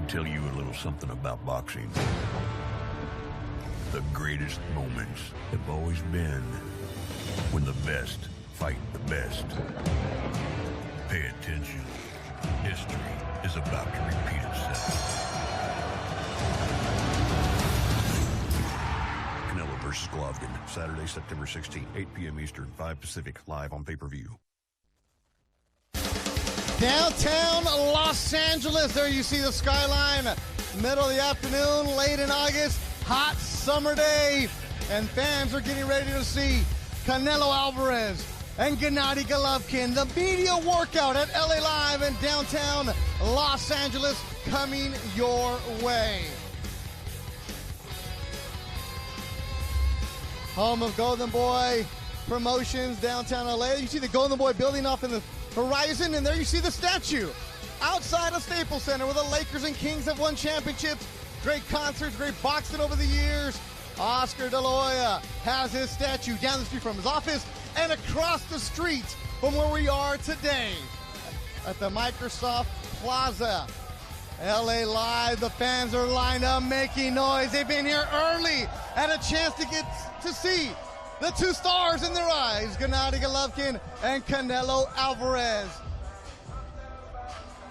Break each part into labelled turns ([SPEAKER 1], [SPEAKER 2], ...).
[SPEAKER 1] tell you a little something about boxing. The greatest moments have always been when the best fight the best. Pay attention. History is about to repeat itself. Canelo versus Golovkin, Saturday, September 16, 8 p.m. Eastern, 5 Pacific, live on pay-per-view.
[SPEAKER 2] Downtown Los Angeles, there you see the skyline. Middle of the afternoon, late in August, hot summer day. And fans are getting ready to see Canelo Alvarez and Gennady Golovkin. The media workout at LA Live in downtown Los Angeles coming your way. Home of Golden Boy Promotions, downtown LA. You see the Golden Boy building off in the horizon, and there you see the statue outside of Staples Center where the Lakers and Kings have won championships. Great concerts, great boxing over the years. Oscar De La Hoya has his statue down the street from his office and across the street from where we are today at the Microsoft Plaza. LA Live, the fans are lined up making noise. They've been here early, had a chance to get to see the two stars in their eyes, Gennady Golovkin and Canelo Alvarez.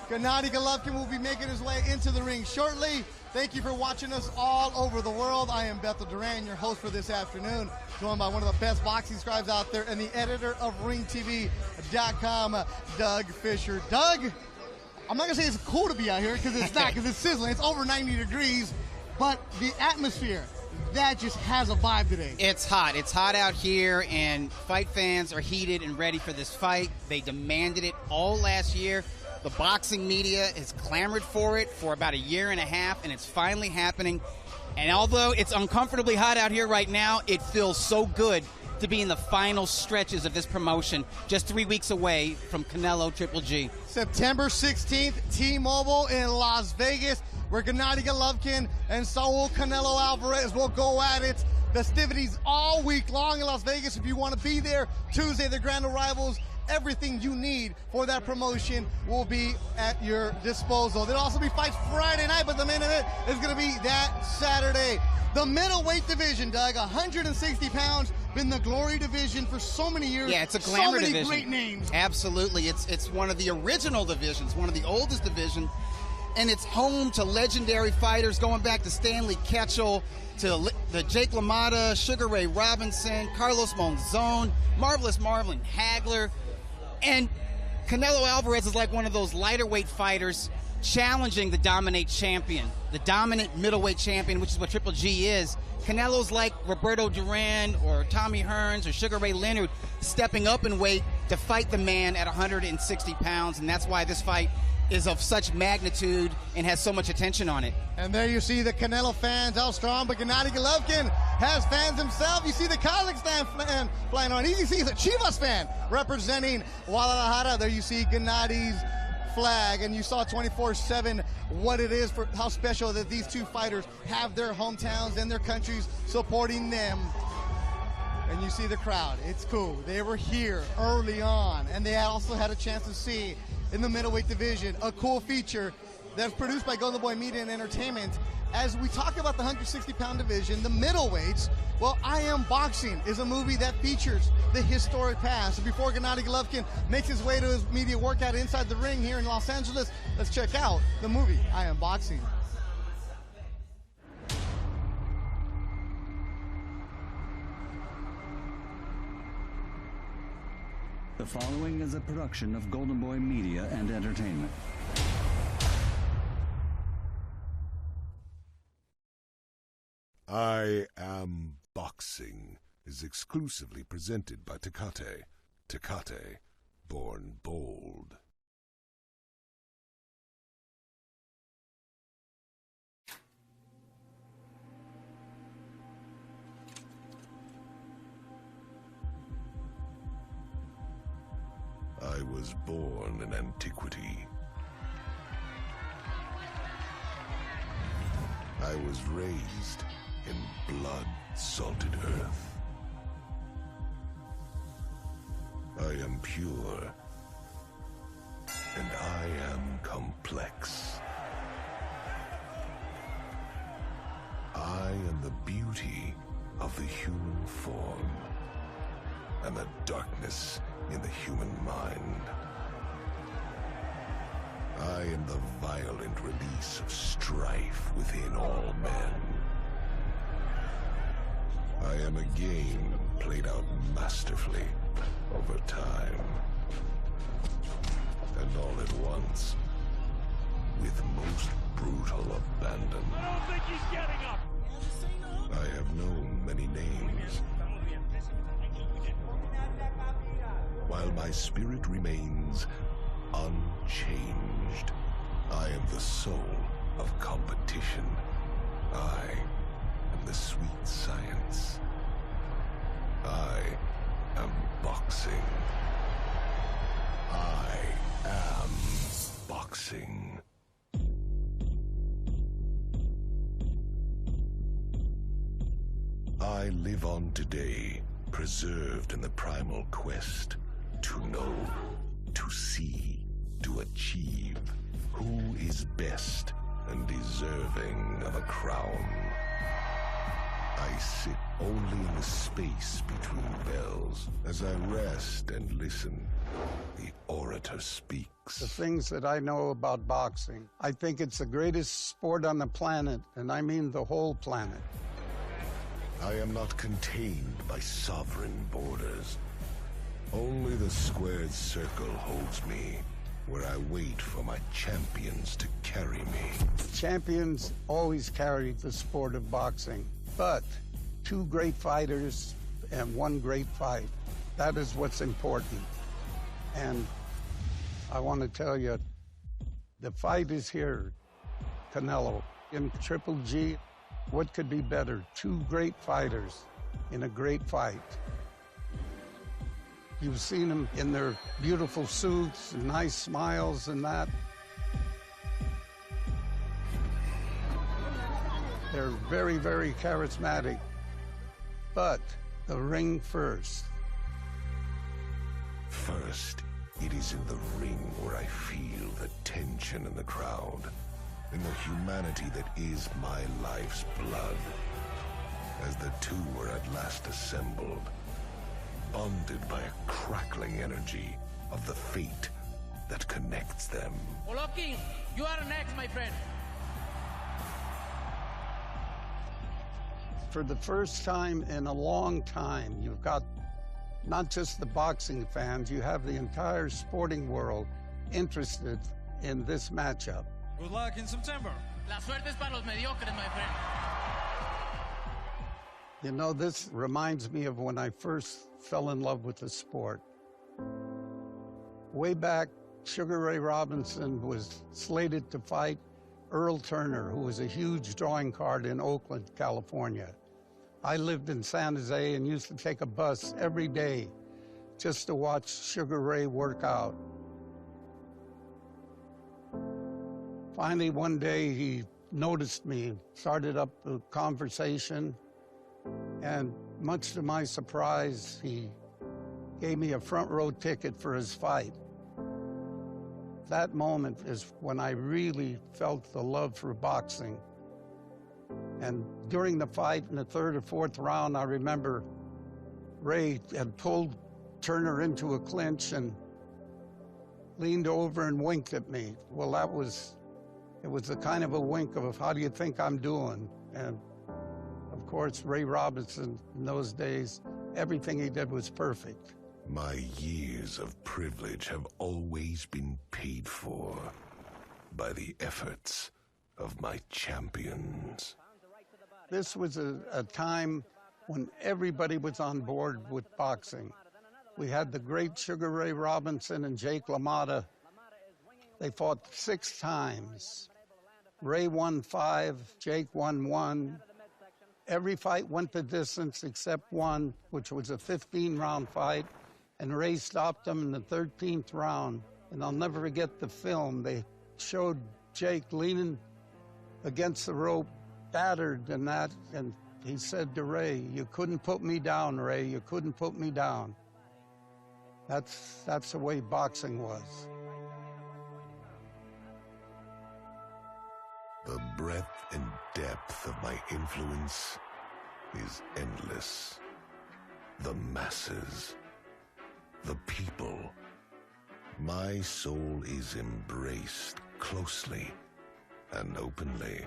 [SPEAKER 2] Gennady Golovkin will be making his way into the ring shortly. Thank you for watching us all over the world. I am Bethel Duran, your host for this afternoon, joined by one of the best boxing scribes out there and the editor of RingTV.com, Doug Fisher. Doug, I'm not going to say it's cool to be out here because it's not, because it's sizzling. It's over 90 degrees, but the atmosphere, that just has a vibe today.
[SPEAKER 3] It's hot. It's hot out here, and fight fans are heated and ready for this fight. They demanded it all last year. The boxing media has clamored for it for about a year and a half, and it's finally happening. And although it's uncomfortably hot out here right now, it feels so good to be in the final stretches of this promotion, just 3 weeks away from Canelo Triple G.
[SPEAKER 2] September 16th, T-Mobile in Las Vegas, where Gennady Golovkin and Saul Canelo Alvarez will go at it. Festivities all week long in Las Vegas. If you want to be there, Tuesday, the grand arrivals. Everything you need for that promotion will be at your disposal. There'll also be fights Friday night, but the main event is going to be that Saturday. The middleweight division, Doug, 160 pounds, been the glory division for so many years.
[SPEAKER 3] Yeah, it's a glamour division.
[SPEAKER 2] So many great names.
[SPEAKER 3] Absolutely. It's one of the original divisions, one of the oldest divisions, and it's home to legendary fighters going back to Stanley Ketchel, to the Jake LaMotta, Sugar Ray Robinson, Carlos Monzon, Marvelous Marvin Hagler. And Canelo Alvarez is like one of those lighter weight fighters challenging the dominant champion, the dominant middleweight champion, which is what Triple G is. Canelo's like Roberto Duran or Tommy Hearns or Sugar Ray Leonard stepping up in weight to fight the man at 160 pounds, and that's why this fight is of such magnitude and has so much attention on it.
[SPEAKER 2] And there you see the Canelo fans out strong, but Gennady Golovkin has fans himself. You see the Kazakhstan fan flying on. You see the Chivas fan representing Guadalajara. There you see Gennady's flag, and you saw 24/7 what it is, for how special that these two fighters have their hometowns and their countries supporting them. And you see the crowd. It's cool. They were here early on, and they also had a chance to see in the middleweight division a cool feature that's produced by Golden Boy Media and Entertainment. As we talk about the 160-pound division, the middleweights, well, I Am Boxing is a movie that features the historic past. So before Gennady Golovkin makes his way to his media workout inside the ring here in Los Angeles, let's check out the movie I Am Boxing.
[SPEAKER 4] The following is a production of Golden Boy Media and Entertainment.
[SPEAKER 5] I Am Boxing is exclusively presented by Tecate. Tecate, born bold. I was born in antiquity. I was raised in blood-salted earth. I am pure, and I am complex. am the beauty of the human form and the darkness in the human mind. I am the violent release of strife within all men. I am a game played out masterfully over time. And all at once, with most brutal abandon.
[SPEAKER 6] I don't think he's getting up.
[SPEAKER 5] I have known many names. While my spirit remains unchanged, I am the soul of competition. I am the sweet science. I am boxing. I am boxing. I live on today, preserved in the primal quest to know, to see, to achieve who is best and deserving of a crown. I sit only in the space between bells. As I rest and listen, the orator speaks.
[SPEAKER 7] The things that I know about boxing, I think it's the greatest sport on the planet, and I mean the whole planet.
[SPEAKER 5] I am not contained by sovereign borders. Only the squared circle holds me, where I wait for my champions to carry me.
[SPEAKER 7] Champions always carry the sport of boxing, but two great fighters and one great fight. That is what's important. And I want to tell you, the fight is here. Canelo in Triple G. What could be better? Two great fighters in a great fight. You've seen them in their beautiful suits and nice smiles and that. They're very, very charismatic. But the ring first.
[SPEAKER 5] First, it is in the ring where I feel the tension in the crowd, in the humanity that is my life's blood. As the two are at last assembled, bonded by a crackling energy of the fate that connects them.
[SPEAKER 6] Golovkin, you are next, my friend.
[SPEAKER 7] For the first time in a long time, you've got not just the boxing fans, you have the entire sporting world interested in this matchup.
[SPEAKER 8] Good luck in September.
[SPEAKER 6] La suerte es para los mediocres, my friend.
[SPEAKER 7] You know, this reminds me of when I first fell in love with the sport. Way back, Sugar Ray Robinson was slated to fight Earl Turner, who was a huge drawing card in Oakland, California. I lived in San Jose and used to take a bus every day just to watch Sugar Ray work out. Finally, one day, he noticed me, started up a conversation, and much to my surprise, he gave me a front row ticket for his fight. That moment is when I really felt the love for boxing. And during the fight, in the third or fourth round, I remember Ray had pulled Turner into a clinch and leaned over and winked at me. Well, it was a kind of a wink of, how do you think I'm doing? And of course, Ray Robinson, in those days, everything he did was perfect.
[SPEAKER 5] My years of privilege have always been paid for by the efforts of my champions.
[SPEAKER 7] This was a time when everybody was on board with boxing. We had the great Sugar Ray Robinson and Jake LaMotta. They fought 6 times. Ray won 5, Jake won 1. Every fight went the distance except one, which was a 15-round fight, and Ray stopped him in the 13th round. And I'll never forget the film. They showed Jake leaning against the rope, battered and that, and he said to Ray, "You couldn't put me down, Ray. You couldn't put me down." That's the way boxing was.
[SPEAKER 5] The breadth and depth depth of my influence is endless. The masses, the people. My soul is embraced closely and openly.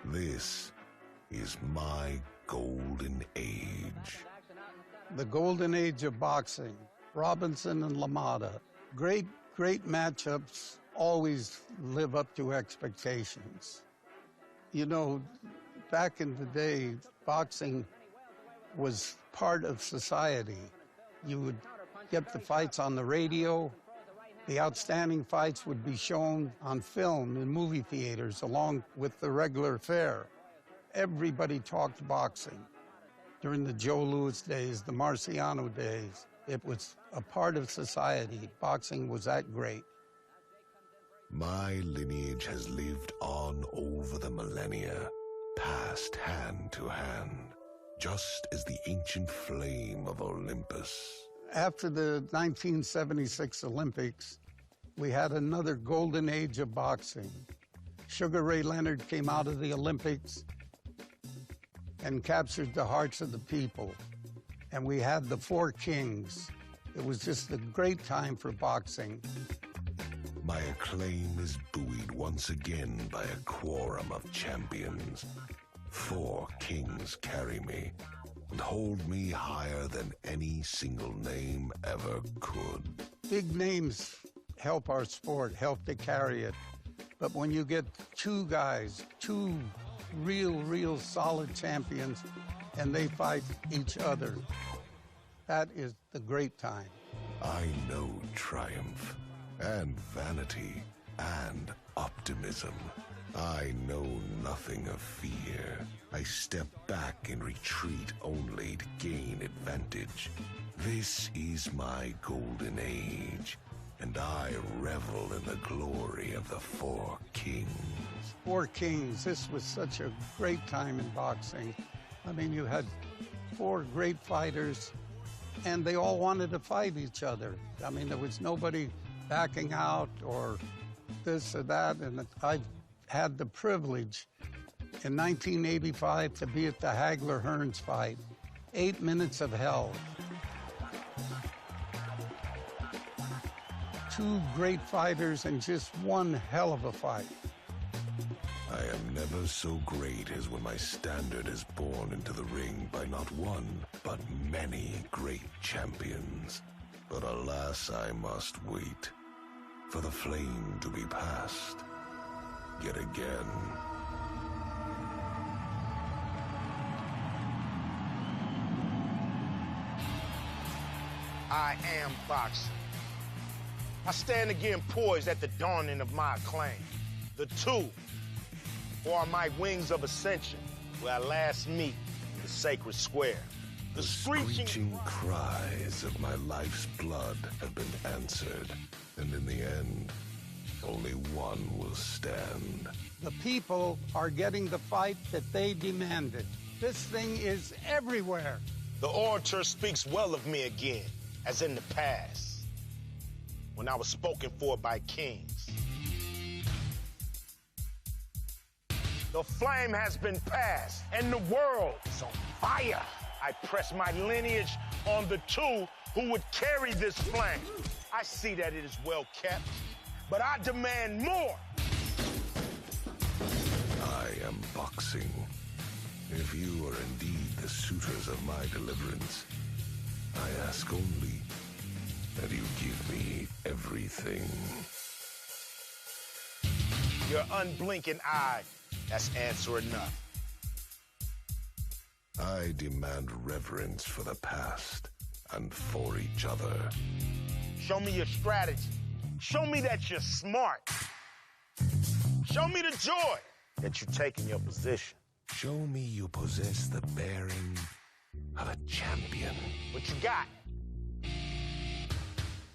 [SPEAKER 5] This is my golden age.
[SPEAKER 7] The golden age of boxing. Robinson and LaMotta. Great matchups always live up to expectations. You know, back in the day, boxing was part of society. You would get the fights on the radio. The outstanding fights would be shown on film in movie theaters along with the regular fare. Everybody talked boxing. During the Joe Louis days, the Marciano days, it was a part of society. Boxing was that great.
[SPEAKER 5] My lineage has lived on over the millennia, passed hand to hand, just as the ancient flame of Olympus.
[SPEAKER 7] After the 1976 Olympics, we had another golden age of boxing. Sugar Ray Leonard came out of the Olympics and captured the hearts of the people. And we had the four kings. It was just a great time for boxing.
[SPEAKER 5] My acclaim is buoyed once again by a quorum of champions. 4 kings carry me and hold me higher than any single name ever could.
[SPEAKER 7] Big names help our sport, help to carry it. But when you get 2 guys, 2 real solid champions, and they fight each other, that is the great time.
[SPEAKER 5] I know triumph and vanity and optimism. I know nothing of fear. I step back and retreat only to gain advantage. This is my golden age, and I revel in the glory of the 4 kings.
[SPEAKER 7] 4 kings, this was such a great time in boxing. I mean, you had 4 great fighters, and they all wanted to fight each other. I mean, there was nobody backing out or this or that, and I've had the privilege in 1985 to be at the Hagler-Hearns fight. 8 minutes of hell. 2 great fighters and just one hell of a fight.
[SPEAKER 5] I am never so great as when my standard is borne into the ring by not one, but many great champions. But alas, I must wait for the flame to be passed yet again.
[SPEAKER 8] I am boxing. I stand again poised at the dawning of my acclaim. The 2 are my wings of ascension, where I last meet the sacred square.
[SPEAKER 5] The screeching cries of my life's blood have been answered, and in the end, only one will stand.
[SPEAKER 7] The people are getting the fight that they demanded. This thing is everywhere.
[SPEAKER 8] The orator speaks well of me again, as in the past, when I was spoken for by kings. The flame has been passed, and the world is on fire. I press my lineage on the 2 who would carry this flame. I see that it is well kept, but I demand more.
[SPEAKER 5] I am boxing. If you are indeed the suitors of my deliverance, I ask only that you give me everything.
[SPEAKER 8] Your unblinking eye, that's answer enough.
[SPEAKER 5] I demand reverence for the past and for each other.
[SPEAKER 8] Show me your strategy. Show me that you're smart. Show me the joy that you take in your position.
[SPEAKER 5] Show me you possess the bearing of a champion.
[SPEAKER 8] What you got?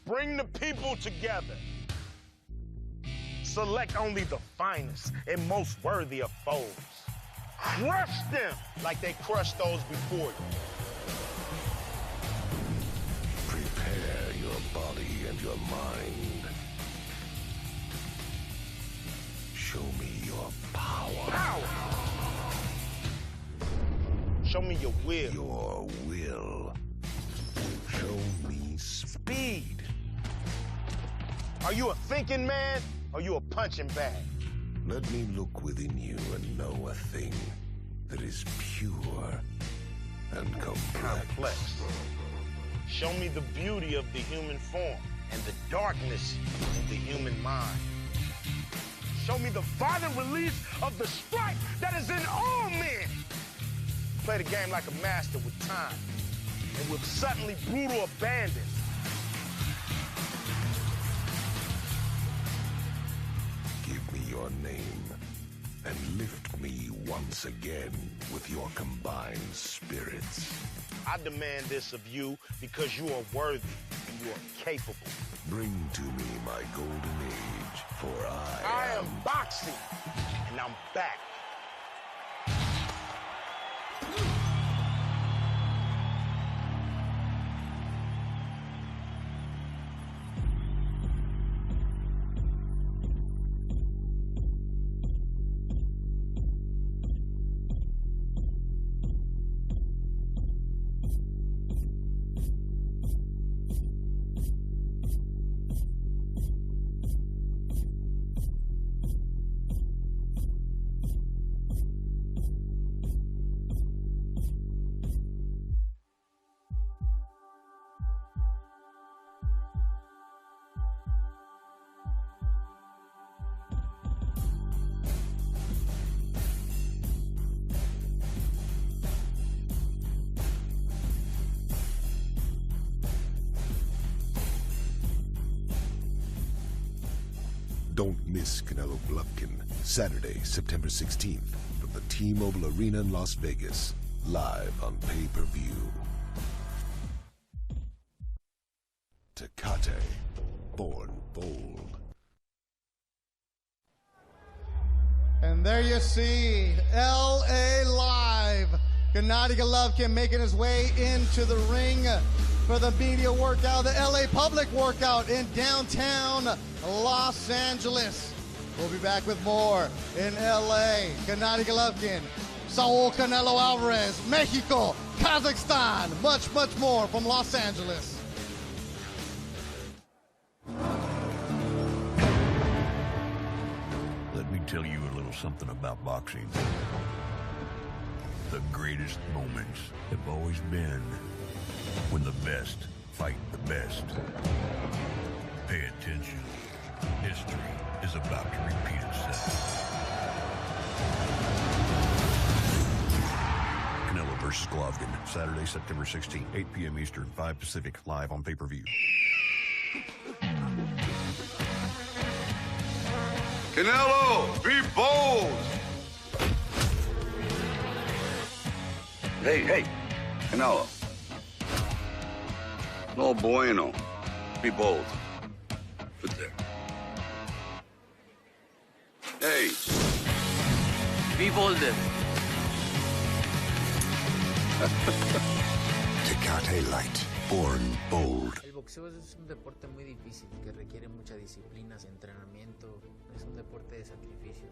[SPEAKER 8] Bring the people together. Select only the finest and most worthy of foes. Crush them like they crushed those before you.
[SPEAKER 5] Prepare your body and your mind. Show me your power.
[SPEAKER 8] Power! me your will.
[SPEAKER 5] Your will. Show me
[SPEAKER 8] Speed. Are you a thinking man, or you a punching bag?
[SPEAKER 5] Let me look within you and know a thing that is pure and complex.
[SPEAKER 8] Show me the beauty of the human form and the darkness of the human mind. Show me the violent release of the strife that is in all men. Play the game like a master with time and with suddenly brutal abandon.
[SPEAKER 5] Give me your name and lift me once again with your combined spirits.
[SPEAKER 8] I demand this of you because you are worthy and you are capable.
[SPEAKER 5] Bring to me my golden age, for
[SPEAKER 8] I am boxing, and I'm back.
[SPEAKER 5] Don't miss Canelo Golovkin, Saturday, September 16th, from the T-Mobile Arena in Las Vegas, live on pay-per-view. Tecate, born bold.
[SPEAKER 2] And there you see L.A. live. Gennady Golovkin making his way into the ring for the media workout, the L.A. public workout in downtown Los Angeles. We'll be back with more in L.A. Gennady Golovkin, Saul Canelo Alvarez, Mexico, Kazakhstan, much, much more from Los Angeles.
[SPEAKER 1] Let me tell you a little something about boxing. The greatest moments have always been when the best fight the best. Pay attention. History is about to repeat itself. Canelo versus Golovkin, Saturday, September 16th, 8 p.m. Eastern, 5 Pacific, live on pay-per-view.
[SPEAKER 9] Canelo, be bold! Hey, Canelo. No bueno. Be bold. Put there. Hey. Be bolder.
[SPEAKER 5] Tecate Light, born bold.
[SPEAKER 10] El boxeo es un deporte muy difícil que requiere mucha disciplina, entrenamiento. Es un deporte de sacrificio.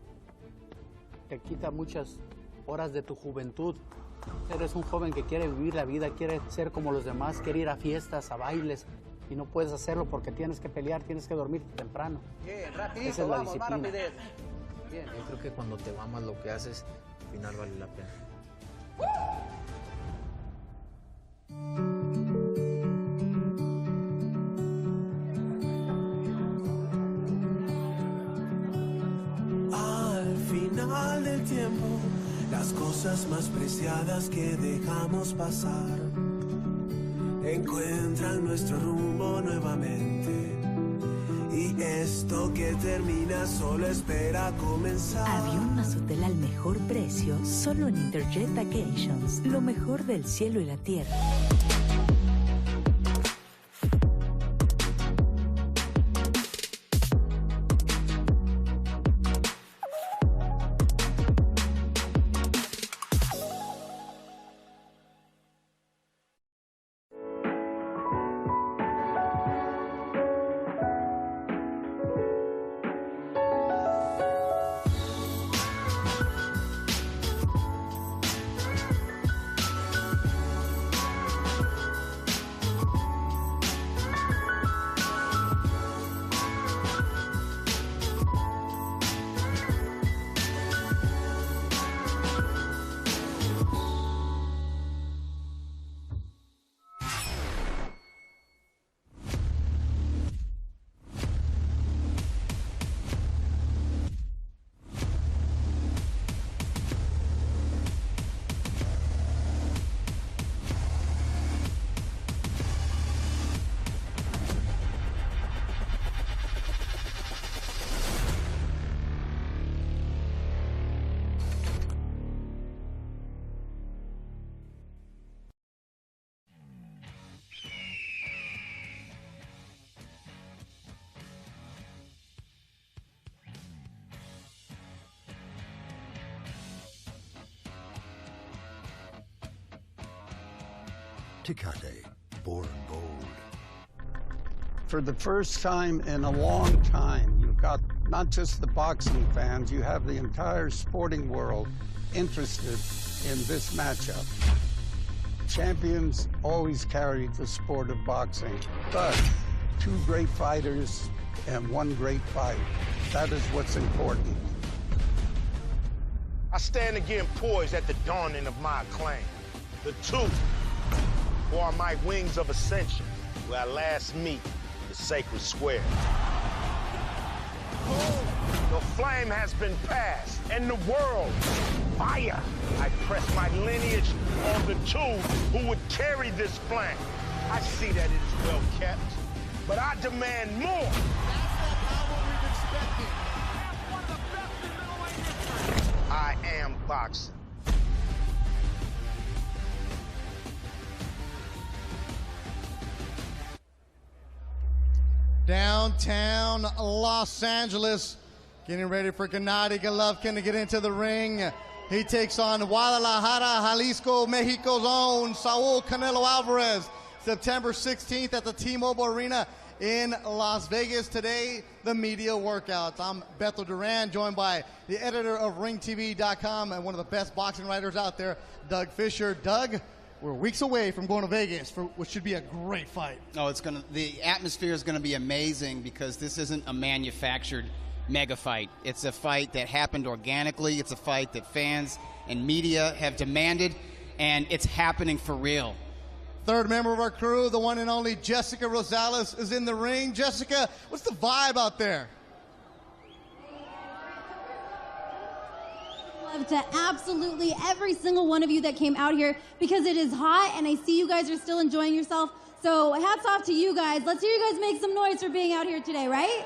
[SPEAKER 11] Te quita muchas horas de tu juventud. Eres un joven que quiere vivir la vida, quiere ser como los demás, quiere ir a fiestas, a bailes, y no puedes hacerlo porque tienes que pelear, tienes que dormir temprano.
[SPEAKER 10] Bien,
[SPEAKER 11] rapidito, esa es la disciplina.
[SPEAKER 10] Bien. Yo creo que cuando te amas lo que haces, al final vale la pena.
[SPEAKER 12] Al final del tiempo, las cosas más preciadas que dejamos pasar encuentran nuestro rumbo nuevamente. Y esto que termina solo espera comenzar.
[SPEAKER 13] Avión más hotel al mejor precio, solo en Interjet Vacations. Lo mejor del cielo y la tierra.
[SPEAKER 1] Tecate, born bold.
[SPEAKER 7] For the first time in a long time, you've got not just the boxing fans, you have the entire sporting world interested in this matchup. Champions always carried the sport of boxing, but two great fighters and one great fight. That is what's important.
[SPEAKER 8] I stand again poised at the dawning of my acclaim. The two who are my wings of ascension, where I last meet in the sacred square. The flame has been passed, and the world, fire. I press my lineage on the two who would carry this flame. I see that it is well kept, but I demand more.
[SPEAKER 2] That's the power we've expected.
[SPEAKER 6] One of the best in middleweight history.
[SPEAKER 8] I am boxing.
[SPEAKER 2] Downtown Los Angeles, getting ready for Gennady Golovkin to get into the ring. He takes on Guadalajara, Jalisco, Mexico's own Saul Canelo Alvarez, September 16th at the T-Mobile Arena in Las Vegas. Today, the media workouts. I'm Beto Duran, joined by the editor of RingTV.com and one of the best boxing writers out there, Doug Fisher. Doug, we're weeks away from going to Vegas for what should be a great fight.
[SPEAKER 3] Oh, the atmosphere is going to be amazing because this isn't a manufactured mega fight. It's a fight that happened organically. It's a fight that fans and media have demanded, and it's happening for real.
[SPEAKER 2] Third member of our crew, the one and only Jessica Rosales, is in the ring. Jessica, what's the vibe out there?
[SPEAKER 14] Love to absolutely every single one of you that came out here because it is hot, and I see you guys are still enjoying yourself. So hats off to you guys. Let's hear you guys make some noise for being out here today, right?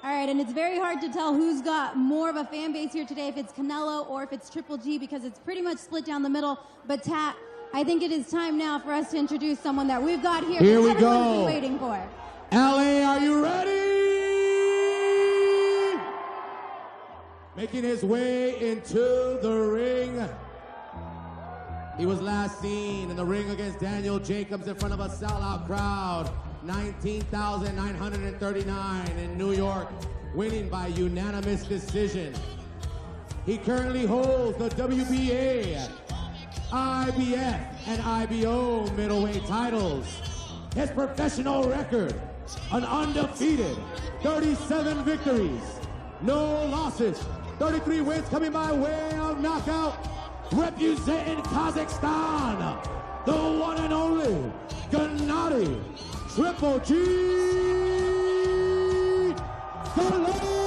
[SPEAKER 14] All right, and it's very hard to tell who's got more of a fan base here today, if it's Canelo or if it's Triple G, because it's pretty much split down the middle. But Tat, I think it is time now for us to introduce someone that we've got here.
[SPEAKER 15] Here we
[SPEAKER 14] everyone's
[SPEAKER 15] go.
[SPEAKER 14] been waiting for.
[SPEAKER 15] LA, are you ready? Making his way into the ring. He was last seen in the ring against Daniel Jacobs in front of a sellout crowd. 19,939 in New York, winning by unanimous decision. He currently holds the WBA, IBF, and IBO middleweight titles. His professional record, an undefeated 37 victories, no losses, 33 wins coming by way of knockout, representing Kazakhstan, the one and only Gennady Triple G Golovkin.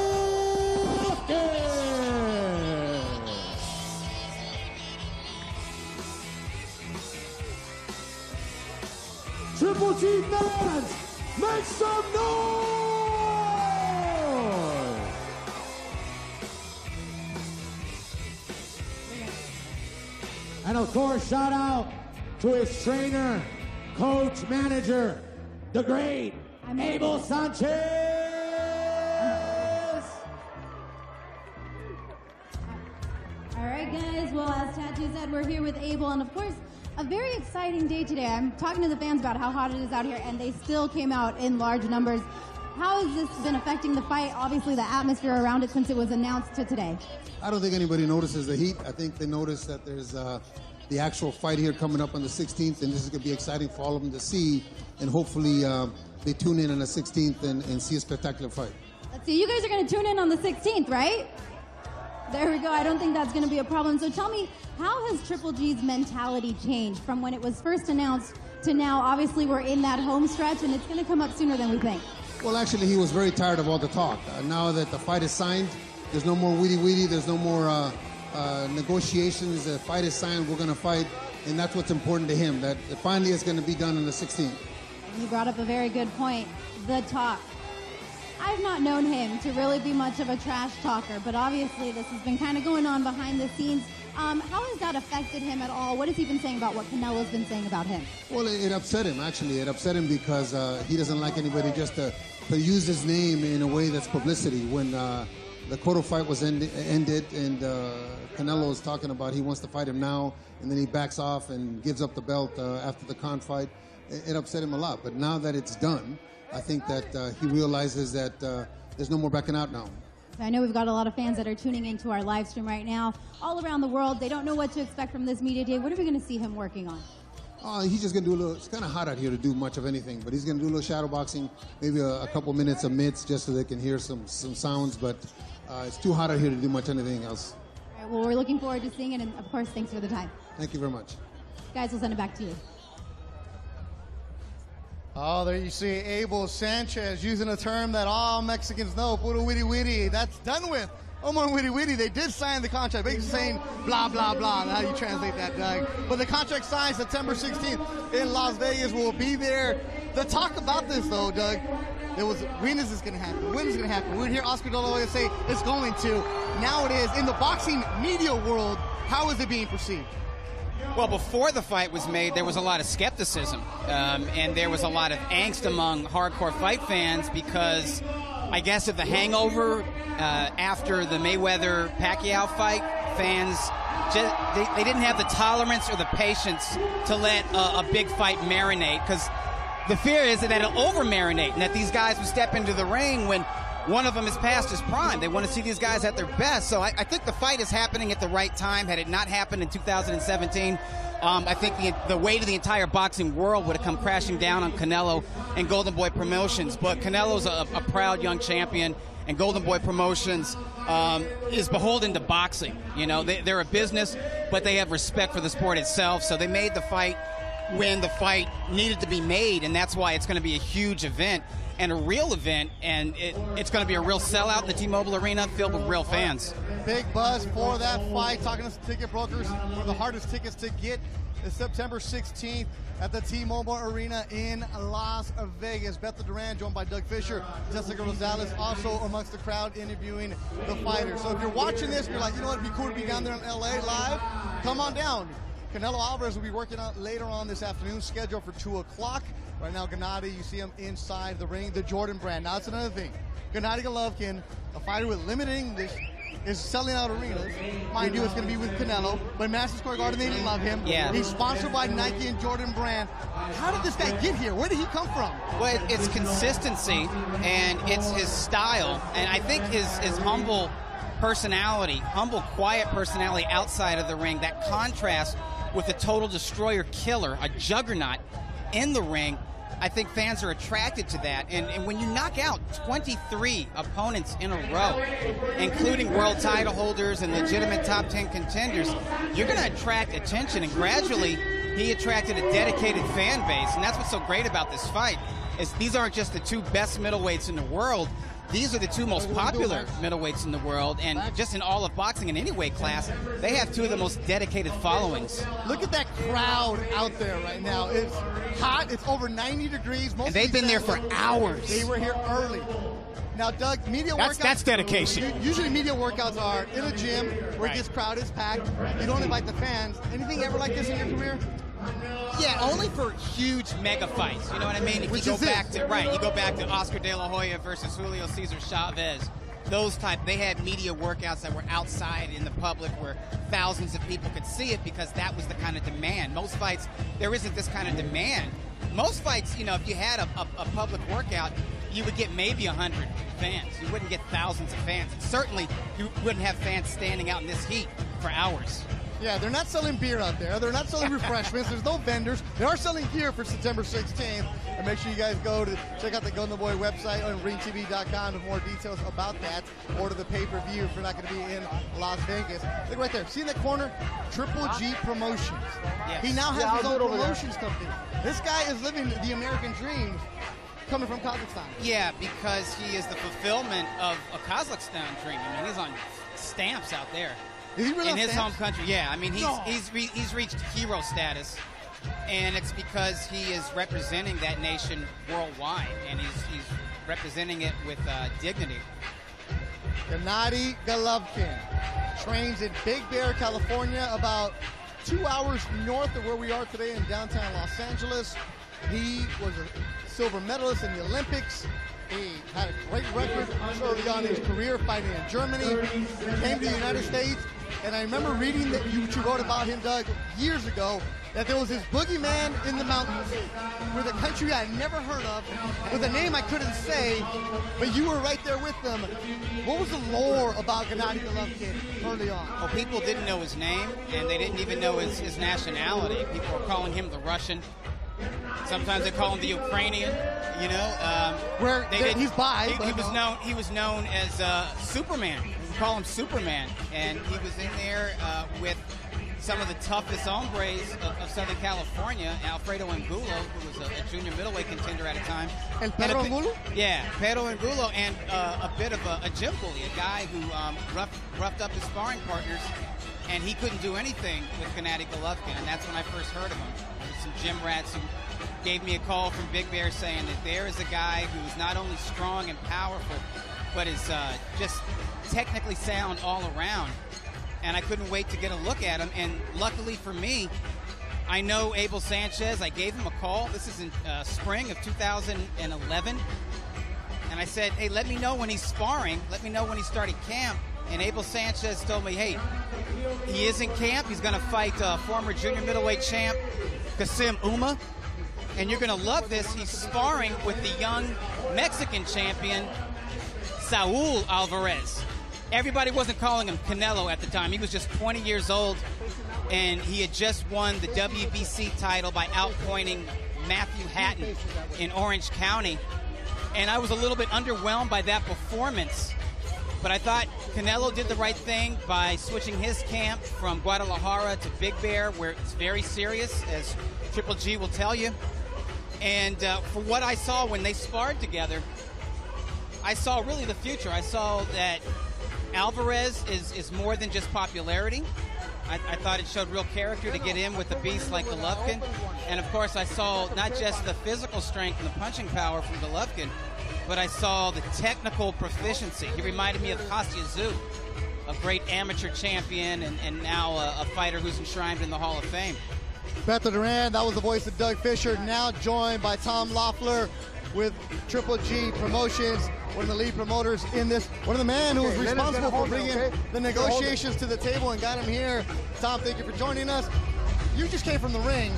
[SPEAKER 15] Triple G fans, make some noise! And of course, shout out to his trainer, coach, manager, the great Abel Sanchez.
[SPEAKER 14] All right, guys. Well, as Tattoo said, we're here with Abel, and of course, a very exciting day today. I'm talking to the fans about how hot it is out here, and they still came out in large numbers. How has this been affecting the fight? Obviously, the atmosphere around it since it was announced to today.
[SPEAKER 16] I don't think anybody notices the heat. I think they notice that there's the actual fight here coming up on the 16th, and this is going to be exciting for all of them to see, and hopefully they tune in on the 16th and see a spectacular fight.
[SPEAKER 14] Let's see. You guys are going to tune in on the 16th, right? There we go. I don't think that's going to be a problem. So tell me, how has Triple G's mentality changed from when it was first announced to now? Obviously, we're in that home stretch, and it's going to come up sooner than we think.
[SPEAKER 16] Well, actually, he was very tired of all the talk. Now that the fight is signed, there's no more weedy-weedy, there's no more negotiations. The fight is signed, we're going to fight, and that's what's important to him, that finally it's going to be done on the 16th.
[SPEAKER 14] You brought up a very good point, the talk. I've not known him to really be much of a trash talker, but obviously this has been kind of going on behind the scenes. How has that affected him at all? What has he been saying about what Canelo's been saying about him?
[SPEAKER 16] Well, it upset him, actually. It upset him because he doesn't like anybody just to use his name in a way that's publicity when the Cotto fight was ended, and Canelo was talking about he wants to fight him now, and then he backs off and gives up the belt after the Khan fight. It upset him a lot. But now that it's done, I think that he realizes that there's no more backing out now.
[SPEAKER 14] I know we've got a lot of fans that are tuning into our live stream right now, all around the world. They don't know what to expect from this media day. What are we going to see him working on?
[SPEAKER 16] He's just going to do a little, it's kind of hot out here to do much of anything, but he's going to do a little shadow boxing, maybe a couple minutes of mitts just so they can hear some sounds, but it's too hot out here to do much anything else.
[SPEAKER 14] All right, well, we're looking forward to seeing it, and of course, thanks for the time.
[SPEAKER 16] Thank you very much.
[SPEAKER 14] Guys, we'll send it back to you.
[SPEAKER 2] Oh, there you see Abel Sanchez using a term that all Mexicans know, puro witty witty. That's done with. No more witty witty. They did sign the contract. Basically saying blah, blah, blah. How do you translate that, Doug? But the contract signed September 16th in Las Vegas. Will be there. The talk about this, though, Doug, there was, when is this going to happen? When is it going to happen? We would hear Oscar De La Hoya say it's going to. Now it is. In the boxing media world, how is it being perceived?
[SPEAKER 17] Well, before the fight was made, there was a lot of skepticism, and there was a lot of angst among hardcore fight fans because, I guess, of the hangover after the Mayweather-Pacquiao fight. Fans, they didn't have the tolerance or the patience to let a big fight marinate, because the fear is that it'll over-marinate and that these guys will step into the ring when one of them is past his prime. They want to see these guys at their best. So I think the fight is happening at the right time. Had it not happened in 2017, I think the weight of the entire boxing world would have come crashing down on Canelo and Golden Boy Promotions. But Canelo's a proud young champion, and Golden Boy Promotions is beholden to boxing. You know, they're a business, but they have respect for the sport itself. So they made the fight when the fight needed to be made, and that's why it's going to be a huge event. And a real event, and it's going to be a real sellout in the T-Mobile Arena filled with real fans.
[SPEAKER 2] Big buzz for that fight. Talking to ticket brokers, one of the hardest tickets to get is September 16th at the T-Mobile Arena in Las Vegas. Beth Duran joined by Doug Fisher, Jessica Rosales also amongst the crowd interviewing the fighters. So if you're watching this and you're like, you know what, it'd be cool to be down there in LA live, come on down. Canelo Alvarez will be working out later on this afternoon, scheduled for 2 o'clock. Right now, Gennady, you see him inside the ring, the Jordan brand. Now, that's another thing. Gennady Golovkin, a fighter with limited English, is selling out arenas. Mind you, it's going to be with Canelo, but Madison Square Garden, they love him.
[SPEAKER 17] Yeah.
[SPEAKER 2] He's sponsored by Nike and Jordan brand. How did this guy get here? Where did he come from?
[SPEAKER 17] Well, it's consistency, and it's his style, and I think his humble personality, humble, quiet personality outside of the ring, that contrast with a total destroyer killer, a juggernaut in the ring, I think fans are attracted to that. And when you knock out 23 opponents in a row, including world title holders and legitimate top 10 contenders, you're going to attract attention. And gradually, he attracted a dedicated fan base. And that's what's so great about this fight, is these aren't just the two best middleweights in the world. These are the two most popular middleweights in the world, and just in all of boxing in any weight class, they have two of the most dedicated followings.
[SPEAKER 2] Look at that crowd out there right now. It's hot. It's over 90 degrees.
[SPEAKER 17] And they've been there for hours.
[SPEAKER 2] They were here early. Now, Doug, media workouts.
[SPEAKER 17] That's dedication.
[SPEAKER 2] Usually media workouts are in a gym where it gets crowded, it's packed. You don't invite the fans. Anything ever like this in your career?
[SPEAKER 17] Yeah, only for huge mega fights. You know what I mean? If you go back to Oscar De La Hoya versus Julio Cesar Chavez. Those type, they had media workouts that were outside in the public where thousands of people could see it because that was the kind of demand. Most fights, there isn't this kind of demand. Most fights, you know, if you had a public workout, you would get maybe 100 fans. You wouldn't get thousands of fans. And certainly, you wouldn't have fans standing out in this heat for hours.
[SPEAKER 2] Yeah, they're not selling beer out there. They're not selling refreshments. There's no vendors. They are selling gear for September 16th. And make sure you guys go to check out the Golden Boy website on ringtv.com for more details about that. Order the pay-per-view if you're not going to be in Las Vegas. Look right there. See in the corner? Triple G Promotions.
[SPEAKER 17] Yes.
[SPEAKER 2] He now has his own promotions company. This guy is living the American dream coming from Kazakhstan.
[SPEAKER 17] Yeah, because he is the fulfillment of a Kazakhstan dream. I mean, he's on stamps out there.
[SPEAKER 2] Is he really
[SPEAKER 17] in his
[SPEAKER 2] stamps?
[SPEAKER 17] home country? Yeah, I mean, he's reached hero status, and it's because he is representing that nation worldwide, and he's representing it with dignity.
[SPEAKER 2] Gennady Golovkin trains in Big Bear, California, about 2 hours north of where we are today in downtown Los Angeles. He was a silver medalist in the Olympics. He had a great record early on in his career fighting in Germany. He came to the United States, and I remember reading that you wrote about him, Doug, years ago, that there was this boogeyman in the mountains with a country I had never heard of, with a name I couldn't say, but you were right there with them. What was the lore about Gennady Golovkin early on?
[SPEAKER 17] Well, people didn't know his name, and they didn't even know his nationality. People were calling him the Russian. Sometimes they call him the Ukrainian. You know,
[SPEAKER 2] he's bi.
[SPEAKER 17] He was known as Superman. We call him Superman, and he was in there with some of the toughest hombres of Southern California, Alfredo Angulo, who was a junior middleweight contender at a time.
[SPEAKER 2] And Pedro Angulo?
[SPEAKER 17] Yeah, Pedro Angulo, and a bit of a gym bully, a guy who roughed up his sparring partners, and he couldn't do anything with Gennady Golovkin, and that's when I first heard of him. There was some gym rats who gave me a call from Big Bear saying that there is a guy who is not only strong and powerful, but is just technically sound all around. And I couldn't wait to get a look at him. And luckily for me, I know Abel Sanchez. I gave him a call. This is in spring of 2011. And I said, hey, let me know when he's sparring. Let me know when he's starting camp. And Abel Sanchez told me, hey, he is in camp. He's going to fight former junior middleweight champ Kasim Uma. And you're going to love this. He's sparring with the young Mexican champion, Saul Alvarez. Everybody wasn't calling him Canelo at the time. He was just 20 years old, and he had just won the WBC title by outpointing Matthew Hatton in Orange County. And I was a little bit underwhelmed by that performance. But I thought Canelo did the right thing by switching his camp from Guadalajara to Big Bear, where it's very serious, as Triple G will tell you. And for what I saw when they sparred together, I saw really the future. I saw that Alvarez is more than just popularity. I thought it showed real character to get in with a beast like Golovkin. And, of course, I saw not just the physical strength and the punching power from Golovkin, but I saw the technical proficiency. He reminded me of Kostya Tszyu, a great amateur champion and now a fighter who's enshrined in the Hall of Fame.
[SPEAKER 2] Beto Duran, that was the voice of Doug Fisher, now joined by Tom Loeffler with Triple G Promotions, one of the lead promoters in this, one of the men who was responsible for bringing the negotiations to the table and got him here. Tom, thank you for joining us. You just came from the ring.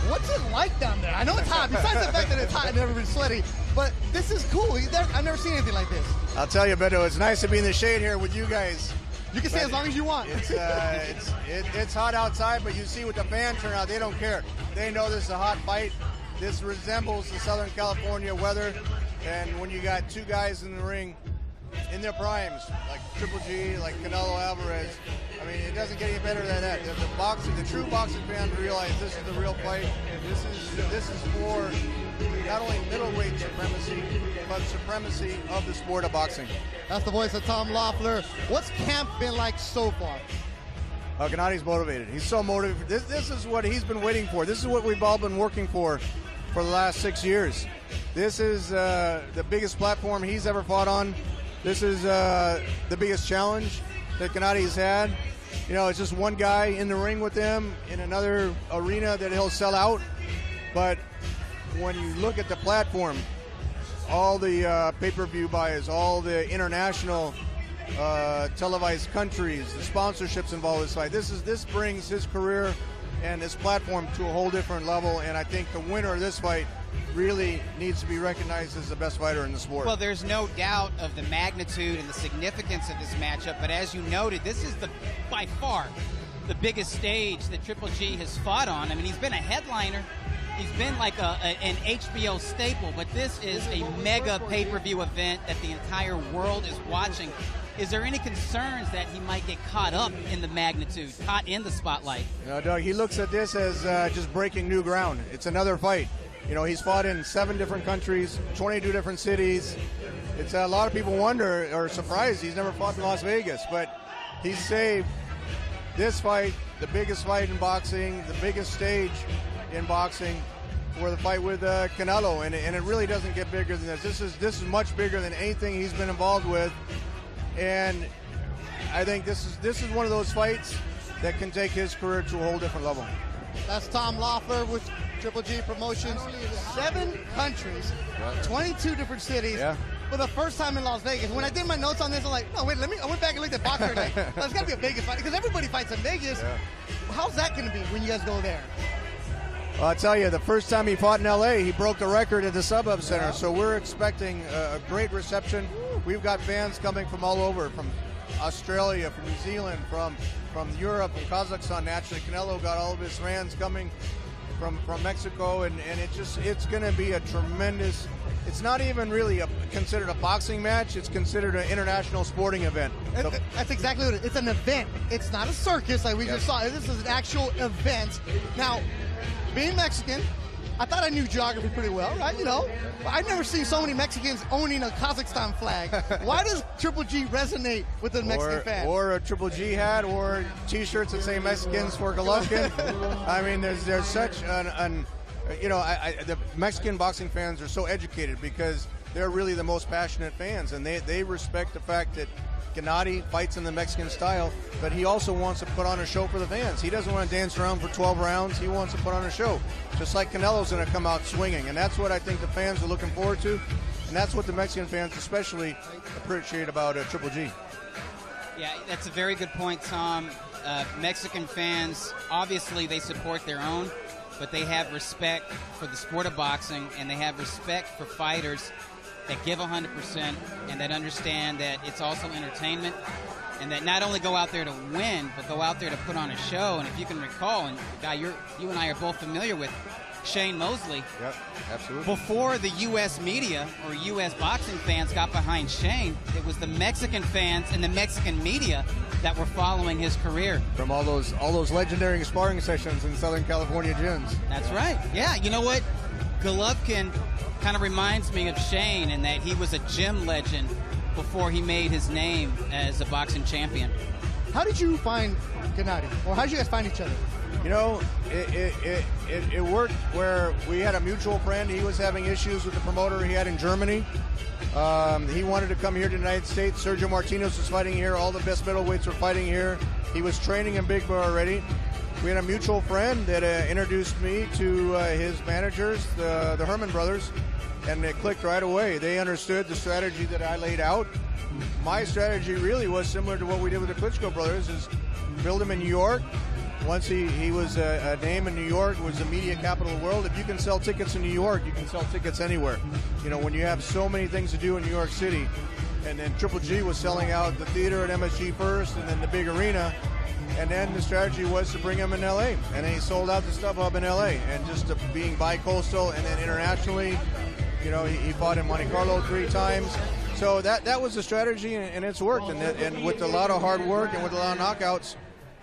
[SPEAKER 2] What's it like down there? I know it's hot, besides the fact that it's hot and everybody's sweaty, but this is cool. I've never seen anything like this.
[SPEAKER 18] I'll tell you, Beto, it's nice to be in the shade here with you guys.
[SPEAKER 2] You can stay as long as you want.
[SPEAKER 18] It's hot outside, but you see with the fan turnout, they don't care. They know this is a hot fight. This resembles the Southern California weather, and when you got two guys in the ring in their primes, like Triple G, like Canelo Alvarez, I mean, it doesn't get any better than that. The true boxing fans realize this is the real fight. This is for not only middleweight supremacy, but supremacy of the sport of boxing.
[SPEAKER 2] That's the voice of Tom Loeffler. What's camp been like so far?
[SPEAKER 18] Gennady's motivated. He's so motivated. This is what he's been waiting for. This is what we've all been working for the last 6 years. This is the biggest platform he's ever fought on. This is the biggest challenge that Gennady has had. You know, it's just one guy in the ring with him in another arena that he'll sell out. But when you look at the platform, all the pay-per-view buys, all the international televised countries, the sponsorships involved in this fight, this brings his career and his platform to a whole different level, and I think the winner of this fight really needs to be recognized as the best fighter in the sport.
[SPEAKER 17] Well, there's no doubt of the magnitude and the significance of this matchup, but as you noted, this is by far the biggest stage that Triple G has fought on. I mean, he's been a headliner. He's been like an HBO staple, but this is a mega pay-per-view event that the entire world is watching. Is there any concerns that he might get caught up in the magnitude, caught in the spotlight?
[SPEAKER 18] No, Doug, he looks at this as just breaking new ground. It's another fight. You know, he's fought in 7 different countries, 22 different cities. It's a lot of people wonder or surprised he's never fought in Las Vegas, but he saved this fight, the biggest fight in boxing, the biggest stage in boxing, for the fight with Canelo, and it really doesn't get bigger than this. This is much bigger than anything he's been involved with, and I think this is one of those fights that can take his career to a whole different level.
[SPEAKER 2] That's Tom Loeffler with Triple G Promotions. 7 countries, 22 different cities.
[SPEAKER 18] Yeah.
[SPEAKER 2] for the first time in Las Vegas. When I did my notes on this, I'm like, no, wait, I went back and looked at Boxer Day. There's got to be a Vegas fight because everybody fights in Vegas.
[SPEAKER 18] Yeah.
[SPEAKER 2] How's that going to be when you guys go there?
[SPEAKER 18] Well, I'll tell you, the first time he fought in L.A., he broke the record at the StubHub Center, so we're expecting a great reception. We've got fans coming from all over, from Australia, from New Zealand, from Europe, from Kazakhstan. Naturally, Canelo got all of his fans coming from Mexico, and it's going to be a tremendous. It's not even really considered a boxing match. It's considered an international sporting event.
[SPEAKER 2] That's exactly what it is. It's an event. It's not a circus like we just saw. This is an actual event. Now, being Mexican, I thought I knew geography pretty well, right? You know, but I've never seen so many Mexicans owning a Kazakhstan flag. Why does Triple G resonate with the Mexican fans?
[SPEAKER 18] Or a Triple G hat, or T-shirts that say Mexicans for Golovkin. I mean, there's such an the Mexican boxing fans are so educated because they're really the most passionate fans, and they respect the fact that Gennady fights in the Mexican style, but he also wants to put on a show for the fans. He doesn't want to dance around for 12 rounds. He wants to put on a show, just like Canelo's going to come out swinging, and that's what I think the fans are looking forward to, and that's what the Mexican fans especially appreciate about Triple G.
[SPEAKER 17] Yeah, that's a very good point, Tom. Mexican fans, obviously they support their own, but they have respect for the sport of boxing, and they have respect for fighters that give 100% and that understand that it's also entertainment, and that not only go out there to win, but go out there to put on a show. And if you can recall, and guy, you and I are both familiar with Shane Mosley.
[SPEAKER 18] Yep, absolutely.
[SPEAKER 17] Before the U.S. media or U.S. boxing fans got behind Shane, it was the Mexican fans and the Mexican media that were following his career.
[SPEAKER 18] From all those legendary sparring sessions in Southern California gyms.
[SPEAKER 17] That's right. Yeah, you know what? Golovkin kind of reminds me of Shane in that he was a gym legend before he made his name as a boxing champion.
[SPEAKER 2] How did you find Gennady? Or how did you guys find each other?
[SPEAKER 18] You know, it worked where we had a mutual friend. He was having issues with the promoter he had in Germany. He wanted to come here to the United States. Sergio Martinez was fighting here. All the best middleweights were fighting here. He was training in Big Bear already. We had a mutual friend that introduced me to his managers, the Herman brothers, and it clicked right away. They understood the strategy that I laid out. My strategy really was similar to what we did with the Klitschko brothers, is build him in New York. Once he was a name in New York, was the media capital of the world. If you can sell tickets in New York, you can sell tickets anywhere. You know, when you have so many things to do in New York City, and then Triple G was selling out the theater at MSG first, and then the big arena, and then the strategy was to bring him in LA, and then he sold out the StubHub in LA, and just being bi-coastal, and then internationally, you know, he fought in Monte Carlo 3 times. So that was the strategy, and it's worked. And with a lot of hard work and with a lot of knockouts,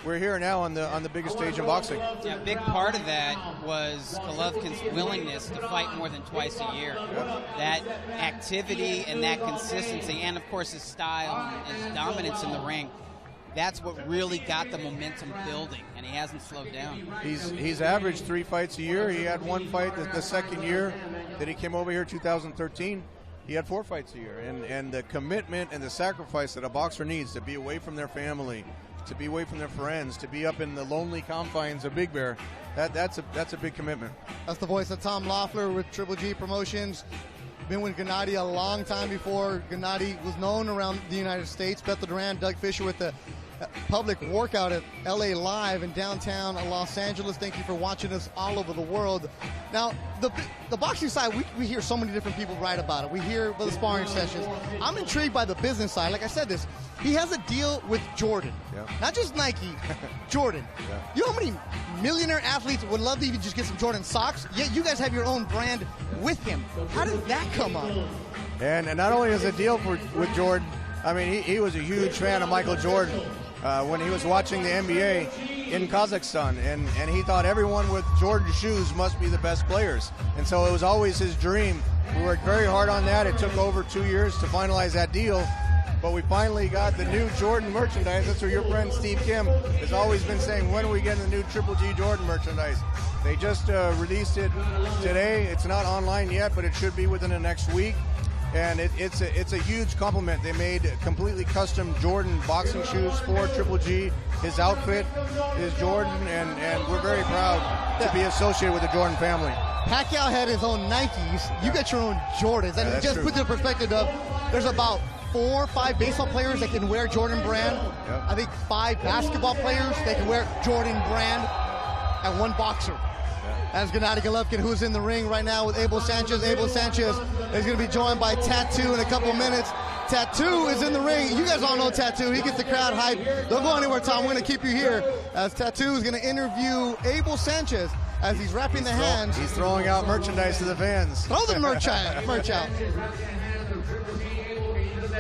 [SPEAKER 18] we're here now on the biggest stage in boxing.
[SPEAKER 17] Yeah, a big part of that was Golovkin's willingness to fight more than twice a year.
[SPEAKER 18] Yeah.
[SPEAKER 17] That activity and that consistency, and of course his style and his dominance in the ring, that's what really got the momentum building, and he hasn't slowed down.
[SPEAKER 18] He's averaged 3 fights a year. He had 1 fight the second year that he came over here, 2013. He had 4 fights a year, and the commitment and the sacrifice that a boxer needs to be away from their family, to be away from their friends, to be up in the lonely confines of Big Bear, that's a big commitment.
[SPEAKER 2] That's the voice of Tom Loeffler with Triple G Promotions. Been with Gennady a long time before Gennady was known around the United States. Bethel Duran, Doug Fisher with the public workout at LA Live in downtown Los Angeles. Thank you for watching us all over the world. Now, the boxing side, we hear so many different people write about it. We hear about the sparring sessions. I'm intrigued by the business side. Like I said, he has a deal with Jordan.
[SPEAKER 18] Yeah.
[SPEAKER 2] Not just Nike, Jordan.
[SPEAKER 18] Yeah.
[SPEAKER 2] You know how many millionaire athletes would love to even just get some Jordan socks? Yet you guys have your own brand with him. How did that come up?
[SPEAKER 18] And not only is a deal with Jordan, I mean, he was a huge fan of Michael Jordan when he was watching the NBA in Kazakhstan, and he thought everyone with Jordan shoes must be the best players. And so it was always his dream. We worked very hard on that. It took over 2 years to finalize that deal, but we finally got the new Jordan merchandise. That's where your friend Steve Kim has always been saying, when are we getting the new Triple G Jordan merchandise? They just released it today. It's not online yet, but it should be within the next week. And it's a huge compliment. They made completely custom Jordan boxing shoes for Triple G. His outfit is Jordan, and we're very proud to be associated with the Jordan family.
[SPEAKER 2] Pacquiao had his own Nikes. You got your own Jordans. And just put the perspective of, there's about 4 or 5 baseball players that can wear Jordan brand.
[SPEAKER 18] Yep.
[SPEAKER 2] I think 5 basketball players that can wear Jordan brand, and 1 boxer. That's Gennady Golovkin, who's in the ring right now with Abel Sanchez. Abel Sanchez is going to be joined by Tattoo in a couple minutes. Tattoo is in the ring. You guys all know Tattoo. He gets the crowd hyped. Don't go anywhere, Tom. We're going to keep you here as Tattoo is going to interview Abel Sanchez as he's wrapping the hands.
[SPEAKER 18] He's throwing out merchandise to the fans.
[SPEAKER 2] Throw the merch out.
[SPEAKER 15] Let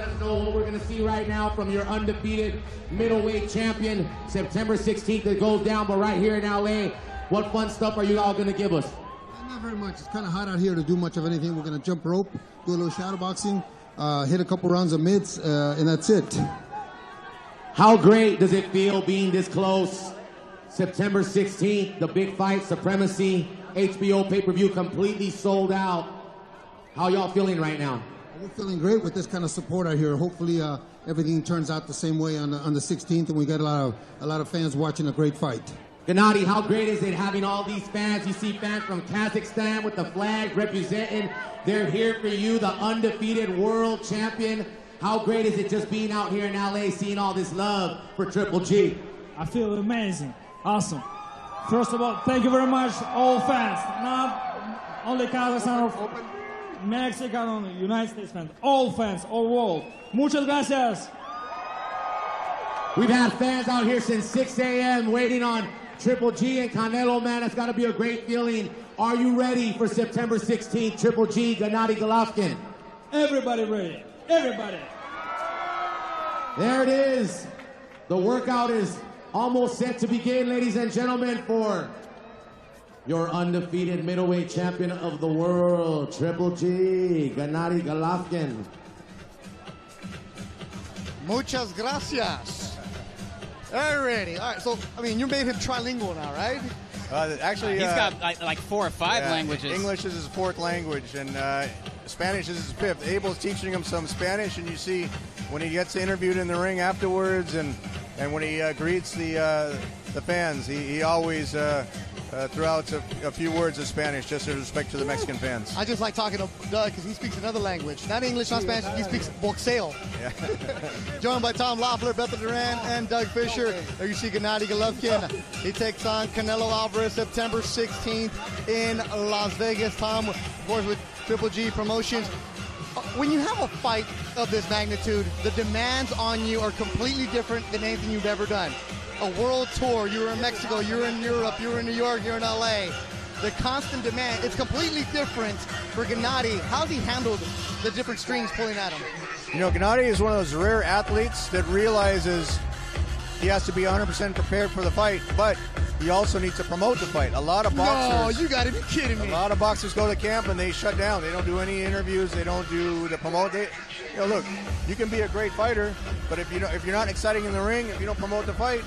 [SPEAKER 15] us know what we're going to see right now from your undefeated middleweight champion. September 16th, it goes down, but right here in LA, what fun stuff are you all going to give us?
[SPEAKER 16] Not very much. It's kind of hot out here to do much of anything. We're going to jump rope, do a little shadow boxing, hit a couple rounds of mitts, and that's it.
[SPEAKER 15] How great does it feel being this close? September 16th, the big fight, Supremacy, HBO pay-per-view completely sold out. How y'all feeling right now?
[SPEAKER 16] We're feeling great with this kind of support out here. Hopefully everything turns out the same way on the 16th, and we got a lot of fans watching a great fight.
[SPEAKER 15] Gennady, how great is it having all these fans? You see fans from Kazakhstan with the flag representing. They're here for you, the undefeated world champion. How great is it just being out here in LA, seeing all this love for Triple G?
[SPEAKER 19] I feel amazing. Awesome. First of all, thank you very much, all fans. Not only Kazakhstan or Mexican or United States fans. All fans, all world. Muchas gracias.
[SPEAKER 15] We've had fans out here since 6 a.m. waiting on Triple G and Canelo, man. It's got to be a great feeling. Are you ready for September 16th? Triple G, Gennady Golovkin.
[SPEAKER 19] Everybody ready. Everybody.
[SPEAKER 15] There it is. The workout is almost set to begin, ladies and gentlemen, for your undefeated middleweight champion of the world, Triple G, Gennady Golovkin.
[SPEAKER 2] Muchas gracias. Alrighty. All right. So, I mean, you made him trilingual now, right?
[SPEAKER 18] Actually,
[SPEAKER 17] he's got like 4 or 5 languages.
[SPEAKER 18] English is his 4th language, and Spanish is his 5th. Abel's teaching him some Spanish, and you see when he gets interviewed in the ring afterwards, and when he greets the fans, he always throughout a few words of Spanish, just in respect to the Mexican fans.
[SPEAKER 2] I just like talking to Doug because he speaks another language. Not English, not Spanish. He speaks boxeo. Yeah. Joined by Tom Loeffler, Bethel Duran, and Doug Fisher. There you see Gennady Golovkin. He takes on Canelo Alvarez September 16th in Las Vegas. Tom, of course, with Triple G Promotions. When you have a fight of this magnitude, the demands on you are completely different than anything you've ever done. A world tour, you were in Mexico, you were in Europe, you were in New York, you're in LA. The constant demand, it's completely different for Gennady. How's he handled the different strings pulling at him?
[SPEAKER 18] You know, Gennady is one of those rare athletes that realizes he has to be 100% prepared for the fight, but he also needs to promote the fight. A lot of boxers...
[SPEAKER 2] No, you gotta be kidding me.
[SPEAKER 18] A lot of boxers go to camp and they shut down. They don't do any interviews. They don't do the promote. Look, you can be a great fighter, but if you're not exciting in the ring, if you don't promote the fight,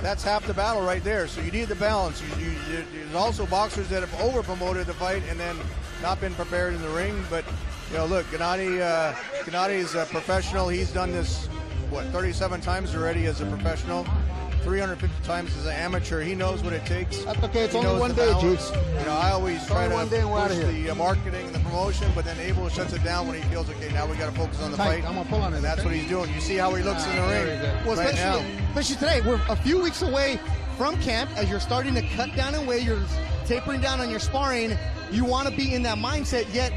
[SPEAKER 18] that's half the battle right there. So you need the balance. There's also boxers that have over-promoted the fight and then not been prepared in the ring. But, look, Gennady is a professional. He's done this, 37 times already as a professional. 350 times as an amateur. He knows what it takes.
[SPEAKER 16] That's okay. It's only one day, Juice.
[SPEAKER 18] I always try to push the marketing and the promotion, but then Abel shuts it down when he feels, okay, now we got to focus on the fight.
[SPEAKER 16] I'm going to pull on it.
[SPEAKER 18] And that's what he's doing. You see how he looks in the ring right now.
[SPEAKER 2] Especially today. We're a few weeks away from camp. As you're starting to cut down in weight, you're tapering down on your sparring. You want to be in that mindset, yet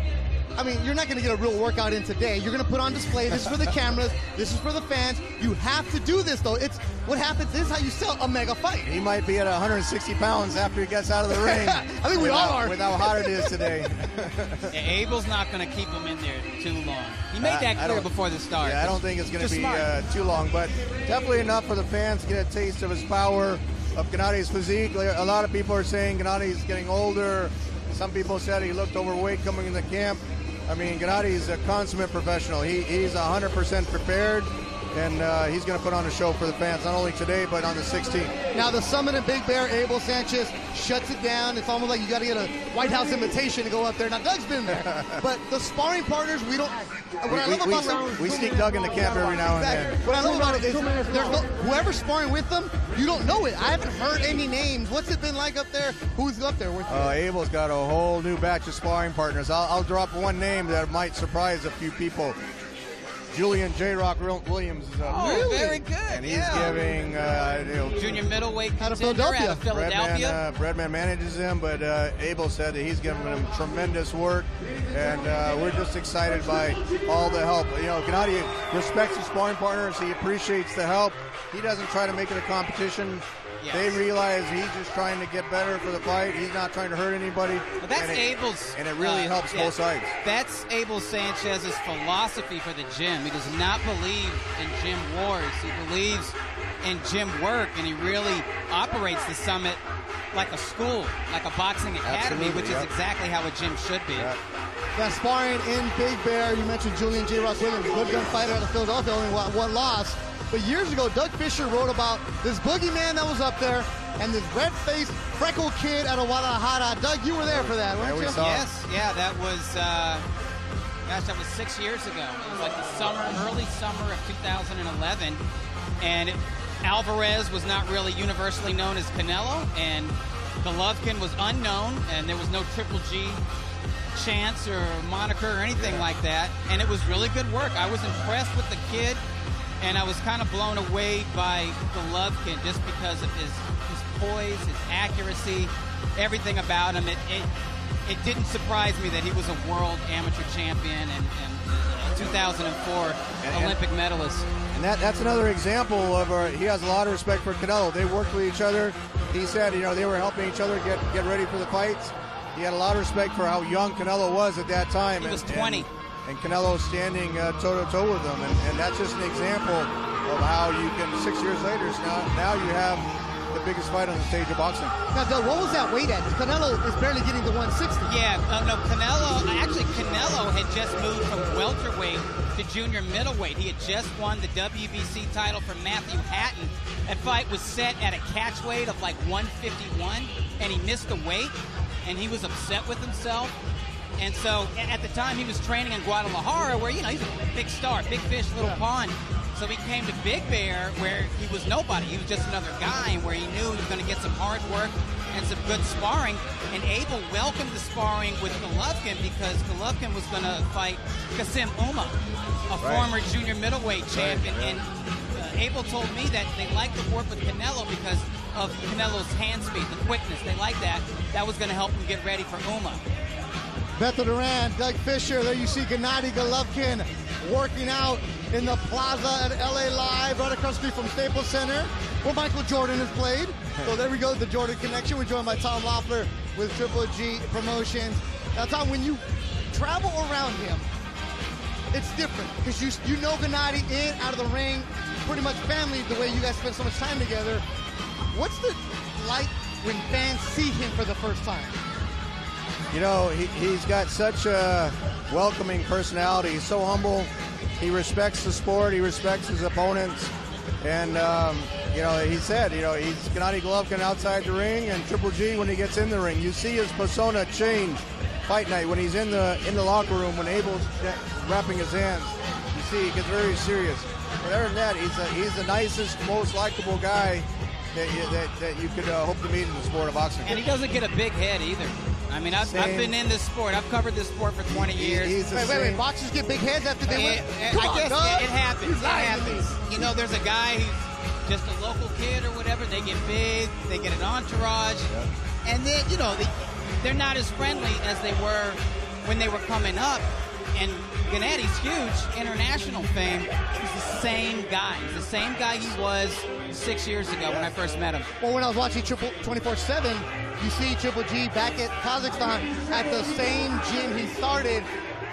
[SPEAKER 2] I mean, you're not going to get a real workout in today. You're going to put on display. This is for the cameras. This is for the fans. You have to do this, though. It's what happens. This is how you sell a mega fight.
[SPEAKER 18] He might be at 160 pounds after he gets out of the ring.
[SPEAKER 2] I think we all are.
[SPEAKER 18] With how hot it is today.
[SPEAKER 17] Abel's not going to keep him in there too long. He made that clear before the start.
[SPEAKER 18] Yeah, I don't think it's going to be too long, but definitely enough for the fans to get a taste of his power, of Gennady's physique. A lot of people are saying Gennady's getting older. Some people said he looked overweight coming into camp. I mean, Gennady's a consummate professional. He's 100% prepared. and he's going to put on a show for the fans, not only today, but on the 16th.
[SPEAKER 2] Now, the summit in Big Bear, Abel Sanchez shuts it down. It's almost like you got to get a White House invitation to go up there. Now, Doug's been there, but the sparring partners, we don't.
[SPEAKER 18] We sneak Doug in the camp every now and then.
[SPEAKER 2] What I love about it is whoever's sparring with them, you don't know it. I haven't heard any names. What's it been like up there? Who's up there with you?
[SPEAKER 18] Abel's got a whole new batch of sparring partners. I'll drop one name that might surprise a few people. Julian J. Rock Williams is up.
[SPEAKER 17] Oh, very good.
[SPEAKER 18] And he's giving
[SPEAKER 17] junior middleweight
[SPEAKER 2] out of
[SPEAKER 17] Philadelphia.
[SPEAKER 18] Breadman manages him, but Abel said that he's giving him tremendous work, and we're just excited by all the help. Gennady respects his sparring partners. He appreciates the help. He doesn't try to make it a competition. Yes. They realize he's just trying to get better for the fight. He's not trying to hurt anybody.
[SPEAKER 17] Well, that's Abel's.
[SPEAKER 18] And it really helps both sides.
[SPEAKER 17] That's Abel Sanchez's philosophy for the gym. He does not believe in gym wars. He believes in gym work, and he really operates the summit like a school, like a boxing academy, which is exactly how a gym should be.
[SPEAKER 18] Yep.
[SPEAKER 2] That sparring in Big Bear, you mentioned Julian J. Ross Williams, good gunfighter out of Philadelphia, only one loss. But years ago, Doug Fisher wrote about this boogeyman that was up there and this red-faced, freckled kid out of Guadalajara. Doug, you were there for that, weren't you?
[SPEAKER 17] Yes, yeah, that was, that was 6 years ago. It was like the early summer of 2011. And Alvarez was not really universally known as Canelo, and Golovkin was unknown, and there was no Triple G chance or moniker or anything like that. And it was really good work. I was impressed with the kid. And I was kind of blown away by Golovkin just because of his poise, his accuracy, everything about him. It didn't surprise me that he was a world amateur champion and 2004 Olympic medalist.
[SPEAKER 18] And that's another example of he has a lot of respect for Canelo. They worked with each other. He said, they were helping each other get ready for the fights. He had a lot of respect for how young Canelo was at that time.
[SPEAKER 17] He was 20.
[SPEAKER 18] And Canelo standing toe-to-toe with him. And that's just an example of how you can, 6 years later, now you have the biggest fight on the stage of boxing.
[SPEAKER 2] Now, Doug, what was that weight at? Canelo is barely getting to 160.
[SPEAKER 17] Yeah, no, Canelo had just moved from welterweight to junior middleweight. He had just won the WBC title from Matthew Hatton. That fight was set at a catch weight of like 151, and he missed the weight, and he was upset with himself. And so at the time he was training in Guadalajara, where, he's a big star, big fish, little pond. So he came to Big Bear where he was nobody. He was just another guy, and where he knew he was going to get some hard work and some good sparring. And Abel welcomed the sparring with Golovkin because Golovkin was going to fight Kasim Uma, a former junior middleweight champion. And Abel told me that they liked to work with Canelo because of Canelo's hand speed, the quickness. They liked that. That was going to help him get ready for Uma.
[SPEAKER 2] Beto Duran, Doug Fisher, there you see Gennady Golovkin working out in the plaza at LA Live, right across the street from Staples Center, where Michael Jordan has played. So there we go, the Jordan connection. We're joined by Tom Loeffler with Triple G Promotions. Now, Tom, when you travel around him, it's different because you know Gennady in, out of the ring, pretty much family the way you guys spend so much time together. What's it like when fans see him for the first time?
[SPEAKER 18] He's got such a welcoming personality. He's so humble. He respects the sport. He respects his opponents. And, he said, he's Gennady Golovkin outside the ring and Triple G when he gets in the ring. You see his persona change fight night when he's in the locker room, when Abel's wrapping his hands. You see, he gets very serious. But other than that, he's the nicest, most likable guy that you could hope to meet in the sport of boxing.
[SPEAKER 17] And he doesn't get a big head either. I mean, I've been in this sport. I've covered this sport for 20 years.
[SPEAKER 2] Wait. Boxers get big heads after they win?
[SPEAKER 17] I guess it happens. It happens. There's a guy who's just a local kid or whatever. They get big. They get an entourage. Yep. And then, they're not as friendly as they were when they were coming up. And Gennady's huge international fame. He's the same guy. He's the same guy he was 6 years ago when I first met him.
[SPEAKER 2] Well, when I was watching 24/7, you see Triple G back at Kazakhstan at the same gym he started,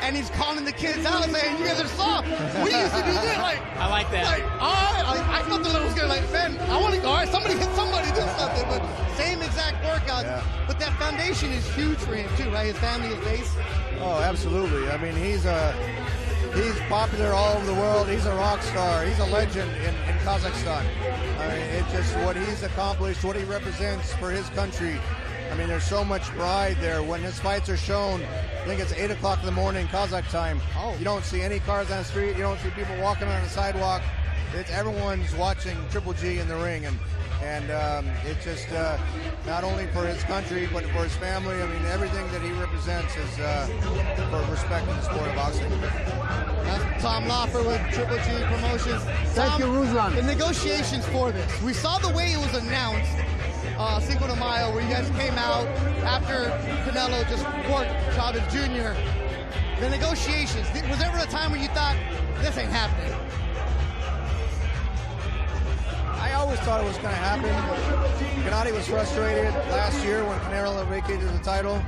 [SPEAKER 2] and he's calling the kids out and saying, "You guys are soft. We used to do this."
[SPEAKER 17] I like that.
[SPEAKER 2] I felt the little scared. Man, I want to go. All right, somebody hit somebody, do something. But same exact workout. Yeah. But that foundation is huge for him too, right? His family, his base.
[SPEAKER 18] Oh, absolutely. I mean, he's he's popular all over the world. He's a rock star. He's a legend in Kazakhstan. I mean, it's just what he's accomplished, what he represents for his country. I mean, there's so much pride there. When his fights are shown, I think it's 8 o'clock in the morning, Kazakh time. You don't see any cars on the street. You don't see people walking on the sidewalk. Everyone's watching Triple G in the ring, and it's just not only for his country but for his family. I mean, everything that he represents is for respect in the sport of boxing.
[SPEAKER 2] That's Tom Loffer with Triple G Promotions.
[SPEAKER 7] Thank you, Ruslan.
[SPEAKER 2] The negotiations for this. We saw the way it was announced, Cinco de Mayo, where you guys came out after Canelo just worked Chavez Jr. The negotiations. Was there ever a time when you thought, this ain't happening?
[SPEAKER 18] I always thought it was going to happen. Gennady was frustrated last year when Canelo vacated the title.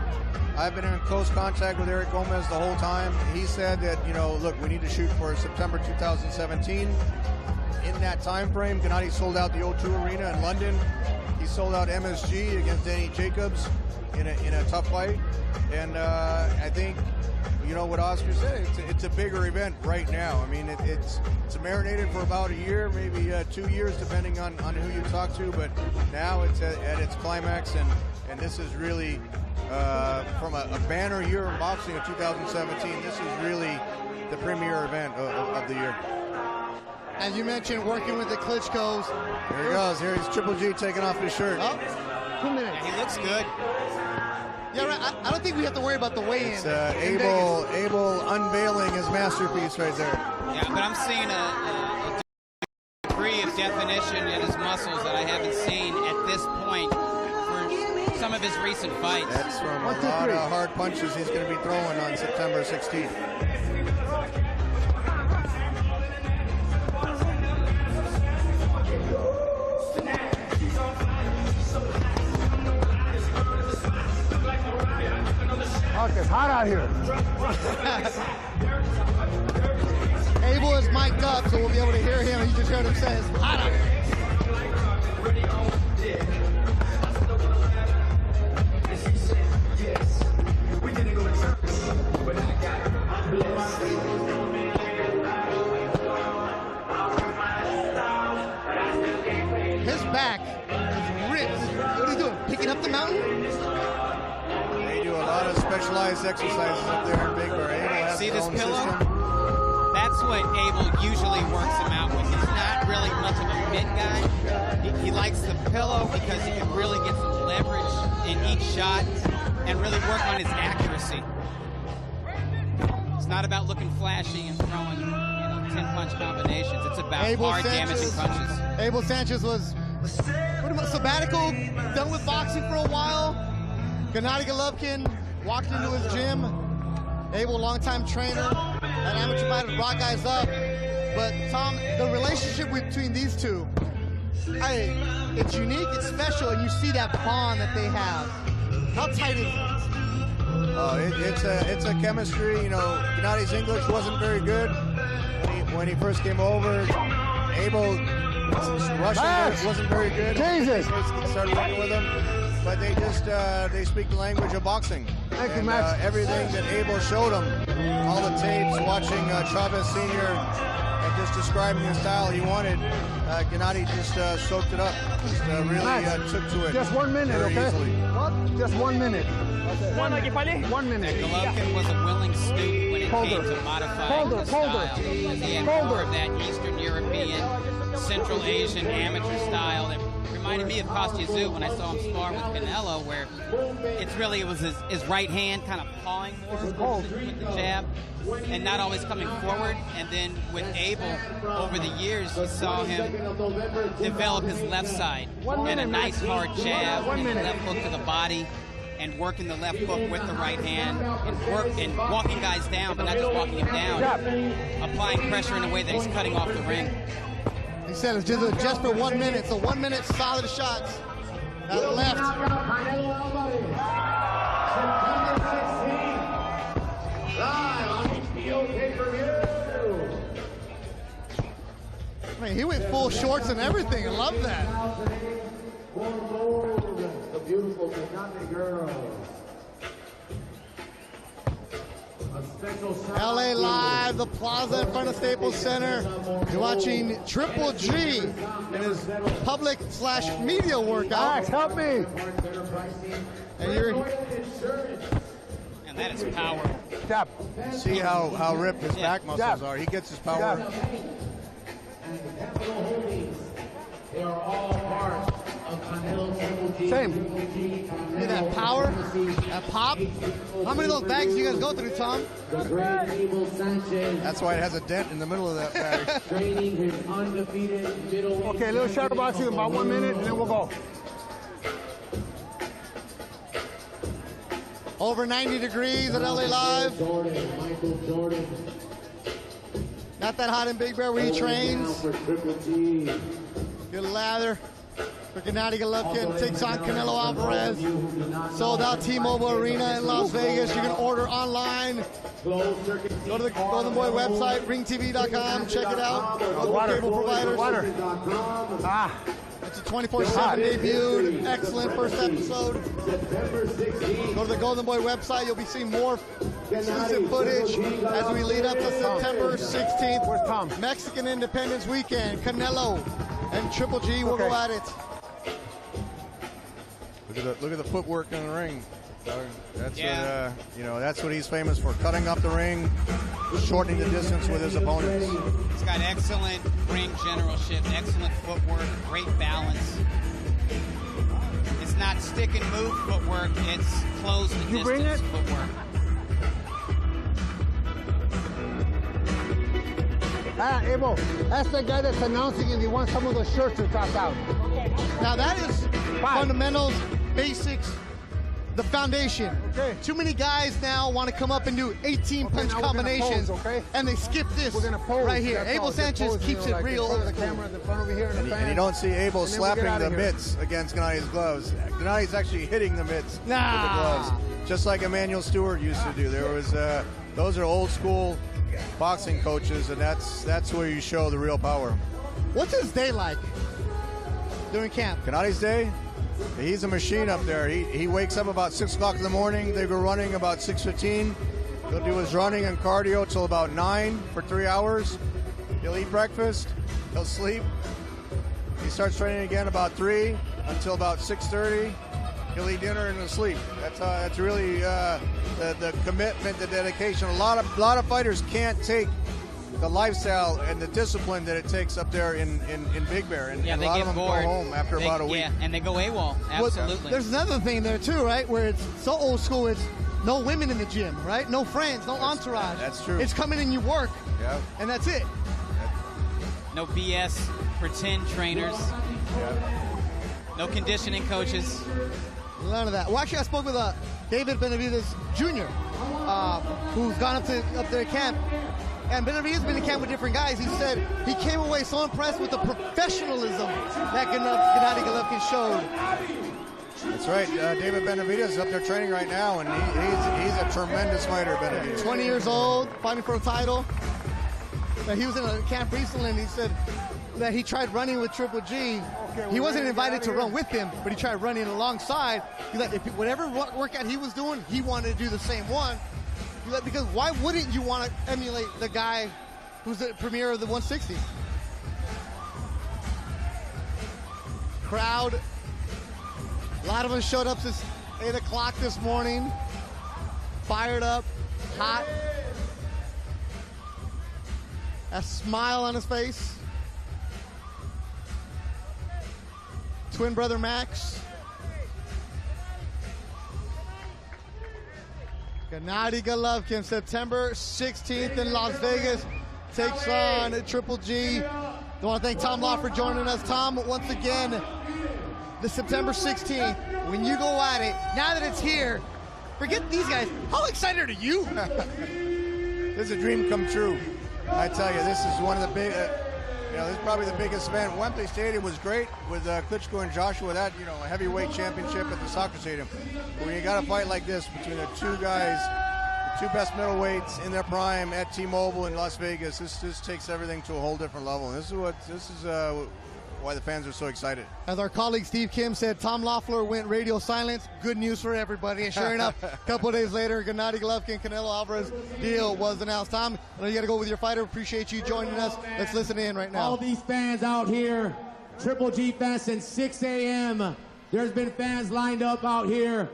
[SPEAKER 18] I've been in close contact with Eric Gomez the whole time. He said that, you know, look, we need to shoot for September 2017. In that time frame, Gennady sold out the O2 Arena in London. He sold out MSG against Danny Jacobs in a tough fight. And I think, you know what Oscar said, it's a bigger event right now. I mean, it's marinated for about a year, maybe 2 years, depending on who you talk to. But now it's at its climax, and this is really, from a banner year in boxing in 2017, this is really the premier event of the year.
[SPEAKER 2] And you mentioned working with the Klitschko's.
[SPEAKER 18] Here he goes. Here he's Triple G taking off his shirt.
[SPEAKER 2] Oh, 2 minutes.
[SPEAKER 17] He looks good.
[SPEAKER 2] Yeah, right. I don't think we have to worry about the weigh-in.
[SPEAKER 18] It's Abel unveiling his masterpiece right there.
[SPEAKER 17] Yeah, but I'm seeing a degree of definition in his muscles that I haven't seen at this point for some of his recent fights.
[SPEAKER 18] That's from a lot of hard punches he's going to be throwing on September 16th.
[SPEAKER 7] It's hot out here.
[SPEAKER 2] Abel is mic'd up, so we'll be able to hear him. You just heard him say it's hot out here. His back is ripped. What are you doing? Picking up the mountain?
[SPEAKER 18] They do a lot of specialized exercises up there in Big Bear. Abel has
[SPEAKER 17] See
[SPEAKER 18] his
[SPEAKER 17] this
[SPEAKER 18] own
[SPEAKER 17] pillow?
[SPEAKER 18] system.
[SPEAKER 17] That's what Abel usually works him out with. He's not really much of a mid guy. He likes the pillow because he can really get some leverage in each shot and really work on his accuracy. It's not about looking flashy and throwing 10-punch combinations. It's about hard, damaging punches.
[SPEAKER 2] Abel Sanchez was pretty much sabbatical, done with boxing for a while. Gennady Golovkin walked into his gym. Abel, longtime trainer at amateur fighters, brought guys up. But Tom, the relationship between these two, it's unique, it's special, and you see that bond that they have. How tight is it?
[SPEAKER 18] Oh, it's a chemistry. You know, Gennady's English wasn't very good when he first came over. Abel Russian wasn't very good.
[SPEAKER 7] Jesus!
[SPEAKER 18] He started working with him. But they just, they speak the language of boxing.
[SPEAKER 7] Thank you, Max.
[SPEAKER 18] Everything that Abel showed him, all the tapes, watching Chavez Sr., and just describing the style he wanted, Gennady just soaked it up. Just really
[SPEAKER 7] Max,
[SPEAKER 18] took to it.
[SPEAKER 7] just 1 minute,
[SPEAKER 18] very
[SPEAKER 7] okay?
[SPEAKER 18] easily.
[SPEAKER 7] What? Just 1 minute. 1 minute.
[SPEAKER 17] Golovkin was a willing student when it came to modifying the style. Because he had more of that Eastern European, Central Asian amateur style that reminded me of Kostya when I saw him spar with Canelo, where it was his right hand kind of pawing more with the jab and not always coming forward. And then with Abel, over the years, you saw him develop his left side and a nice hard jab and left hook to the body, and working the left hook with the right hand, and walking guys down, but not just walking him down, applying pressure in a way that he's cutting off the ring.
[SPEAKER 2] He said it's just for 1 minute, so 1 minute solid shots. At the left. I mean, he went full shorts and everything. I love that.
[SPEAKER 6] The beautiful Kentucky girl.
[SPEAKER 2] LA Live. outside the plaza in front of Staples Center. You're watching Triple G in his public/media workout.
[SPEAKER 7] Max, help me.
[SPEAKER 2] And you're...
[SPEAKER 17] And that is power.
[SPEAKER 7] Step.
[SPEAKER 18] See how ripped his back muscles are. He gets his power.
[SPEAKER 19] They are all part of Canelo Triple G.
[SPEAKER 2] Same. Look at that power, that pop. How many of those bags do you guys go through, Tom?
[SPEAKER 18] That's why it has a dent in the middle of that bag.
[SPEAKER 19] Training his undefeated middle.
[SPEAKER 7] Okay, a little shadow boxing, about 1 minute, and then we'll go.
[SPEAKER 2] Over 90 degrees at LA Live.
[SPEAKER 19] Michael Jordan.
[SPEAKER 2] Not that hot in Big Bear where he trains. Good lather for Gennady Golovkin. Takes on Canelo Alvarez. Sold out T-Mobile Arena in Las Vegas. You can order online. Go to the Golden Boy website, ringtv.com. Check it out. Other cable providers. It's a 24/7 debut. Excellent first episode. Go to the Golden Boy website. You'll be seeing more exclusive footage as we lead up to September 16th.
[SPEAKER 7] Where's Tom?
[SPEAKER 2] Mexican Independence Weekend. Canelo and Triple G will go at it.
[SPEAKER 18] Look at the footwork in the ring. That's what, that's what he's famous for. Cutting up the ring, shortening the distance with his opponents.
[SPEAKER 17] He's got excellent ring generalship, excellent footwork, great balance. It's not stick and move footwork, it's close the distance footwork.
[SPEAKER 7] Abel, that's the guy that's announcing and he wants some of those shirts to toss out.
[SPEAKER 2] Now that is fundamentals, basics, the foundation.
[SPEAKER 7] Okay.
[SPEAKER 2] Too many guys now want to come up and do 18 punch combinations, and they skip this right here. Abel Sanchez keeps it real.
[SPEAKER 7] The camera in front over here and the
[SPEAKER 18] And you don't see Abel slapping the mitts against Gennady's gloves. Gennady's actually hitting the mitts with the gloves, just like Emmanuel Stewart used to do. There was those are old school boxing coaches, and that's where you show the real power.
[SPEAKER 2] What's his day like during camp?
[SPEAKER 18] Gennady's day? He's a machine up there. He wakes up about 6 o'clock in the morning. They go running about 6:15. He'll do his running and cardio till about 9 for 3 hours. He'll eat breakfast. He'll sleep. He starts training again about 3 until about 6:30. He'll eat dinner and he'll sleep. That's really the commitment, the dedication. A lot of fighters can't take the lifestyle and the discipline that it takes up there in Big Bear, and a lot of them
[SPEAKER 17] bored.
[SPEAKER 18] go home after about a week.
[SPEAKER 17] Yeah, and they go AWOL. Absolutely.
[SPEAKER 2] Well, there's another thing there too, right? Where it's so old school. It's no women in the gym, right? No friends, no entourage.
[SPEAKER 18] That's true.
[SPEAKER 2] It's come in and you work, and that's it.
[SPEAKER 17] No BS pretend trainers. No conditioning coaches.
[SPEAKER 2] None of that. Well, actually, I spoke with David Benavidez Jr., who's gone up there at camp. And Benavidez been in camp with different guys. He said he came away so impressed with the professionalism that Gennady Golovkin showed.
[SPEAKER 18] That's right. David Benavidez is up there training right now, and he's a tremendous fighter, Benavidez.
[SPEAKER 2] 20 years old, fighting for a title. But he was in a camp recently, and he said that he tried running with Triple G. He wasn't invited to run with him, but he tried running alongside. He's like, whatever workout he was doing, he wanted to do the same one. Because why wouldn't you want to emulate the guy who's the premier of the 160? Crowd, a lot of them showed up since 8 o'clock this morning. Fired up, hot. A smile on his face. Twin brother Max. Gennady Golovkin, September 16th in Las Vegas, takes on Triple G. I want to thank Tom Law for joining us. Tom, once again, the September 16th, when you go at it, now that it's here, forget these guys. How excited are you?
[SPEAKER 18] This is a dream come true. I tell you, this is one of the big, this is probably the biggest event. Wembley Stadium was great with Klitschko and Joshua, that, a heavyweight championship at the soccer stadium. But when you got a fight like this between the two guys, the two best middleweights in their prime at T-Mobile in Las Vegas, this takes everything to a whole different level. And this is why the fans are so excited.
[SPEAKER 2] As our colleague Steve Kim said, Tom Loeffler went radio silence. Good news for everybody. And sure enough, a couple of days later, Gennady Golovkin, Canelo Alvarez deal was announced. Tom, I know you got to go with your fighter. Appreciate you joining us. Let's listen in right now.
[SPEAKER 15] All these fans out here, Triple G fans since 6 a.m. There's been fans lined up out here.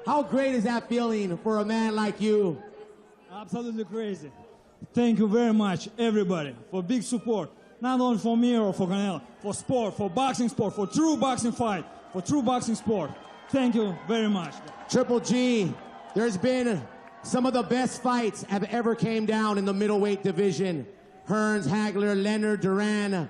[SPEAKER 15] How great is that feeling for a man like you?
[SPEAKER 19] Absolutely crazy. Thank you very much, everybody, for big support. Not only for me or for Canelo, for sport, for boxing sport, for true boxing fight, for true boxing sport. Thank you very much.
[SPEAKER 15] Triple G, there's been some of the best fights have ever came down in the middleweight division. Hearns, Hagler, Leonard, Duran.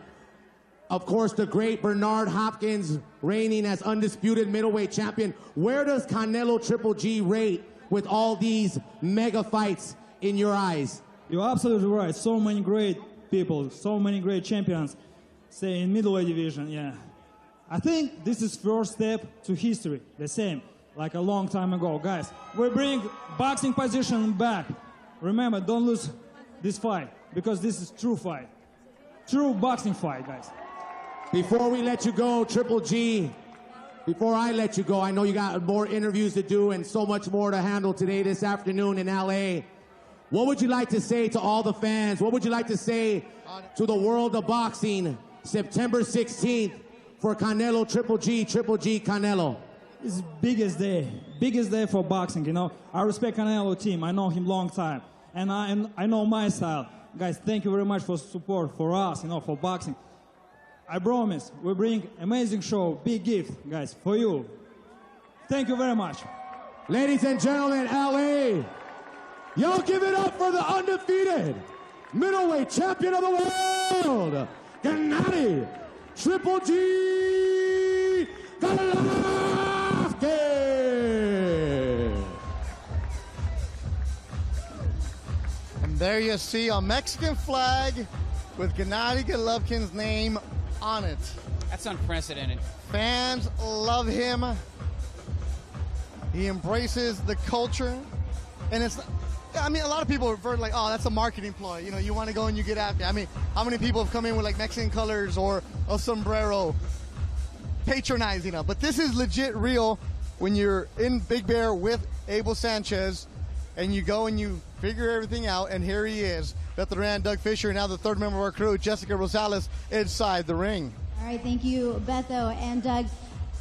[SPEAKER 15] Of course, the great Bernard Hopkins reigning as undisputed middleweight champion. Where does Canelo Triple G rate with all these mega fights in your eyes?
[SPEAKER 19] You're absolutely right. So many great people, so many great champions, say in middleweight division, yeah. I think this is first step to history, the same, like a long time ago. Guys, we bring boxing position back. Remember, don't lose this fight, because this is true fight. True boxing fight, guys.
[SPEAKER 15] Before we let you go, Triple G, before I let you go, I know you got more interviews to do and so much more to handle today, this afternoon in L.A. What would you like to say to all the fans? What would you like to say to the world of boxing September 16th for Canelo Triple G Canelo?
[SPEAKER 19] It's the biggest day for boxing, you know. I respect Canelo team. I know him long time. And I know my style. Guys, thank you very much for support for us, you know, for boxing. I promise we bring amazing show, big gift, guys, for you. Thank you very much.
[SPEAKER 15] Ladies and gentlemen, LA, y'all give it up for the undefeated middleweight champion of the world, Gennady Triple G Golovkin.
[SPEAKER 2] And there you see a Mexican flag with Gennady Golovkin's name on it.
[SPEAKER 17] That's unprecedented.
[SPEAKER 2] Fans love him. He embraces the culture. And it's, I mean, a lot of people refer to like, oh, that's a marketing ploy. You know, you want to go and you get after. I mean, how many people have come in with like Mexican colors or a sombrero patronizing him? But this is legit real when you're in Big Bear with Abel Sanchez and you go and you figure everything out, and here he is. Beth Duran, Doug Fisher, and now the third member of our crew, Jessica Rosales, inside the ring.
[SPEAKER 14] All right, thank you, Betho and Doug.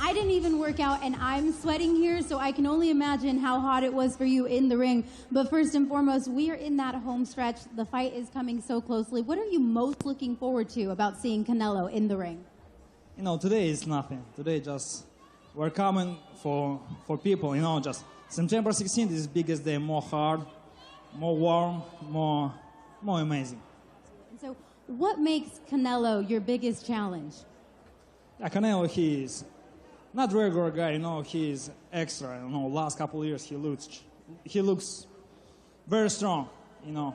[SPEAKER 14] I didn't even work out, and I'm sweating here, so I can only imagine how hot it was for you in the ring. But first and foremost, we are in that home stretch. The fight is coming so closely. What are you most looking forward to about seeing Canelo in the ring?
[SPEAKER 19] You know, today is nothing. Today just, we're coming for people, you know, just September 16th is the biggest day, more hard, more warm, more amazing.
[SPEAKER 14] So what makes Canelo your biggest challenge?
[SPEAKER 19] Yeah, Canelo, he is not regular guy, you know, he is extra. You know, last couple of years he looks very strong, you know.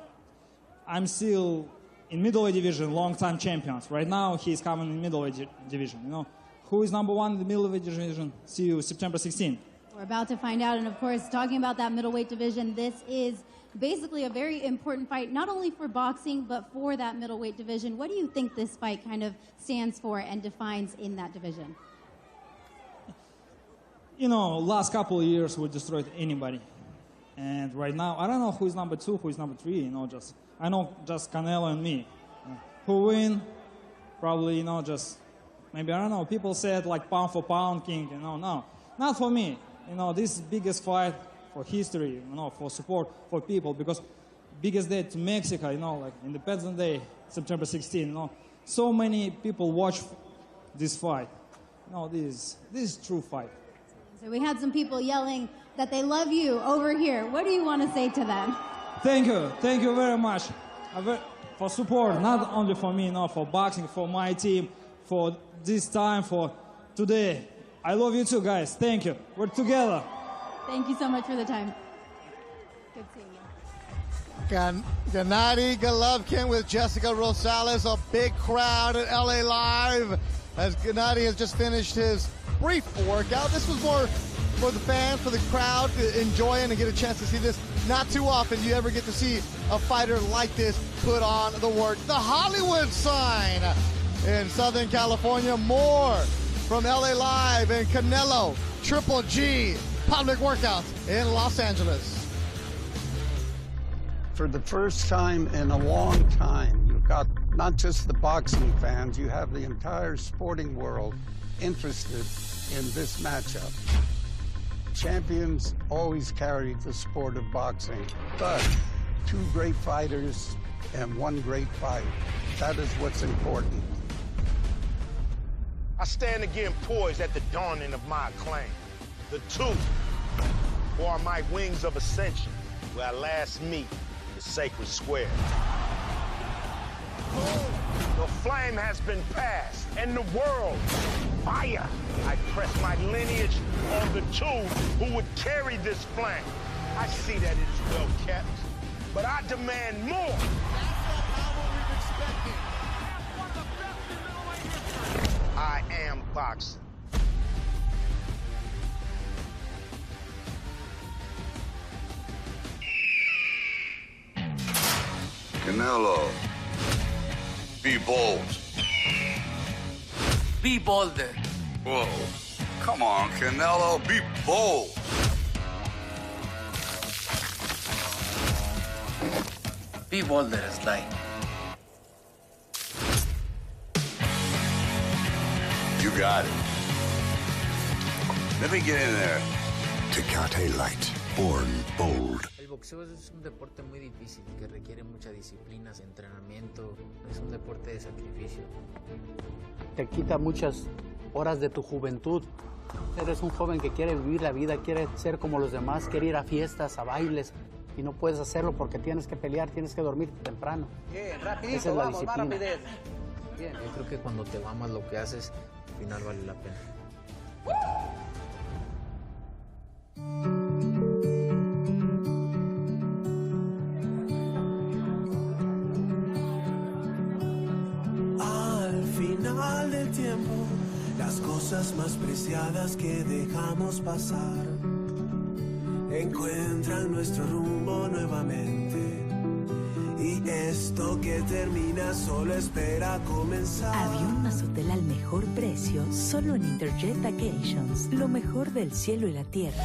[SPEAKER 19] I'm still in middleweight division, long-time champions. Right now he's coming in middleweight division, you know. Who is number one in the middleweight division? See you September 16th.
[SPEAKER 14] We're about to find out, and of course, talking about that middleweight division, this is basically a very important fight, not only for boxing, but for that middleweight division. What do you think this fight kind of stands for and defines in that division?
[SPEAKER 19] You know, last couple of years we destroyed anybody. And right now, I don't know who is number 2, who is number 3, you know, I know just Canelo and me. Who win? Probably, you know, just, maybe, I don't know, people said like pound for pound king, you know, no, not for me. You know, this is biggest fight for history, you know, for support for people, because biggest day to Mexico, you know, like Independence Day, September 16th, you know, so many people watch this fight. You know, this is true fight.
[SPEAKER 14] So we had some people yelling that they love you over here. What do you want to say to them?
[SPEAKER 19] Thank you very much for support, not only for me, you know, for boxing, for my team, for this time, for today. I love you too, guys. Thank you. We're together.
[SPEAKER 14] Thank you so much for the time. Good seeing you.
[SPEAKER 2] Gennady Golovkin with Jessica Rosales, a big crowd at LA Live as Gennady has just finished his brief workout. This was more for the fans, for the crowd to enjoy and to get a chance to see this. Not too often do you ever get to see a fighter like this put on the work. The Hollywood sign in Southern California. More from LA Live and Canelo, Triple G, public workouts in Los Angeles.
[SPEAKER 7] For the first time in a long time, you've got not just the boxing fans, you have the entire sporting world interested in this matchup. Champions always carry the sport of boxing, but two great fighters and one great fight. That is what's important.
[SPEAKER 8] I stand again poised at the dawning of my acclaim. The two who are my wings of ascension, where I last meet the sacred square. The flame has been passed, and the world fire. I press my lineage on the two who would carry this flame. I see that it is well kept, but I demand more. I am boxing.
[SPEAKER 9] Canelo, be bold.
[SPEAKER 20] Be bolder.
[SPEAKER 9] Whoa, come on, Canelo, be bold.
[SPEAKER 20] Be bolder, Sly.
[SPEAKER 9] You got it. Let me get in there.
[SPEAKER 1] Tecate Light, born bold.
[SPEAKER 10] El boxeo es un deporte muy difícil que requiere mucha disciplina, entrenamiento. Es un deporte de sacrificio.
[SPEAKER 11] Te quita muchas horas de tu juventud. Eres un joven que quiere vivir la vida, quiere ser como los demás, quiere ir a fiestas, a bailes, y no puedes hacerlo porque tienes que pelear, tienes que dormir temprano.
[SPEAKER 20] Bien, rapidito,
[SPEAKER 11] esa es la
[SPEAKER 20] vamos,
[SPEAKER 11] disciplina.
[SPEAKER 20] más rapidez. Bien.
[SPEAKER 10] Yo creo que cuando te amas lo que haces, al final vale la pena.
[SPEAKER 12] Al final del tiempo, las cosas más preciadas que dejamos pasar encuentran nuestro rumbo nuevamente. Y esto que termina solo espera comenzar.
[SPEAKER 13] Avión más hotel al mejor precio, solo en Interjet Vacations. Lo mejor del cielo y la tierra.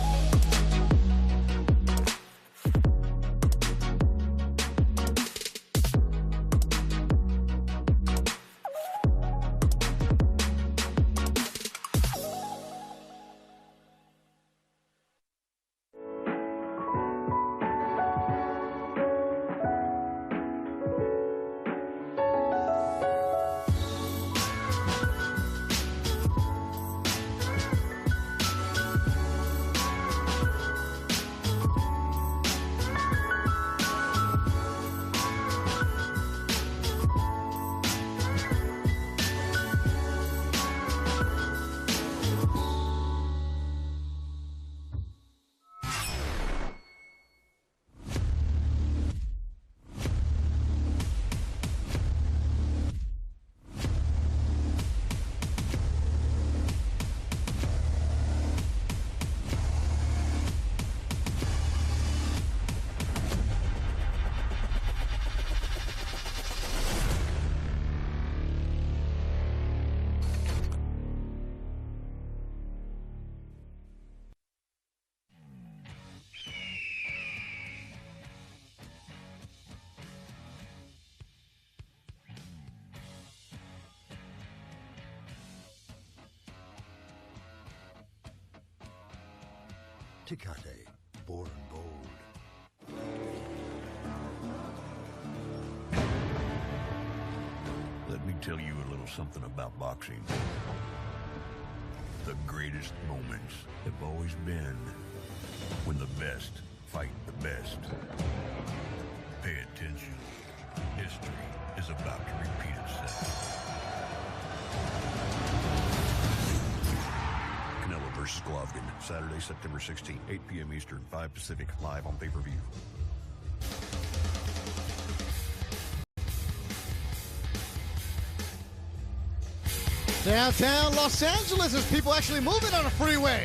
[SPEAKER 1] Tecate, born bold. Let me tell you a little something about boxing. The greatest moments have always been when the best fight the best. Pay attention. History is about to repeat itself. Canelo versus Golovkin, Saturday, September 16, 8 p.m. Eastern, 5 Pacific, live on pay-per-view.
[SPEAKER 2] Downtown Los Angeles, there's people actually moving on a freeway.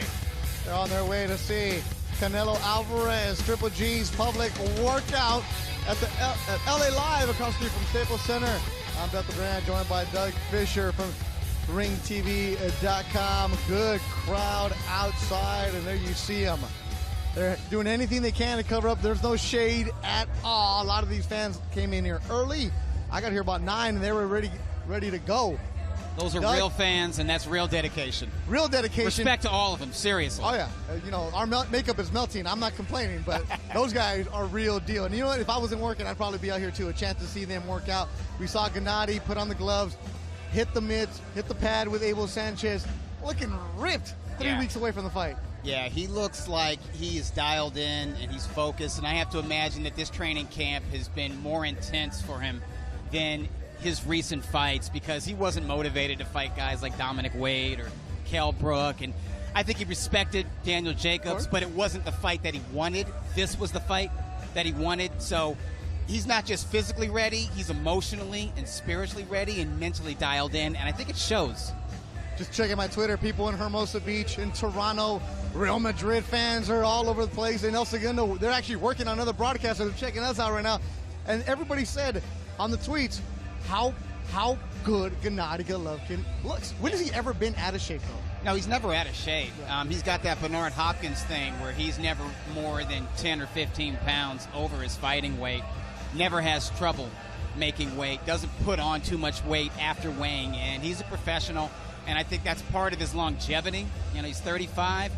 [SPEAKER 2] They're on their way to see Canelo Alvarez, Triple G's public workout at LA Live across the street from Staples Center. I'm Beth LeGrand, joined by Doug Fisher from ringtv.com. Good crowd outside, and there you see them. They're doing anything they can to cover up. There's no shade at all. A lot of these fans came in here early. I got here about 9, and they were ready to go.
[SPEAKER 17] Those are real fans, and that's real dedication.
[SPEAKER 2] Real dedication.
[SPEAKER 17] Respect to all of them, seriously.
[SPEAKER 2] Oh, yeah. Our makeup is melting. I'm not complaining, but those guys are real deal. And you know what? If I wasn't working, I'd probably be out here, too. A chance to see them work out. We saw Gennady put on the gloves, hit the mitts, hit the pad with Abel Sanchez. Looking ripped 3 weeks away from the fight.
[SPEAKER 17] Yeah, he looks like he is dialed in and he's focused. And I have to imagine that this training camp has been more intense for him than his recent fights, because he wasn't motivated to fight guys like Dominic Wade or Kell Brook. And I think he respected Daniel Jacobs, but it wasn't the fight that he wanted. This was the fight that he wanted. So he's not just physically ready, he's emotionally and spiritually ready and mentally dialed in. And I think it shows.
[SPEAKER 2] Just checking my Twitter, people in Hermosa Beach, in Toronto, Real Madrid fans are all over the place. In El Segundo, they're actually working on another broadcast, so they're checking us out right now. And everybody said on the tweets how good Gennady Golovkin looks. When has he ever been out of shape, though?
[SPEAKER 17] No, he's never out of shape. He's got that Bernard Hopkins thing where he's never more than 10 or 15 pounds over his fighting weight. Never has trouble making weight. Doesn't put on too much weight after weighing in. He's a professional, and I think that's part of his longevity. He's 35,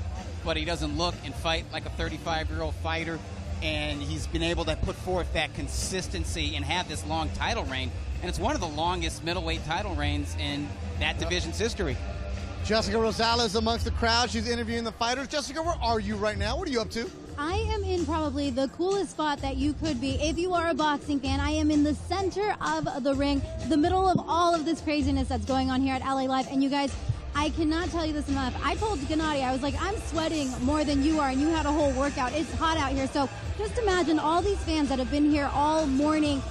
[SPEAKER 17] but he doesn't look and fight like a 35-year-old fighter, and he's been able to put forth that consistency and have this long title reign. And it's one of the longest middleweight title reigns in that division's history.
[SPEAKER 2] Jessica Rosales amongst the crowd. She's interviewing the fighters. Jessica, where are you right now? What are you up to?
[SPEAKER 14] I am in probably the coolest spot that you could be if you are a boxing fan. I am in the center of the ring, the middle of all of this craziness that's going on here at LA Live. And you guys, I cannot tell you this enough. I told Gennady, I was like, I'm sweating more than you are, and you had a whole workout. It's hot out here. So just imagine all these fans that have been here all morning.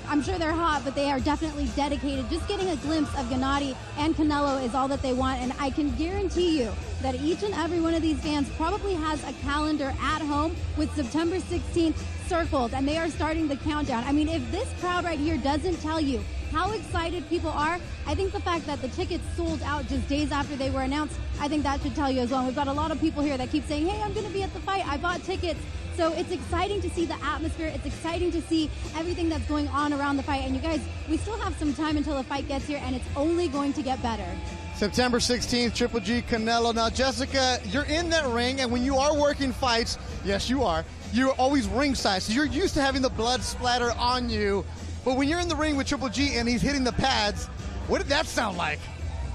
[SPEAKER 14] I'm sure they're hot, but they are definitely dedicated. Just getting a glimpse of Gennady and Canelo is all that they want. And I can guarantee you that each and every one of these fans probably has a calendar at home with September 16th circled, and they are starting the countdown. I mean, if this crowd right here doesn't tell you how excited people are, I think the fact that the tickets sold out just days after they were announced, I think that should tell you as well. And we've got a lot of people here that keep saying, hey, I'm going to be at the fight. I bought tickets. So it's exciting to see the atmosphere. It's exciting to see everything that's going on around the fight. And you guys, we still have some time until the fight gets here, and it's only going to get better.
[SPEAKER 2] September 16th, Triple G Canelo. Now, Jessica, you're in that ring, and when you are working fights, yes, you are, you're always ringside. So you're used to having the blood splatter on you. But when you're in the ring with Triple G and he's hitting the pads, what did that sound like?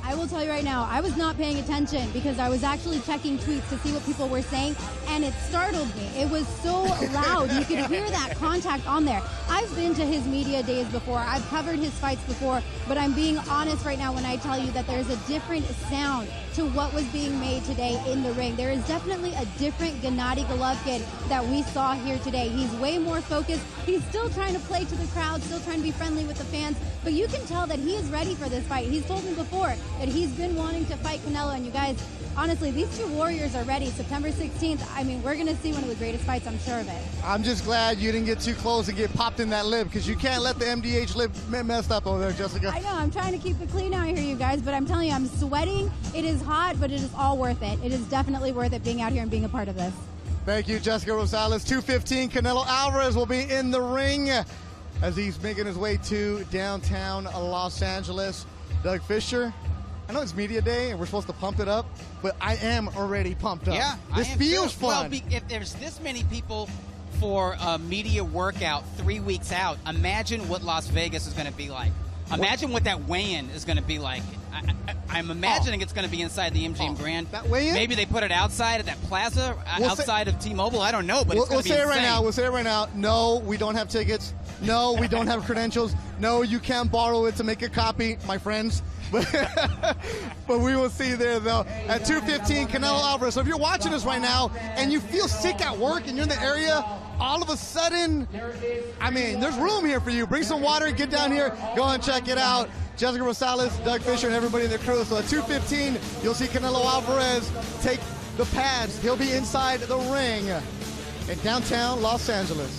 [SPEAKER 14] I will tell you right now, I was not paying attention because I was actually checking tweets to see what people were saying, and it startled me. It was so loud. You could hear that contact on there. I've been to his media days before. I've covered his fights before, but I'm being honest right now when I tell you that there's a different sound to what was being made today in the ring. There is definitely a different Gennady Golovkin that we saw here today. He's way more focused. He's still trying to play to the crowd, still trying to be friendly with the fans, but you can tell that he is ready for this fight. He's told me before that he's been wanting to fight Canelo, and you guys, honestly, these two warriors are ready. September 16th, I mean, we're going to see one of the greatest fights, I'm sure of it.
[SPEAKER 2] I'm just glad you didn't get too close and get popped in that lip, because you can't let the MDH lip messed up over there, Jessica.
[SPEAKER 14] I know, I'm trying to keep it clean out here, you guys, but I'm telling you, I'm sweating. It is hot, but it is all worth it. It is definitely worth it being out here and being a part of this.
[SPEAKER 2] Thank you, Jessica Rosales. 2:15, Canelo Alvarez will be in the ring as he's making his way to downtown Los Angeles. Doug Fisher, I know it's media day and we're supposed to pump it up, but I am already pumped up.
[SPEAKER 17] Yeah,
[SPEAKER 2] this feels fun.
[SPEAKER 17] Well, if there's this many people for a media workout 3 weeks out, imagine what Las Vegas is going to be like. Imagine what that weigh-in is going to be like. I'm imagining it's going to be inside the MGM Grand.
[SPEAKER 2] That weigh-in?
[SPEAKER 17] Maybe they put it outside at that plaza, outside of T-Mobile. I don't know, but it's going to be insane.
[SPEAKER 2] We'll say it right now. No, we don't have tickets. No, we don't have credentials. No, you can't borrow it to make a copy, my friends. But we will see you there, though. At 2:15, Canelo Alvarez. So if you're watching us right now and you feel sick at work and you're in the area, all of a sudden, I mean, there's room here for you. Bring some water and get down here. Go and check it out. Jessica Rosales, Doug Fisher, and everybody in the crew. So at 2:15, you'll see Canelo Alvarez take the pads. He'll be inside the ring in downtown Los Angeles.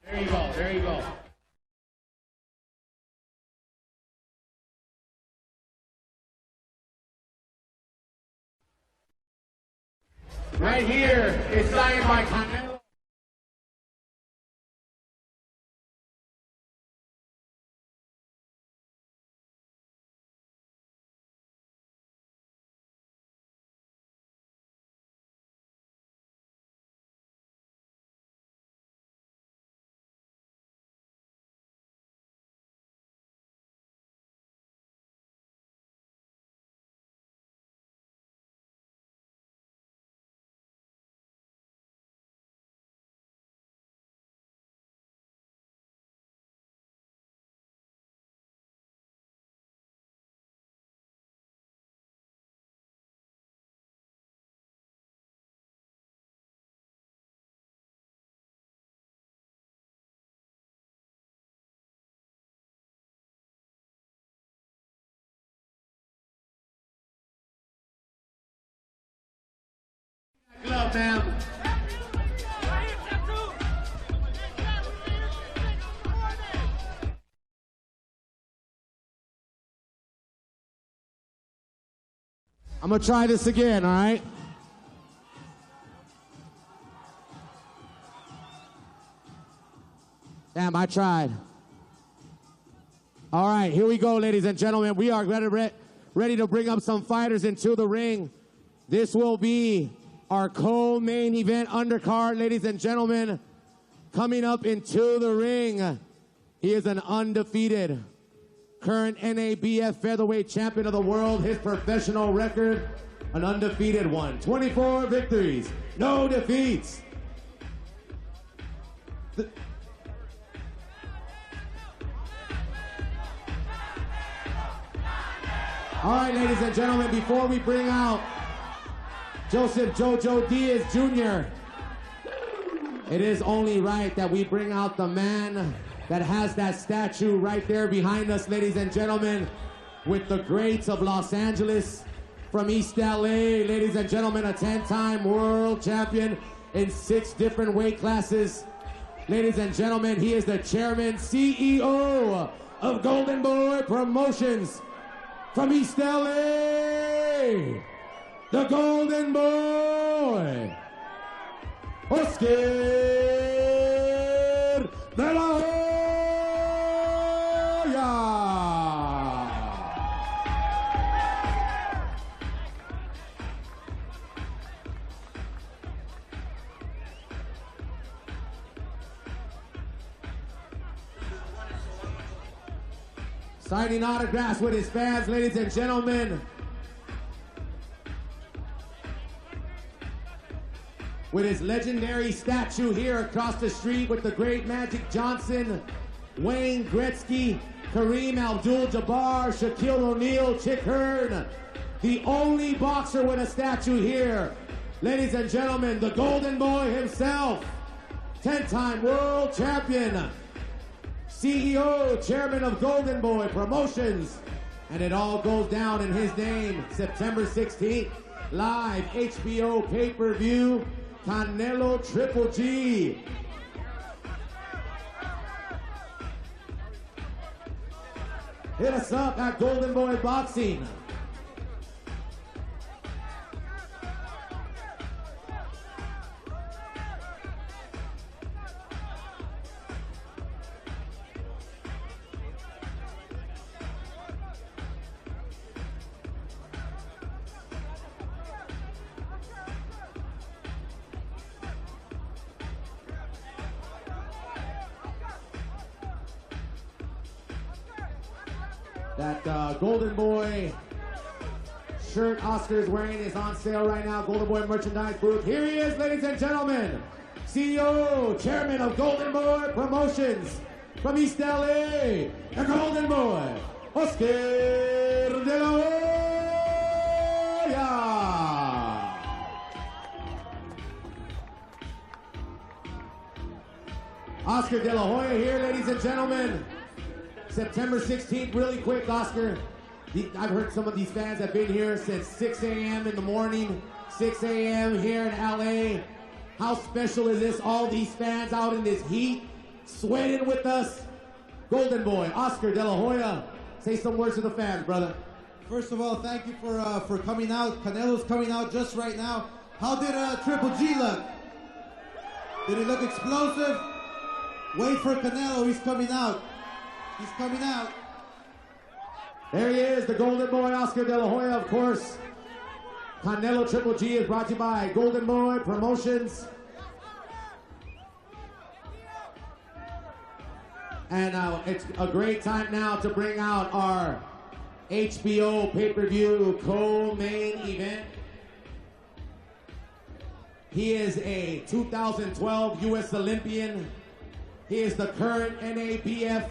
[SPEAKER 15] There you go, there you go. Right here is signed by Canelo. Glove, ma'am. I'm gonna try this again, all right? Damn, I tried. All right, here we go, ladies and gentlemen. We are ready to bring up some fighters into the ring. This will be our co-main event undercard, ladies and gentlemen. Coming up into the ring, he is an undefeated current NABF featherweight champion of the world. His professional record, an undefeated one. 24 victories, no defeats. All right, ladies and gentlemen, before we bring out Joseph Jojo Diaz Jr., it is only right that we bring out the man that has that statue right there behind us, ladies and gentlemen, with the greats of Los Angeles from East LA. Ladies and gentlemen, a 10-time world champion in 6 different weight classes. Ladies and gentlemen, he is the chairman, CEO of Golden Boy Promotions from East LA, the Golden Boy, Oscar de la Hoya. Signing autographs with his fans, ladies and gentlemen. With his legendary statue here across the street with the great Magic Johnson, Wayne Gretzky, Kareem Abdul-Jabbar, Shaquille O'Neal, Chick Hearn. The only boxer with a statue here. Ladies and gentlemen, the Golden Boy himself, 10-time world champion, CEO, chairman of Golden Boy Promotions, and it all goes down in his name, September 16th, live HBO pay-per-view, Canelo Triple G. Hit us up at Golden Boy Boxing. That Golden Boy shirt Oscar is wearing is on sale right now. Golden Boy merchandise booth. Here he is, ladies and gentlemen. CEO, chairman of Golden Boy Promotions from East LA, the Golden Boy, Oscar de la Hoya. Oscar de la Hoya here, ladies and gentlemen. September 16th, really quick, Oscar. I've heard some of these fans have been here since 6 a.m. in the morning, 6 a.m. here in LA. How special is this? All these fans out in this heat sweating with us, Golden Boy, Oscar De La Hoya. Say some words to the fans, brother.
[SPEAKER 21] First of all, thank you for coming out. Canelo's coming out just right now. How did Triple G look? Did he look explosive? Wait for Canelo, he's coming out. He's coming out.
[SPEAKER 15] There he is, the Golden Boy, Oscar De La Hoya, of course. Canelo Triple G is brought to you by Golden Boy Promotions. And it's a great time now to bring out our HBO pay-per-view co-main event. He is a 2012 U.S. Olympian. He is the current NABF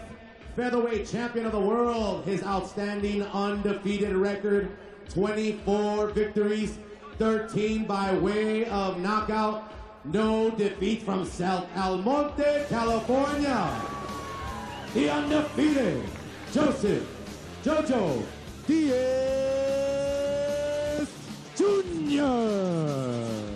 [SPEAKER 15] featherweight champion of the world. His outstanding undefeated record, 24 victories, 13 by way of knockout, no defeat from South Almonte, California. The undefeated Joseph Jojo Diaz Jr.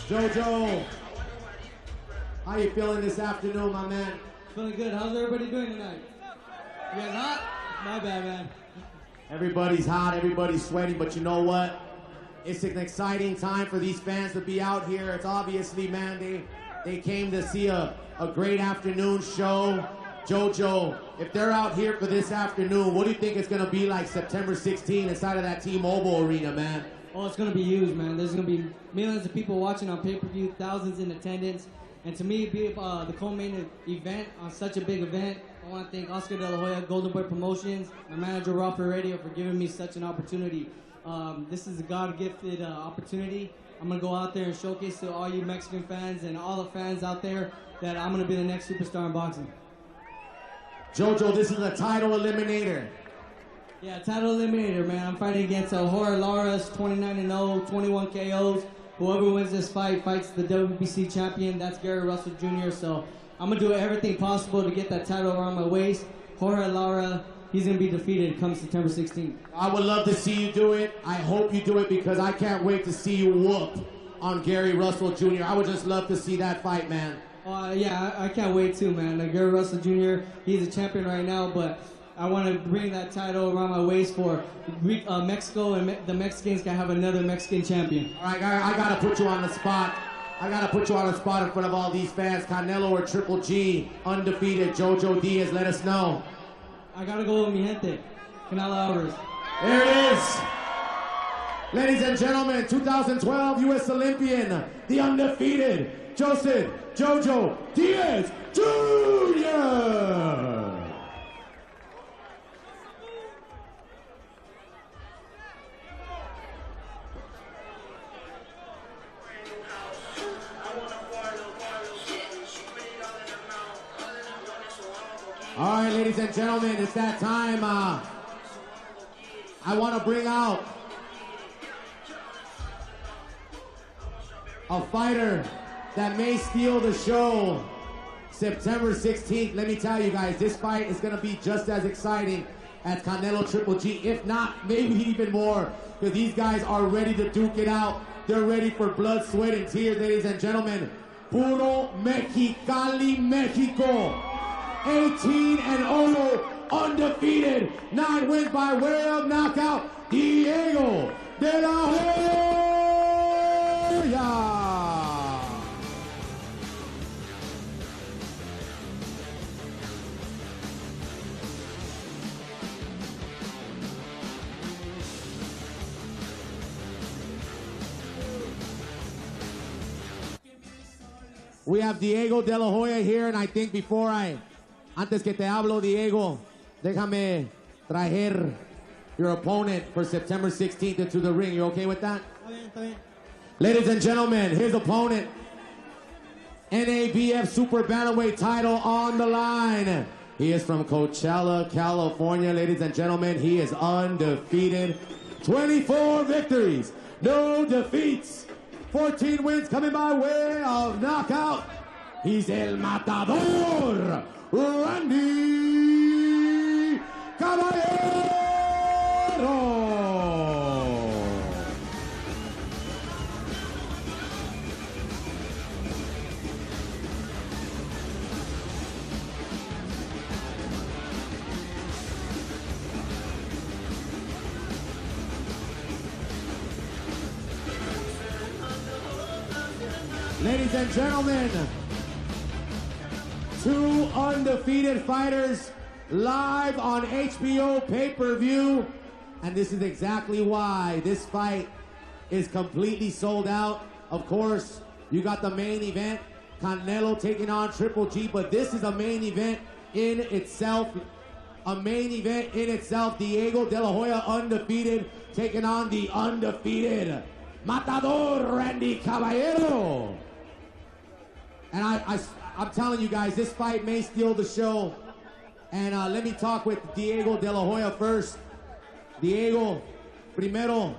[SPEAKER 15] Jojo, how you feeling this afternoon, my man?
[SPEAKER 22] Feeling good. How's everybody doing tonight? You guys hot? My bad, man.
[SPEAKER 15] Everybody's hot, everybody's sweating, but you know what? It's an exciting time for these fans to be out here. It's obviously, man, they came to see a great afternoon show. Jojo, if they're out here for this afternoon, what do you think it's going to be like September 16 inside of that T-Mobile arena, man?
[SPEAKER 22] Oh, it's going to be huge, man. There's going to be millions of people watching on pay-per-view, thousands in attendance. And to me, be the co-main event on such a big event, I want to thank Oscar De La Hoya, Golden Boy Promotions, my manager, Raw Radio, for giving me such an opportunity. This is a God-gifted opportunity. I'm going to go out there and showcase to all you Mexican fans and all the fans out there that I'm going to be the next superstar in boxing.
[SPEAKER 15] Jojo, this is a title eliminator.
[SPEAKER 22] Yeah, title eliminator, man. I'm fighting against Hoya Lara's 29-0, 21 KOs. Whoever wins this fight fights the WBC champion. That's Gary Russell Jr. So I'm going to do everything possible to get that title around my waist. Hoya Lara, he's going to be defeated come September 16th.
[SPEAKER 15] I would love to see you do it. I hope you do it because I can't wait to see you whoop on Gary Russell Jr. I would just love to see that fight, man.
[SPEAKER 22] Yeah, I can't wait too, man. Gary Russell Jr., he's a champion right now, but I want to bring that title around my waist for Mexico, and the Mexicans can have another Mexican champion.
[SPEAKER 15] All right, I got to put you on the spot. I got to put you on the spot in front of all these fans. Canelo or Triple G, undefeated. Jojo Diaz, let us know.
[SPEAKER 22] I got to go with mi gente, Canelo Alvarez.
[SPEAKER 15] There it is. Ladies and gentlemen, 2012 U.S. Olympian, the undefeated Joseph Jojo Diaz Jr. All right, ladies and gentlemen, it's that time. I want to bring out a fighter that may steal the show September 16th. Let me tell you guys, this fight is going to be just as exciting as Canelo Triple G, if not, maybe even more, because these guys are ready to duke it out. They're ready for blood, sweat, and tears, ladies and gentlemen. Puro Mexicali, Mexico. 18-0, undefeated, 9 wins by way of knockout, Diego De La Hoya. We have Diego De La Hoya here, and I think antes que te hablo, Diego, déjame traer your opponent for September 16th into the ring. You okay with that? Ladies and gentlemen, his opponent, NABF Super Bantamweight title on the line. He is from Coachella, California. Ladies and gentlemen, he is undefeated. 24 victories, no defeats, 14 wins coming by way of knockout. He's El Matador, Randy Caballero. Ladies and gentlemen, two undefeated fighters live on HBO pay-per-view. And this is exactly why this fight is completely sold out. Of course, you got the main event, Canelo taking on Triple G, but this is a main event in itself. A main event in itself, Diego De La Hoya undefeated, taking on the undefeated Matador Randy Caballero. And I'm telling you guys, this fight may steal the show. And let me talk with Diego De La Hoya first. Diego, primero,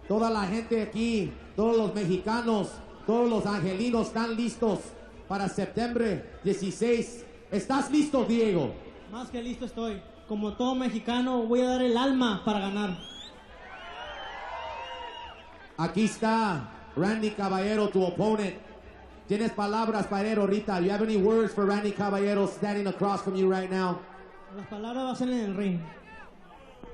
[SPEAKER 15] toda la gente aquí, todos los mexicanos, todos los angelinos están listos para septiembre 16. ¿Estás listo, Diego?
[SPEAKER 22] Más que listo estoy. Como todo mexicano, voy a dar el alma para ganar.
[SPEAKER 15] Aquí está Randy Caballero, tu opponent. Tienes palabras para él ahorita. You have any words for Randy Caballero standing across from you right now?
[SPEAKER 22] Las palabras van a ser en el ring.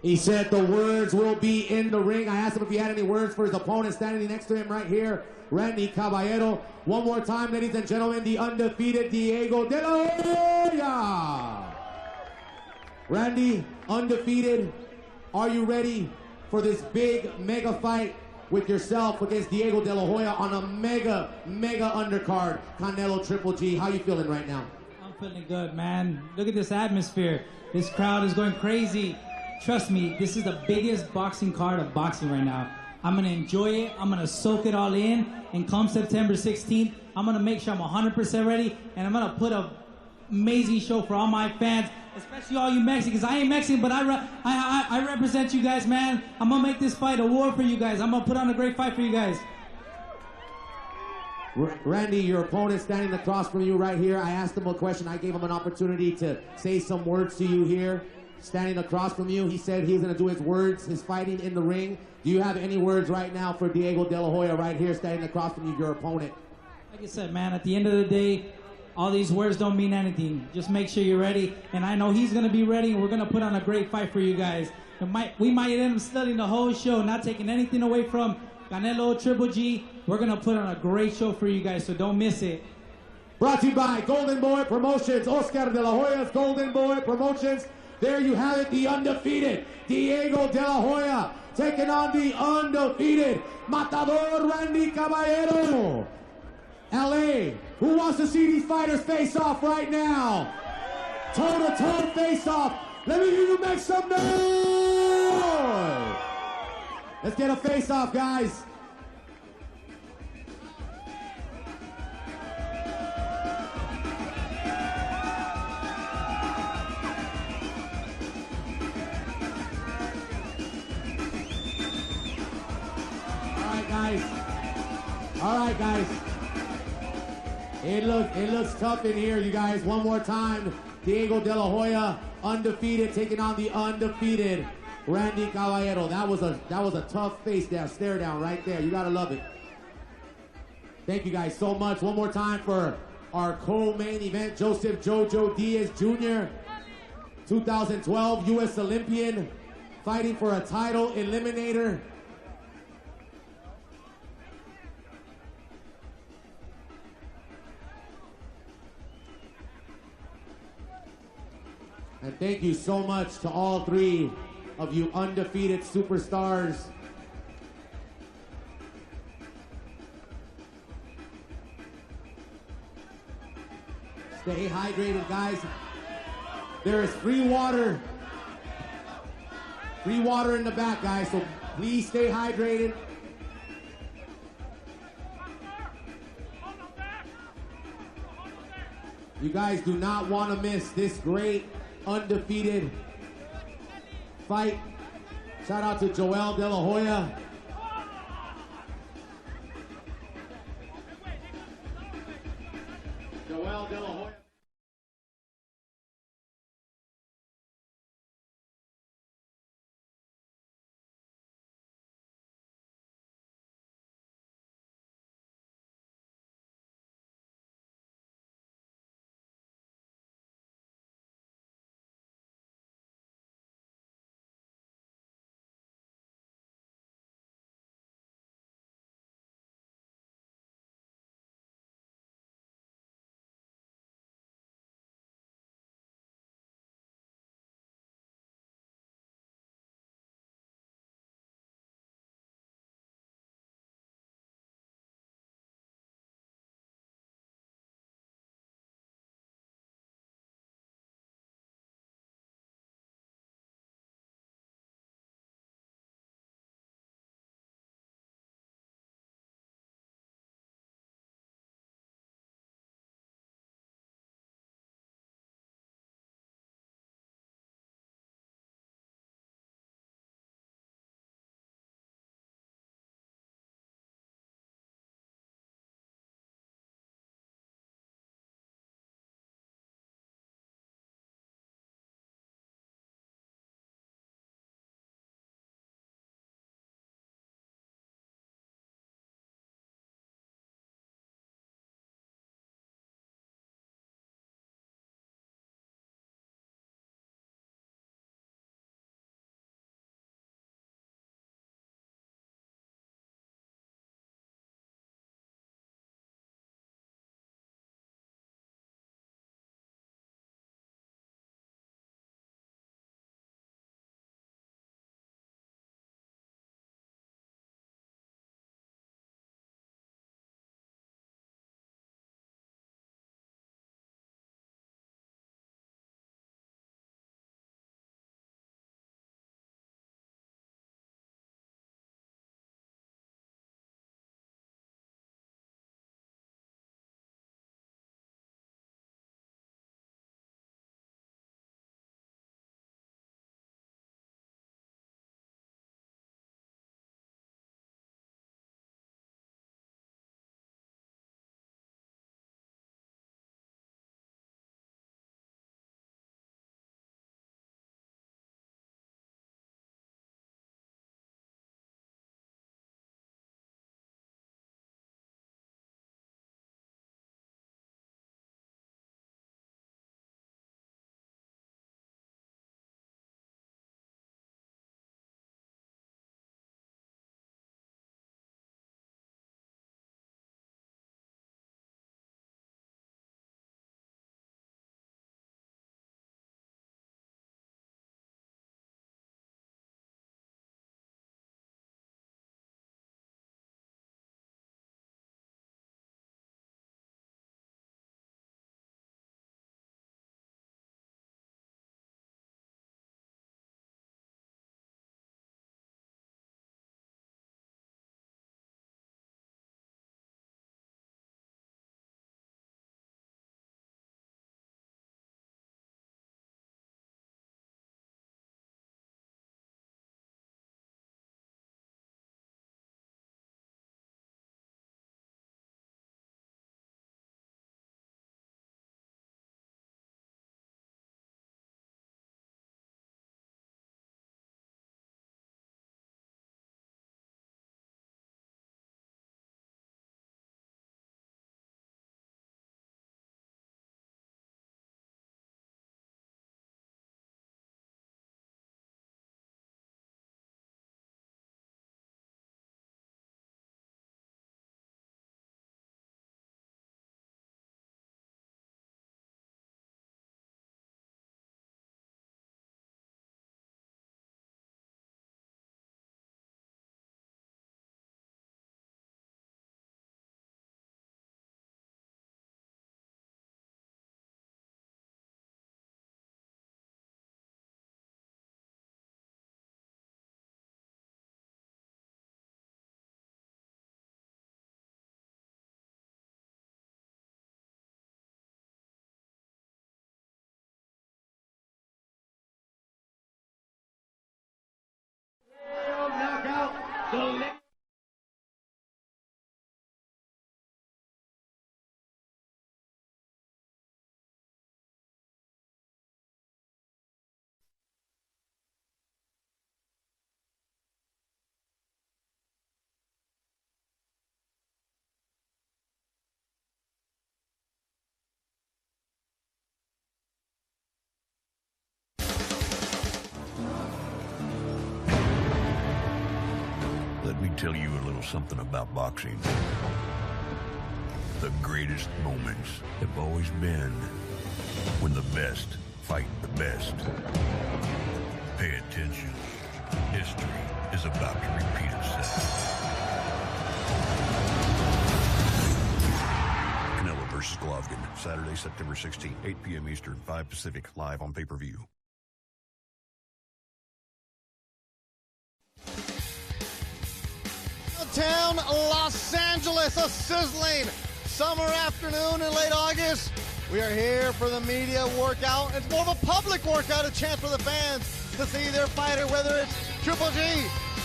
[SPEAKER 15] He said the words will be in the ring. I asked him if he had any words for his opponent standing next to him right here, Randy Caballero. One more time, ladies and gentlemen, the undefeated Diego De La Hoya. Randy, undefeated. Are you ready for this big mega fight with yourself against Diego De La Hoya on a mega undercard, Canelo Triple G? How you feeling right now?
[SPEAKER 22] I'm feeling good, man. Look at this atmosphere. This crowd is going crazy. Trust me, this is the biggest boxing card of boxing right now. I'm going to enjoy it. I'm going to soak it all in. And come September 16th, I'm going to make sure I'm 100% ready. And I'm going to put an amazing show for all my fans, especially all you Mexicans. I ain't Mexican, but I represent you guys, man. I'm going to make this fight a war for you guys. I'm going to put on a great fight for you guys.
[SPEAKER 15] Randy, your opponent standing across from you right here. I asked him a question. I gave him an opportunity to say some words to you here. Standing across from you, he said he's going to do his words, his fighting in the ring. Do you have any words right now for Diego De La Hoya right here standing across from you, your opponent?
[SPEAKER 22] Like I said, man, at the end of the day, all these words don't mean anything. Just make sure you're ready. And I know he's going to be ready, and we're going to put on a great fight for you guys. We might end up studying the whole show, not taking anything away from Canelo, Triple G. We're going to put on a great show for you guys, so don't miss it.
[SPEAKER 15] Brought to you by Golden Boy Promotions, Oscar De La Hoya's Golden Boy Promotions. There you have it, the undefeated Diego De La Hoya taking on the undefeated Matador Randy Caballero. LA, who wants to see these fighters face off right now? Toe-to-toe face off. Let me hear you make some noise. Let's get a face off, guys. All right, guys. It looks tough in here, you guys. One more time. Diego De La Hoya, undefeated, taking on the undefeated Randy Caballero. That was a tough face down, stare down right there. You gotta love it. Thank you guys so much. One more time for our co-main event, Joseph Jojo Diaz Jr., 2012 U.S. Olympian, fighting for a title eliminator. And thank you so much to all three of you undefeated superstars. Stay hydrated, guys. There is free water. Free water in the back, guys, so please stay hydrated. You guys do not want to miss this great undefeated fight Shout out to Joel De La Hoya. Joel De La Hoya.
[SPEAKER 1] Let me tell you a little something about boxing. The greatest moments have always been when the best fight the best. Pay attention. History is about to repeat itself. Canelo versus Golovkin, Saturday, September 16, 8 p.m. Eastern, 5 Pacific, live on pay-per-view.
[SPEAKER 2] Downtown Los Angeles, a sizzling summer afternoon in late August. We are here for the media workout. It's more of a public workout, a chance for the fans to see their fighter, whether it's Triple G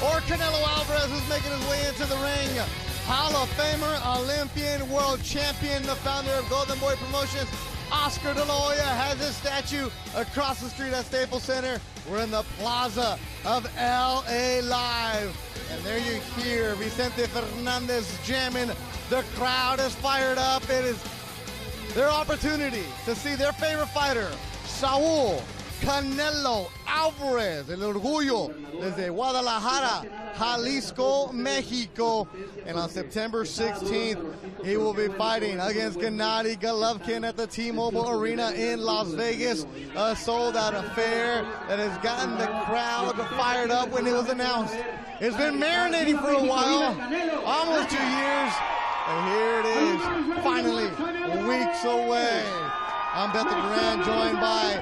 [SPEAKER 2] or Canelo Alvarez, who's making his way into the ring. Hall of Famer, Olympian, world champion, the founder of Golden Boy Promotions, Oscar De La Hoya, has his statue across the street at Staples Center. We're in the plaza of LA Live. And there you hear Vicente Fernandez jamming. The crowd is fired up. It is their opportunity to see their favorite fighter, Saúl Canelo Alvarez, el orgullo desde Guadalajara, Jalisco, Mexico. And on September 16th, he will be fighting against Gennady Golovkin at the T-Mobile Arena in Las Vegas. A sold-out affair that has gotten the crowd fired up when it was announced. It's been marinating for a while, almost 2 years, and here it is, finally, weeks away. I'm Bethel Duran, joined by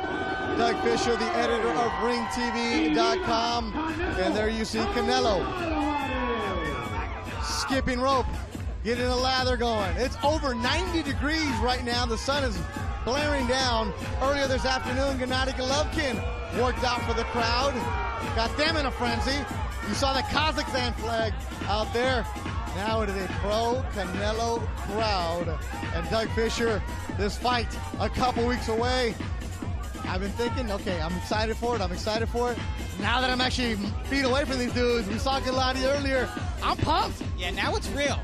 [SPEAKER 2] Doug Fisher, the editor of RingTV.com, and there you see Canelo skipping rope, getting a lather going. It's over 90 degrees right now. The sun is blaring down. Earlier this afternoon, Gennady Golovkin worked out for the crowd. Got them in a frenzy. You saw the Kazakhstan flag out there. Now it is a pro-Canelo crowd. And Doug Fisher, this fight a couple weeks away. I've been thinking, okay, I'm excited for it. Now that I'm actually feet away from these dudes, we saw Gennady earlier, I'm pumped.
[SPEAKER 17] Yeah, now it's real.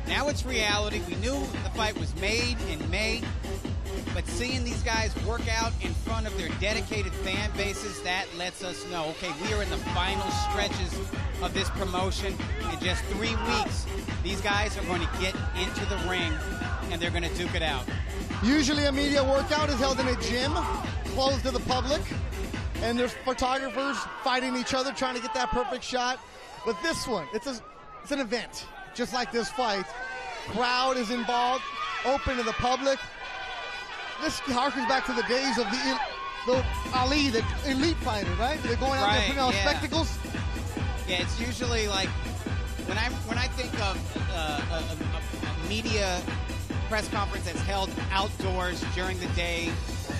[SPEAKER 17] Now it's reality. We knew the fight was made in May, but seeing these guys work out in front of their dedicated fan bases, that lets us know, okay, we are in the final stretches of this promotion. In just 3 weeks, these guys are going to get into the ring, and they're going to duke it out.
[SPEAKER 2] Usually a media workout is held in a gym, closed to the public, and there's photographers fighting each other, trying to get that perfect shot. But this one, it's an event, just like this fight. Crowd is involved, open to the public. This harkens back to the days of the Ali, the elite fighter, right? They're going out there putting on spectacles.
[SPEAKER 17] Yeah, it's usually like when I think of a media press conference that's held outdoors during the day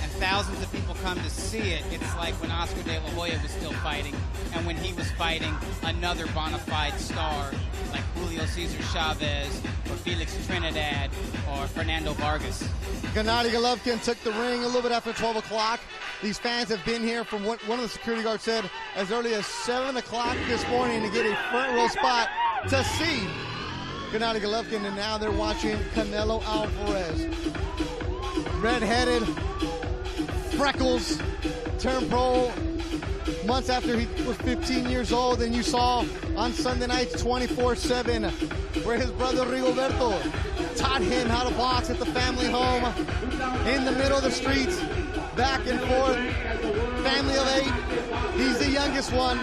[SPEAKER 17] and thousands of people come to see it. It's like when Oscar De La Hoya was still fighting and when he was fighting another bona fide star like Julio Cesar Chavez or Felix Trinidad or Fernando Vargas.
[SPEAKER 2] Gennady Golovkin took the ring a little bit after 12 o'clock. These fans have been here from what one of the security guards said as early as 7 o'clock this morning to get a front row spot to see Gennady Golovkin, and now they're watching Canelo Alvarez. Red-headed, freckles, turned pro months after he was 15 years old, and you saw on Sunday nights 24/7 where his brother Rigoberto taught him how to box at the family home in the middle of the streets, back and forth, family of 8. He's the youngest one.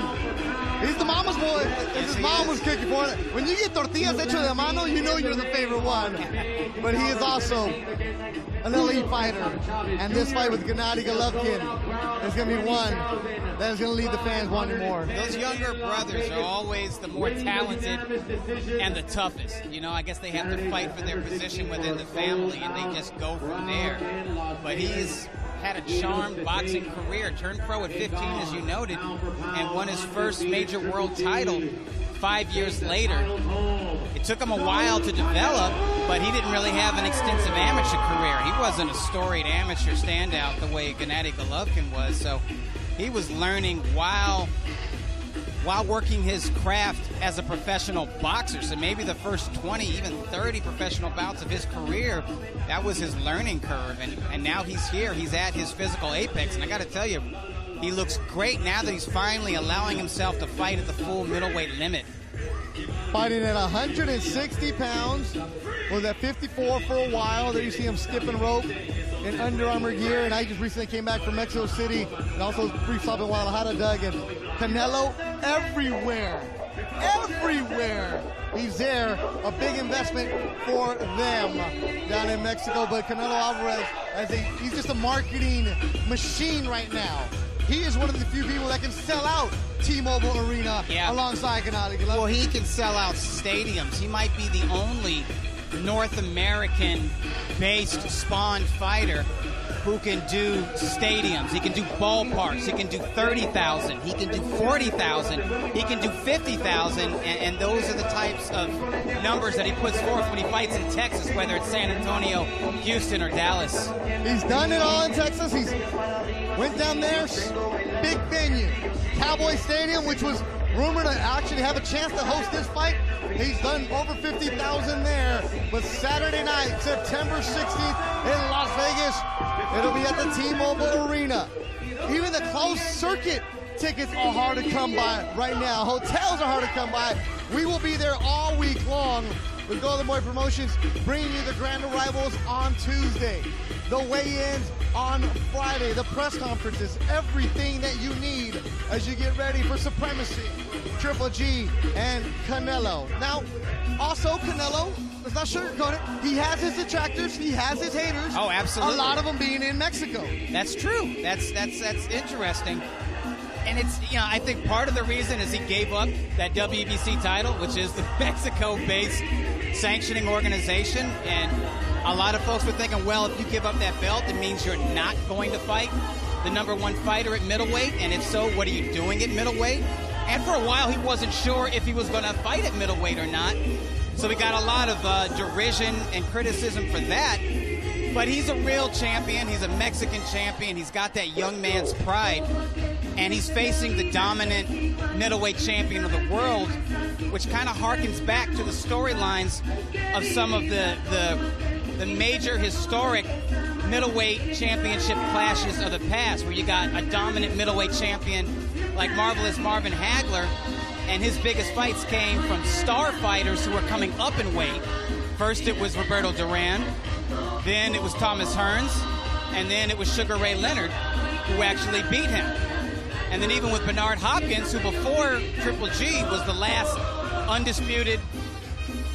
[SPEAKER 2] He's the mama's boy. His mom was cooking for it. When you get tortillas hecho de mano, you know you're the favorite one. But he is also an elite fighter. And this fight with Gennady Golovkin is going to be one that is going to leave the fans wanting more.
[SPEAKER 17] Those younger brothers are always the more talented and the toughest. You know, I guess they have to fight for their position within the family, and they just go from there. But he's had a charmed boxing career, turned pro at 15, as you noted, and won his first major world title 5 years later. It took him a while to develop, but he didn't really have an extensive amateur career. He wasn't a storied amateur standout the way Gennady Golovkin was, so he was learning while working his craft as a professional boxer. So maybe the first 20, even 30 professional bouts of his career, that was his learning curve. And now he's here. He's at his physical apex. And I got to tell you, he looks great now that he's finally allowing himself to fight at the full middleweight limit.
[SPEAKER 2] Fighting at 160 pounds, was at 54 for a while. There you see him skipping rope in Under Armour gear, and I just recently came back from Mexico City and also brief stop in Guadalajara, Doug, and Canelo everywhere. He's there, a big investment for them down in Mexico, but Canelo Alvarez, he's just a marketing machine right now. He is one of the few people that can sell out T-Mobile Arena alongside Gennady Golovkin.
[SPEAKER 17] Well, he can sell out stadiums. He might be the only North American-based spawned fighter who can do stadiums. He can do ballparks. He can do 30,000. He can do 40,000. He can do 50,000. And those are the types of numbers that he puts forth when he fights in Texas, whether it's San Antonio, Houston, or Dallas.
[SPEAKER 2] He's done it all in Texas. He's went down there, big venue, Cowboy Stadium, which was rumored to actually have a chance to host this fight. He's done over 50,000 there. But Saturday night, September 16th in Las Vegas, it'll be at the T-Mobile Arena. Even the closed circuit tickets are hard to come by right now. Hotels are hard to come by. We will be there all week long with Golden Boy Promotions, bringing you the grand arrivals on Tuesday, the weigh-ins on Friday, the press conferences, everything that you need as you get ready for Supremacy, Triple G, and Canelo. Now, also Canelo, let's not sugarcoat it, he has his detractors, he has his haters.
[SPEAKER 17] Oh, absolutely.
[SPEAKER 2] A lot of them being in Mexico.
[SPEAKER 17] That's true. That's interesting. And it's, I think part of the reason is he gave up that WBC title, which is the Mexico-based sanctioning organization. And a lot of folks were thinking, well, if you give up that belt, it means you're not going to fight the number one fighter at middleweight. And if so, what are you doing at middleweight? And for a while, he wasn't sure if he was going to fight at middleweight or not. So we got a lot of derision and criticism for that. But he's a real champion. He's a Mexican champion. He's got that young man's pride. And he's facing the dominant middleweight champion of the world, which kind of harkens back to the storylines of some of the major historic middleweight championship clashes of the past, where you got a dominant middleweight champion like Marvelous Marvin Hagler, and his biggest fights came from star fighters who were coming up in weight. First it was Roberto Duran, then it was Thomas Hearns, and then it was Sugar Ray Leonard who actually beat him. And then even with Bernard Hopkins, who before Triple G was the last undisputed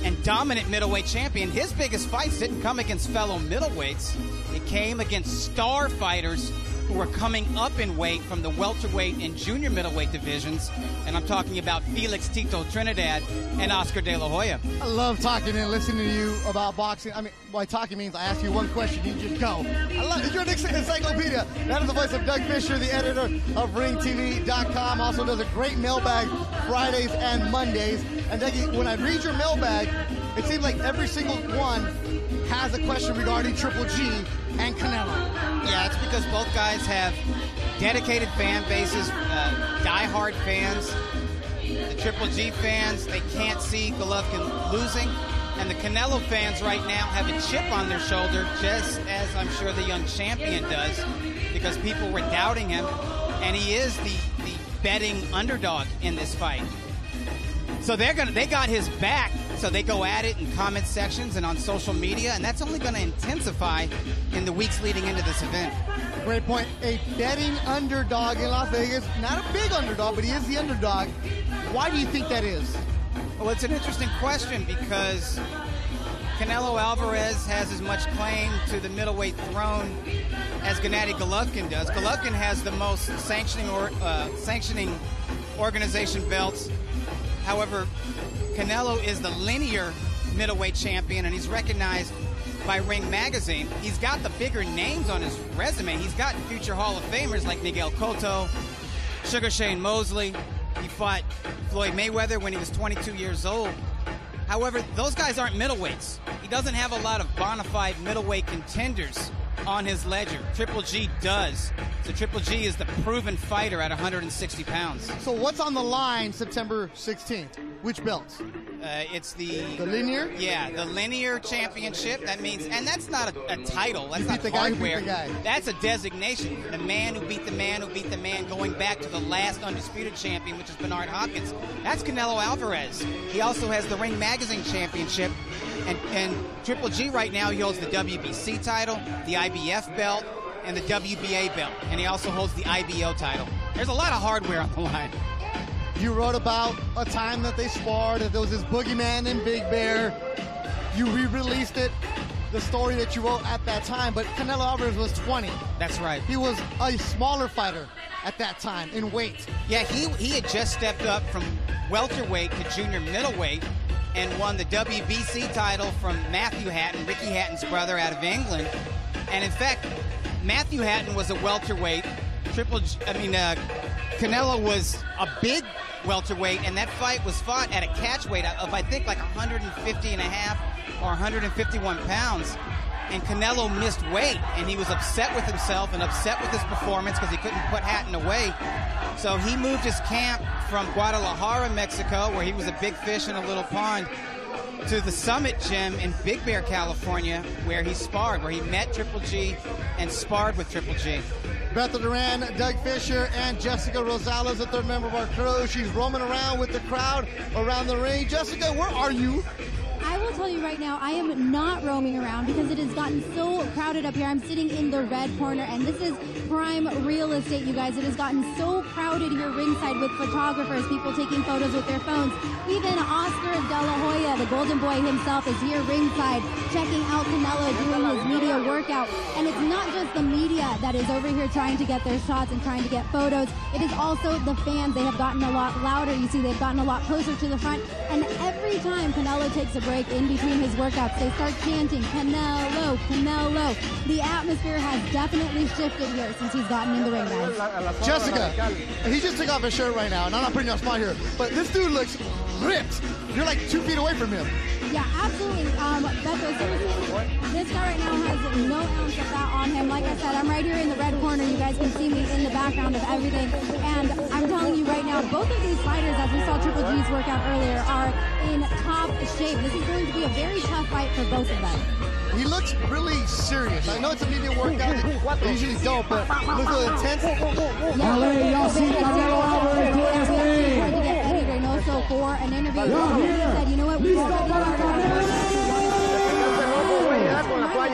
[SPEAKER 17] and dominant middleweight champion, his biggest fights didn't come against fellow middleweights. It came against star fighters who were coming up in weight from the welterweight and junior middleweight divisions. And I'm talking about Felix Tito Trinidad and Oscar De La Hoya.
[SPEAKER 2] I love talking and listening to you about boxing. I mean, by talking means I ask you one question, you just go. I love it. You're an encyclopedia. That is the voice of Doug Fisher, the editor of RingTV.com. Also does a great mailbag Fridays and Mondays. And Dougie, when I read your mailbag, it seems like every single one has a question regarding Triple G and Canelo.
[SPEAKER 17] Yeah, it's because both guys have dedicated fan bases, diehard fans. The Triple G fans, they can't see Golovkin losing. And the Canelo fans right now have a chip on their shoulder, just as I'm sure the young champion does, because people were doubting him. And he is the betting underdog in this fight. So they got his back, so they go at it in comment sections and on social media, and that's only going to intensify in the weeks leading into this event.
[SPEAKER 2] Great point. A betting underdog in Las Vegas. Not a big underdog, but he is the underdog. Why do you think that is?
[SPEAKER 17] Well, it's an interesting question because Canelo Alvarez has as much claim to the middleweight throne as Gennady Golovkin does. Golovkin has the most sanctioning organization belts. However, Canelo is the linear middleweight champion, and he's recognized by Ring Magazine. He's got the bigger names on his resume. He's got future Hall of Famers like Miguel Cotto, Sugar Shane Mosley. He fought Floyd Mayweather when he was 22 years old. However, those guys aren't middleweights. He doesn't have a lot of bona fide middleweight contenders on his ledger. Triple G does. So Triple G is the proven fighter at 160 pounds.
[SPEAKER 2] So what's on the line September 16th? Which belts?
[SPEAKER 17] It's the
[SPEAKER 2] linear?
[SPEAKER 17] Yeah, the linear championship. That means, and that's not a title. That's not
[SPEAKER 2] the guy who beat
[SPEAKER 17] hardware.
[SPEAKER 2] the guy.
[SPEAKER 17] That's a designation. The man who beat the man who beat the man, going back to the last undisputed champion, which is Bernard Hopkins. That's Canelo Alvarez. He also has the Ring Magazine Championship. And Triple G right now, he holds the WBC title, the IBF belt, and the WBA belt. And he also holds the IBO title. There's a lot of hardware on the line.
[SPEAKER 2] You wrote about a time that they sparred, that there was this boogeyman in Big Bear. You re-released it, the story that you wrote at that time, but Canelo Alvarez was 20.
[SPEAKER 17] That's right.
[SPEAKER 2] He was a smaller fighter at that time in weight.
[SPEAKER 17] Yeah, he had just stepped up from welterweight to junior middleweight and won the WBC title from Matthew Hatton, Ricky Hatton's brother out of England. And in fact, Matthew Hatton was a welterweight. Canelo was a big welterweight, and that fight was fought at a catch weight of, I think, like 150 and a half or 151 pounds. And Canelo missed weight, and he was upset with himself and upset with his performance because he couldn't put Hatton away. So he moved his camp from Guadalajara, Mexico, where he was a big fish in a little pond, to the Summit Gym in Big Bear, California, where he sparred, where he met Triple G and sparred with Triple G.
[SPEAKER 2] Bethel Duran, Doug Fisher, and Jessica Rosales, the third member of our crew. She's roaming around with the crowd around the ring. Jessica, where are you?
[SPEAKER 14] I will tell you right now, I am not roaming around because it has gotten so crowded up here. I'm sitting in the red corner, and this is prime real estate, you guys. It has gotten so crowded here ringside with photographers, people taking photos with their phones. Even Oscar De La Hoya, the golden boy himself, is here ringside checking out Canelo doing his media workout. And it's not just the media that is over here trying to get their shots and trying to get photos. It is also the fans. They have gotten a lot louder. You see, they've gotten a lot closer to the front. And every time Canelo takes a break in between his workouts, they start chanting, Canelo, Canelo. The atmosphere has definitely shifted here since he's gotten in the ring, guys.
[SPEAKER 2] Jessica, he just took off his shirt right now, and I'm not putting you on spot here, but this dude looks ripped. You're like 2 feet away from him.
[SPEAKER 14] Yeah, absolutely. Beto, seriously, this guy right now has no ounce of fat on him. Like I said, I'm right here in the red corner. You guys can see me in the background of everything. And I'm telling you right now, both of these fighters, as we saw Triple G's workout earlier, are in top shape. This is going to be a very tough fight for both of them.
[SPEAKER 2] He looks really serious. I know it's a media workout. They usually don't, but looks a little intense.
[SPEAKER 19] LA, y'all see Canelo Alvarez do his thing.
[SPEAKER 14] Tried to get Eddie Reynoso for an interview. He said, you know what, we already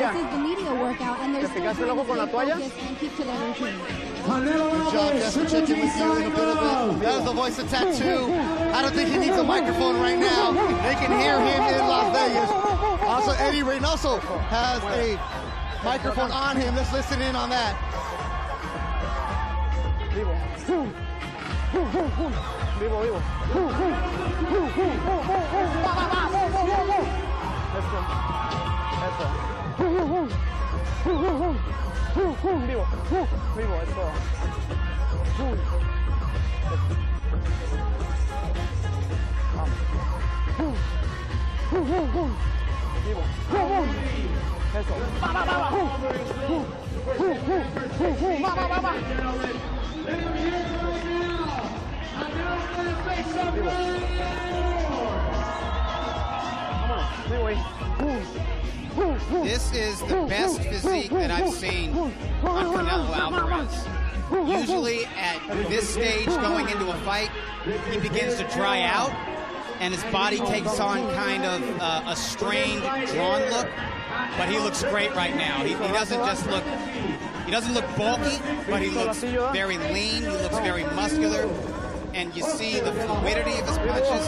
[SPEAKER 14] this is the media workout, and they're still trying to stay focused and keep to their routine.
[SPEAKER 2] Good job, Jess. We're checking with you in a little bit. That is the voice of Tattoo. I don't think he needs a microphone right now. They can hear him in Las Vegas. Also, Eddie Reynoso has a microphone on him. Let's listen in on that.
[SPEAKER 17] This is the best physique that I've seen on Canelo Alvarez. Usually at this stage going into a fight, he begins to dry out and his body takes on kind of a strained, drawn look, but he looks great right now. He doesn't just look, he doesn't look bulky, but he looks very lean, he looks very muscular, and you see the fluidity of his punches,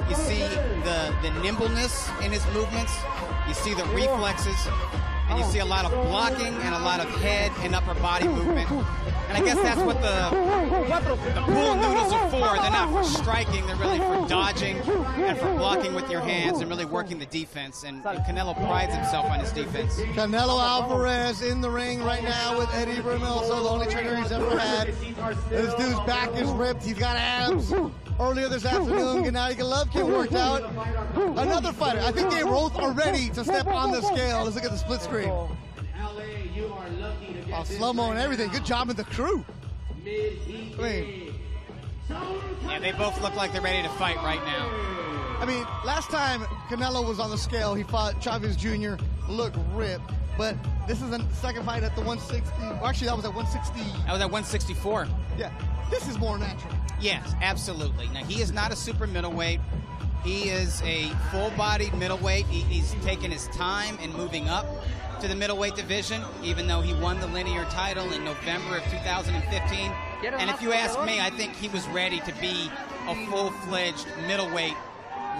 [SPEAKER 17] you see the nimbleness in his movements, you see the reflexes, and you see a lot of blocking and a lot of head and upper body movement. And I guess that's what the pool noodles are for. They're not for striking. They're really for dodging and for blocking with your hands and really working the defense. And Canelo prides himself on his defense.
[SPEAKER 2] Canelo Alvarez in the ring right now with Eddie Reynoso, the only trainer he's ever had. This dude's back is ripped. He's got abs. Earlier this afternoon, Gennady Golovkin worked out. Another fighter. I think they both are ready to step on the scale. Let's look at the split screen. Oh, slow-mo and everything. Good job with the crew. I mean,
[SPEAKER 17] yeah, they both look like they're ready to fight right now.
[SPEAKER 2] I mean, last time Canelo was on the scale, he fought Chavez Jr., looked ripped. But this is the second fight at the 160. Well, actually, that was at 160.
[SPEAKER 17] That was at 164.
[SPEAKER 2] Yeah, this is more natural.
[SPEAKER 17] Yes, absolutely. Now, he is not a super middleweight. He is a full-bodied middleweight. He's taken his time in moving up to the middleweight division, even though he won the linear title in November of 2015. And if you ask me, I think he was ready to be a full-fledged middleweight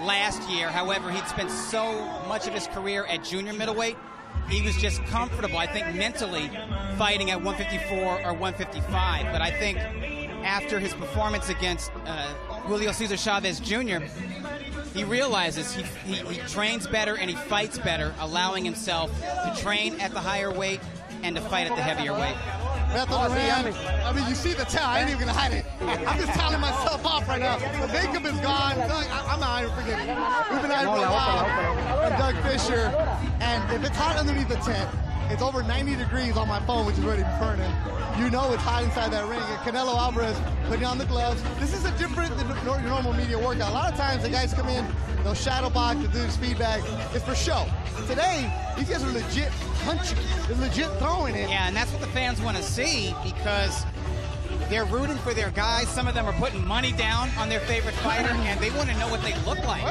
[SPEAKER 17] last year. However, he'd spent so much of his career at junior middleweight, he was just comfortable, I think, mentally fighting at 154 or 155. But I think after his performance against Julio Cesar Chavez Jr., he realizes he trains better and he fights better, allowing himself to train at the higher weight and to fight at the heavier weight.
[SPEAKER 2] I mean, you see the towel. I ain't even gonna hide it. I'm just toweling myself off right now. The makeup is gone. I'm not even forgetting. We've been out for a while. And Doug Fisher. And if it's hot underneath the tent, it's over 90 degrees on my phone, which is already burning. You know it's hot inside that ring. And Canelo Alvarez putting on the gloves. This is a different than your normal media workout. A lot of times the guys come in, they'll shadow box, they'll do this feedback. It's for show. Today, these guys are legit punching. They're legit throwing it.
[SPEAKER 17] Yeah, and that's what the fans want to see because they're rooting for their guys. Some of them are putting money down on their favorite fighter, and they want to know what they look like.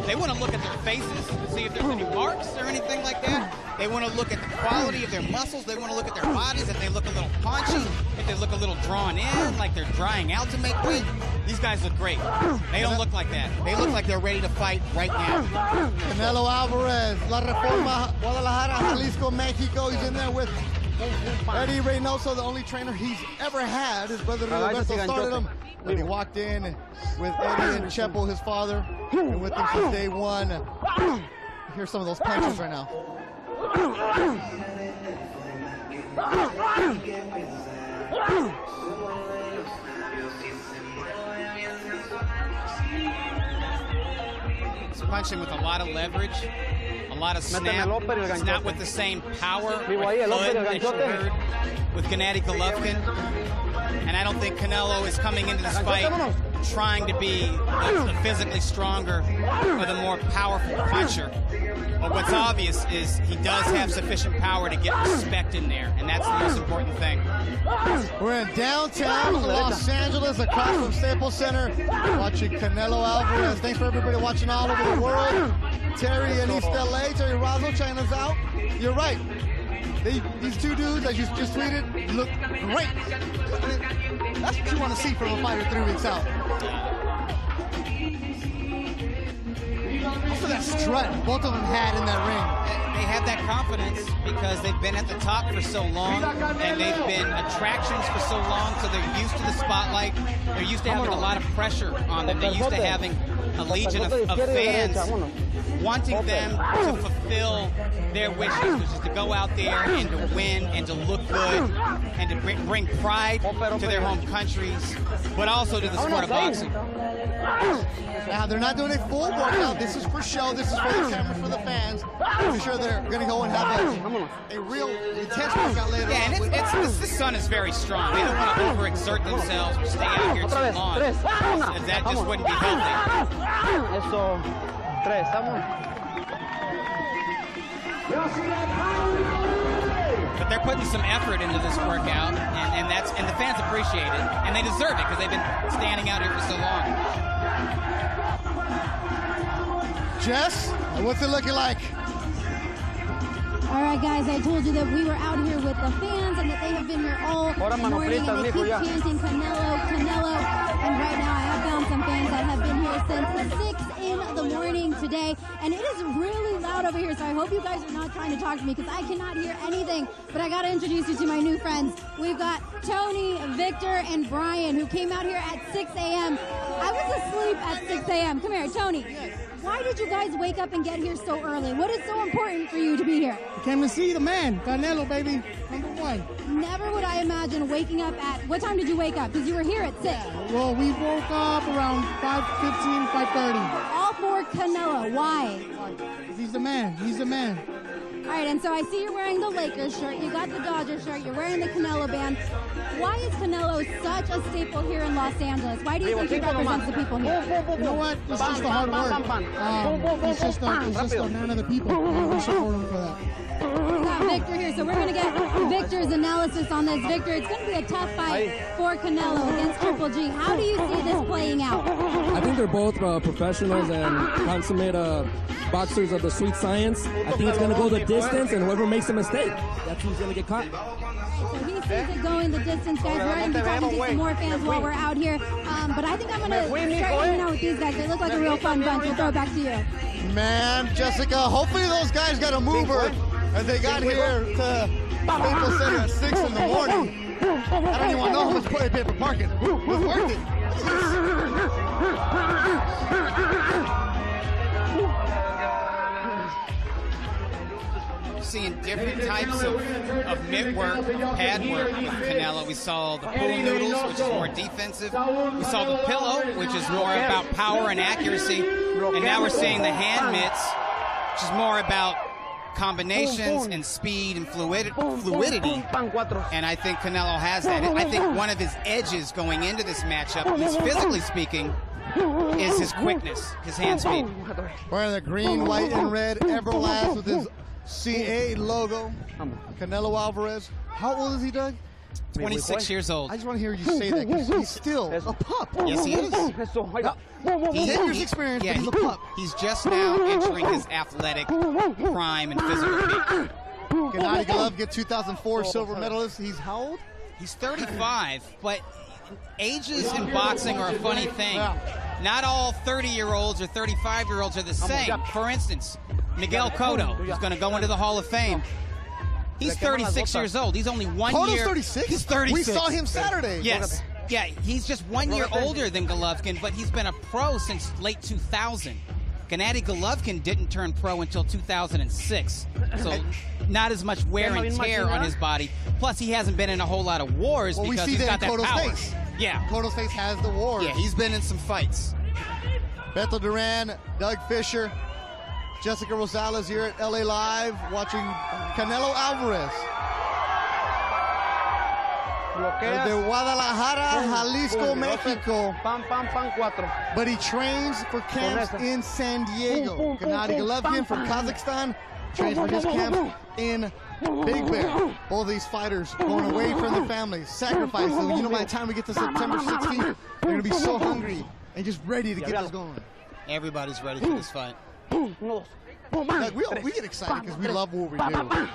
[SPEAKER 17] They want to look at their faces to see if there's any marks or anything like that. They want to look at the quality of their muscles. They want to look at their bodies, if they look a little paunchy, if they look a little drawn in, like they're drying out to make weight. These guys look great. They don't look like that. They look like they're ready to fight right now.
[SPEAKER 2] Canelo Alvarez, La Reforma, Guadalajara, Jalisco, Mexico. He's in there with Eddie Reynoso, the only trainer he's ever had. His brother Roberto started him when he walked in with Eddie and Chepo, his father, and with him since day one. Here's some of those punches right now.
[SPEAKER 17] He's punching with a lot of leverage, a lot of snap. It's not with the same power that you heard with Gennady Golovkin. And I don't think Canelo is coming into this fight trying to be the physically stronger or the more powerful puncher. But what's obvious is he does have sufficient power to get respect in there, and that's the most important thing.
[SPEAKER 2] We're in downtown Los Angeles, across from Staples Center, watching Canelo Alvarez. Thanks for everybody watching all over the world. Terry in East LA, Terry Roswell, China's out. You're right. These two dudes, as you just tweeted, look great. I mean, that's what you want to see from a fighter 3 weeks out. Also that strut both of them had in that ring.
[SPEAKER 17] They have that confidence because they've been at the top for so long and they've been attractions for so long, so they're used to the spotlight. They're used to having a lot of pressure on them. They're used to having a legion of fans wanting them to fulfill their wishes, which is to go out there and to win and to look good and to bring pride to their home countries, but also to the sport of boxing.
[SPEAKER 2] Now, they're not doing a full workout. This is for show. This is for the camera, for the fans. I'm sure they're going to go and have a real intense workout later on.
[SPEAKER 17] Yeah, and the sun is very strong. They don't want to overexert themselves or stay out here too long. That just wouldn't be healthy. But they're putting some effort into this workout, and the fans appreciate it, and they deserve it because they've been standing out here for so long.
[SPEAKER 2] Jess, what's it looking like?
[SPEAKER 14] All right, guys, I told you that we were out here with the fans and that they have been here all morning and they keep chanting Canelo, Canelo. And right now I have found some fans that have been here Canelo since 6 in the morning today, and it is really loud over here, so I hope you guys are not trying to talk to me because I cannot hear anything, but I gotta introduce you to my new friends. We've got Tony, Victor, and Brian, who came out here at 6 a.m. I was asleep at 6 a.m. Come here, Tony. Why did you guys wake up and get here so early? What is so important for you to be here?
[SPEAKER 4] I came to see the man, Canelo, baby, #1.
[SPEAKER 14] Never would I imagine waking up at, what time did you wake up? Because you were here at 6.
[SPEAKER 4] Well, we woke up around 5:15, 5:30.
[SPEAKER 14] All for Canelo. Why?
[SPEAKER 4] He's the man. He's the man.
[SPEAKER 14] All right, and so I see you're wearing the Lakers shirt. You got the Dodgers shirt. You're wearing the Canelo band. Why is Canelo such a staple here in Los Angeles? Why do you think he represents the people here?
[SPEAKER 4] You know what? It's just the hard work. He's just a man of the people. We support him for that.
[SPEAKER 14] We got Victor here, so we're going to get Victor's analysis on this. Victor, it's going to be a tough fight for Canelo against Triple G. How do you see this playing out?
[SPEAKER 5] I think they're both professionals and consummate boxers of the sweet science. I think it's going to go the distance, and whoever makes a mistake, that's who's going to get caught.
[SPEAKER 14] So he sees it going the distance, guys. We're going to be talking to some more fans while we're out here. But I think I'm going to start hanging out with these guys. They look like a real fun bunch. We'll throw it back to you.
[SPEAKER 2] Man, Jessica, hopefully those guys got a mover as they got here to Staples Center at 6 in the morning. I don't even know how much they paid for parking. It was worth it.
[SPEAKER 17] Seeing different types of mitt work, pad work with Canelo. We saw the pool noodles, which is more defensive. We saw the pillow, which is more about power and accuracy. And now we're seeing the hand mitts, which is more about combinations and speed and fluidity. And I think Canelo has that. I think one of his edges going into this matchup, at least physically speaking, is his quickness, his hand speed.
[SPEAKER 2] Wearing the green, white, and red Everlast with his CA logo. Canelo Alvarez. How old is he, Doug?
[SPEAKER 17] 26 years old.
[SPEAKER 2] I just want to hear you say that because he's still a pup.
[SPEAKER 17] Yes, he is.
[SPEAKER 2] 10 years experience, but he's a pup.
[SPEAKER 17] He's just now entering his athletic prime and physical peak.
[SPEAKER 2] Gennady Golovkin, 2004 silver medalist. He's how old?
[SPEAKER 17] He's 35, but ages in boxing are a funny thing. Not all 30-year-olds or 35-year-olds are the same. For instance, Miguel Cotto, who's going to go into the Hall of Fame. He's 36 years old. He's only 1 year.
[SPEAKER 2] Cotto's 36?
[SPEAKER 17] He's 36.
[SPEAKER 2] We saw him Saturday.
[SPEAKER 17] Yes. Yeah, he's just 1 year older than Golovkin, but he's been a pro since late 2000. Gennady Golovkin didn't turn pro until 2006, so not as much wear and tear on his body. Plus, he hasn't been in a whole lot of wars because he's got that
[SPEAKER 2] Cotto's
[SPEAKER 17] power.
[SPEAKER 2] Face.
[SPEAKER 17] Yeah.
[SPEAKER 2] Cotto's face has the wars.
[SPEAKER 17] Yeah, he's been in some fights.
[SPEAKER 2] Beto Duran, Doug Fisher, Jessica Rosales here at LA Live watching Canelo Alvarez. De Guadalajara, Jalisco, Mexico. But he trains for camps in San Diego. Gennady Golovkin from Kazakhstan trains for his camp in Big Bear. Both of these fighters going away from their families, sacrificing. So, you know, by the time we get to September 16th, they're going to be so hungry and just ready to get this going.
[SPEAKER 17] Everybody's ready for this fight.
[SPEAKER 2] Like, we get excited because we love what we do.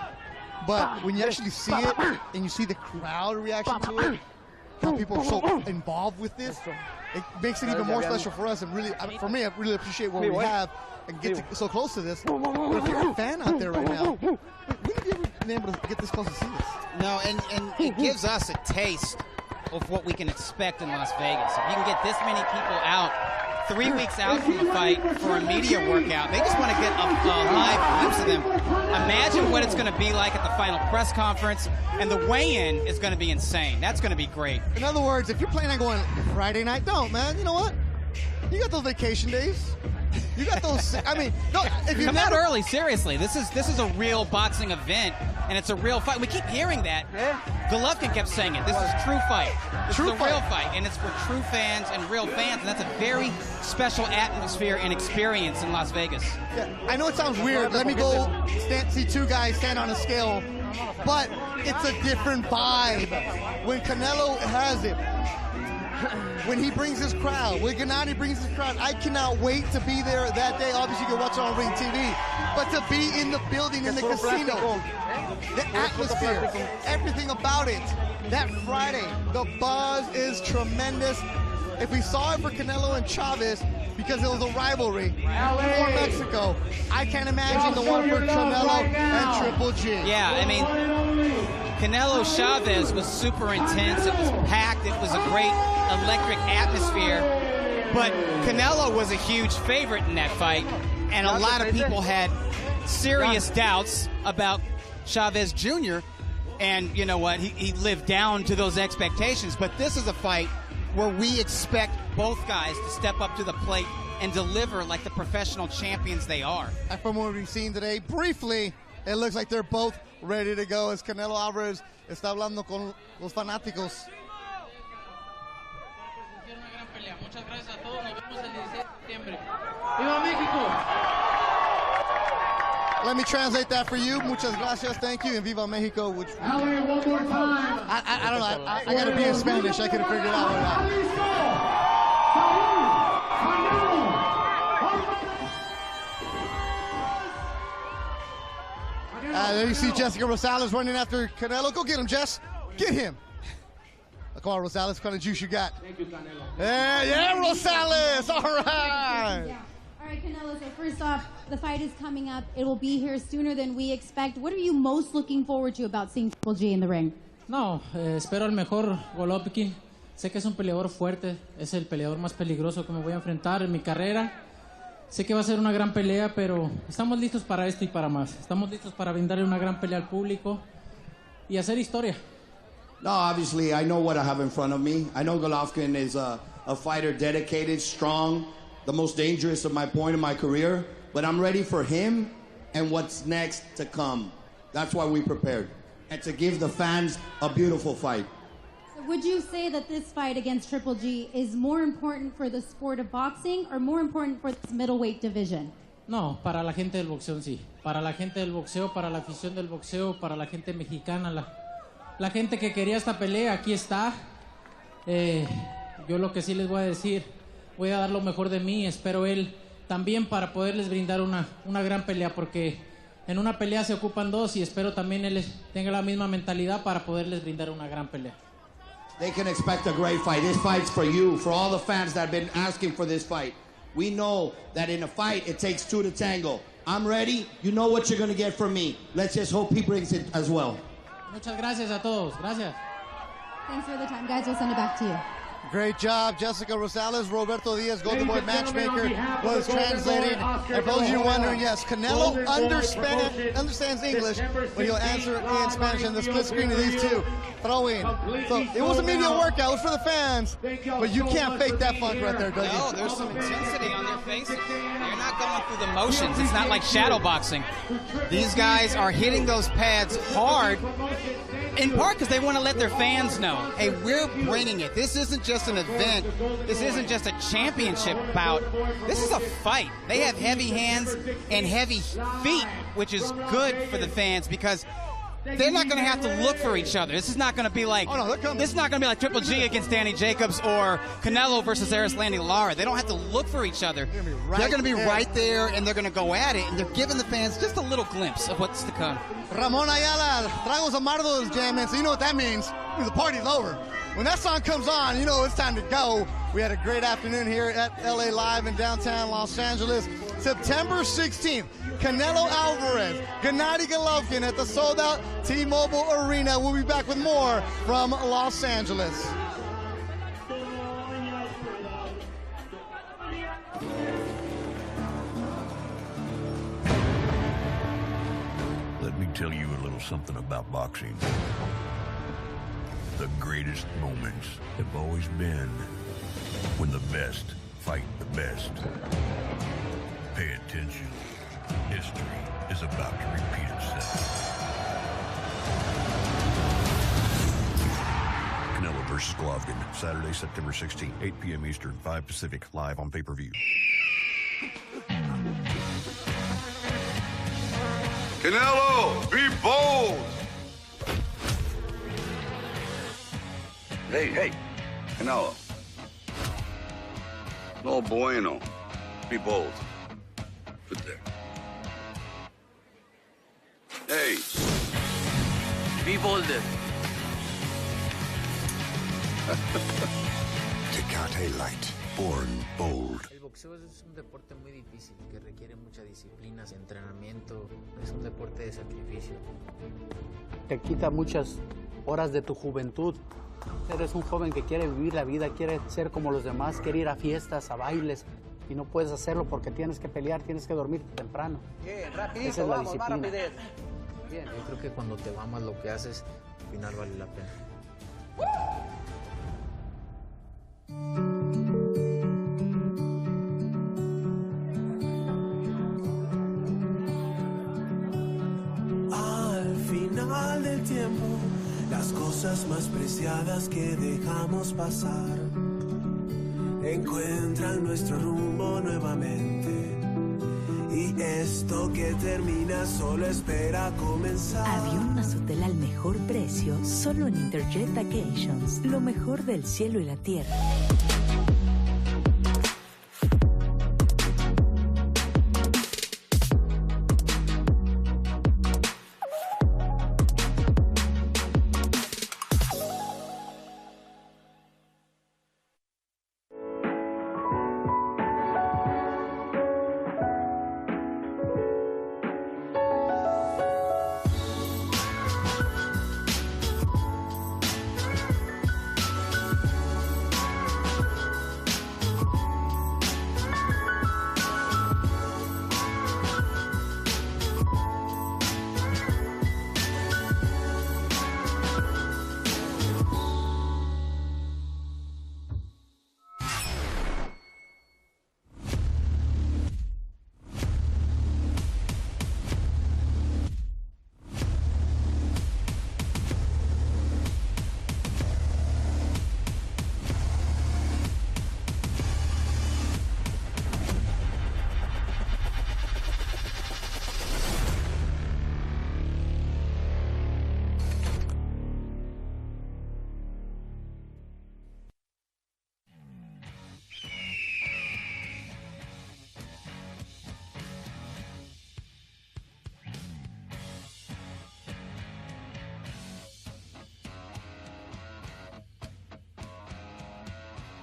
[SPEAKER 2] But when you actually see it and you see the crowd reaction to it, how people are so involved with this, it makes it even more special for us. And really, for me, I really appreciate what we have and get so close to this. But if you're a fan out there right now, when have you ever been able to get this close to see this?
[SPEAKER 17] No, and it gives us a taste of what we can expect in Las Vegas. If you can get this many people out 3 weeks out from the fight for a media workout, they just want to get a live glimpse of them. Imagine what it's going to be like at the final press conference, and the weigh-in is going to be insane. That's going to be great.
[SPEAKER 2] In other words, if you're planning on going Friday night, don't, man. You know what? You got those vacation days. You got those. I mean, no, if you
[SPEAKER 17] come out early, seriously. This is a real boxing event, and it's a real fight. We keep hearing that. Golovkin kept saying it. This is a true fight. This is a real fight, and it's for true fans and real fans, and that's a very special atmosphere and experience in Las Vegas.
[SPEAKER 2] Yeah, I know it sounds weird. Let me go see two guys stand on a scale, but it's a different vibe when Canelo has it. When he brings his crowd, when Gennady brings his crowd, I cannot wait to be there that day. Obviously, you can watch it on Ring TV, but to be in the building, in the casino, the atmosphere, everything about it. That Friday, the buzz is tremendous. If we saw it for Canelo and Chavez, because it was a rivalry for Mexico. I can't imagine the one for Canelo and Triple G.
[SPEAKER 17] Yeah, I mean, Canelo Chavez was super intense. It was packed. It was a great electric atmosphere. But Canelo was a huge favorite in that fight, and a lot of people had serious doubts about Chavez Jr., and you know what? He lived down to those expectations. But this is a fight where we expect both guys to step up to the plate and deliver like the professional champions they are.
[SPEAKER 2] From what we've seen today, briefly, it looks like they're both ready to go as Canelo Alvarez está hablando con los fanáticos.
[SPEAKER 3] Muchas gracias a todos. Nos vemos el 16 de septiembre. ¡Viva México!
[SPEAKER 2] Let me translate that for you. Muchas gracias, thank you, and Viva Mexico. Which
[SPEAKER 3] LA, one more time.
[SPEAKER 2] I don't know. I got to be in Spanish. I could have figured it out right now. There you see Jessica Rosales running after Canelo. Go get him, Jess. Get him. Come on, Rosales. What kind of juice you got?
[SPEAKER 3] Thank you, Canelo.
[SPEAKER 2] Yeah, Rosales. All right.
[SPEAKER 14] Yeah. All right, Canelo, so first off, the fight is coming up. It will be here sooner than we expect. What are you most looking forward to about seeing Triple G in the ring?
[SPEAKER 22] No, espero al mejor Golovkin. Sé que es un peleador fuerte. Es el peleador más peligroso que me voy a enfrentar en mi carrera. Sé que va a ser una gran pelea, pero estamos listos para esto y para más. Estamos listos para brindarle una gran pelea al público y hacer historia.
[SPEAKER 16] No, obviously, I know what I have in front of me. I know Golovkin is a fighter dedicated, strong, the most dangerous of my point in my career. But I'm ready for him and what's next to come. That's why we prepared. And to give the fans a beautiful fight.
[SPEAKER 14] So would you say that this fight against Triple G is more important for the sport of boxing or more important for this middleweight division?
[SPEAKER 22] No, para la gente del boxeo sí. Para la gente del boxeo, para la afición del boxeo, para la gente mexicana, la gente que quería esta pelea, aquí está. Yo lo que sí les voy a decir, voy a dar lo mejor de mí, espero él también para poderles brindar una gran pelea, porque en una pelea se ocupan dos y espero también él tenga la misma mentalidad para poderles brindar una gran pelea.
[SPEAKER 16] They can expect a great fight. This fight's for you, for all the fans that have been asking for this fight. We know that in a fight, it takes two to tango. I'm ready. You know what you're going to get from me. Let's just hope he brings it as well.
[SPEAKER 22] Muchas gracias a todos. Gracias.
[SPEAKER 14] Thanks for the time, guys. We'll send it back to you.
[SPEAKER 2] Great job, Jessica Rosales. Roberto Diaz, Golden Boy matchmaker, was translated. And for those of you wondering, yes, Canelo understands English, but he'll answer it in Spanish. And the split screen of these two throw in. So it was a media workout. It was for the fans, but you can't fake that funk right there, does
[SPEAKER 17] No, there's some intensity on their faces. They're not going through the motions. It's not like shadow boxing. These guys are hitting those pads hard, in part because they want to let their fans know, hey, we're bringing it. This isn't just an event. This isn't just a championship bout. This is a fight. They have heavy hands and heavy feet, which is good for the fans because they're not going to have to look for each other. This is not going to be like this is not going to be like Triple G against Danny Jacobs or Canelo versus Erislandy Lara. They don't have to look for each other. They're going to be right there, and they're going to go at it, and they're giving the fans just a little glimpse of what's to come.
[SPEAKER 2] Ramon Ayala, Tragos Amargos jamming, so you know what that means. The party's over. When that song comes on, you know it's time to go. We had a great afternoon here at LA Live in downtown Los Angeles. September 16th, Canelo Alvarez, Gennady Golovkin at the sold-out T-Mobile Arena. We'll be back with more from Los Angeles.
[SPEAKER 1] Let me tell you a little something about boxing. The greatest moments have always been when the best fight the best. Pay attention. History is about to repeat itself. Canelo versus Golovkin, Saturday, September 16th, 8 p.m. Eastern, 5 Pacific, live on pay-per-view.
[SPEAKER 9] Canelo, be bold! Hey, Canelo. No bueno. Be bold. Good there. Hey.
[SPEAKER 20] Be bolder.
[SPEAKER 1] Tecate Light, born bold.
[SPEAKER 10] boxeo es un deporte muy difícil que requiere mucha disciplina, entrenamiento, es un deporte de sacrificio.
[SPEAKER 11] Te quita muchas horas de tu juventud. Eres un joven que quiere vivir la vida, quiere ser como los demás, quiere ir a fiestas, a bailes, y no puedes hacerlo porque tienes que pelear, tienes que dormir temprano.
[SPEAKER 21] Bien, rapidito,
[SPEAKER 11] Esa es la
[SPEAKER 21] vamos, más
[SPEAKER 11] disciplina.
[SPEAKER 21] rapidez.
[SPEAKER 10] Bien. Yo creo que cuando te amas lo que haces, al final vale la pena.
[SPEAKER 12] Al final del tiempo, las cosas más preciadas que dejamos pasar encuentran nuestro rumbo nuevamente. Y esto que termina solo espera comenzar.
[SPEAKER 13] Avión más hotel al mejor precio, solo en Interjet Vacations. Lo mejor del cielo y la tierra.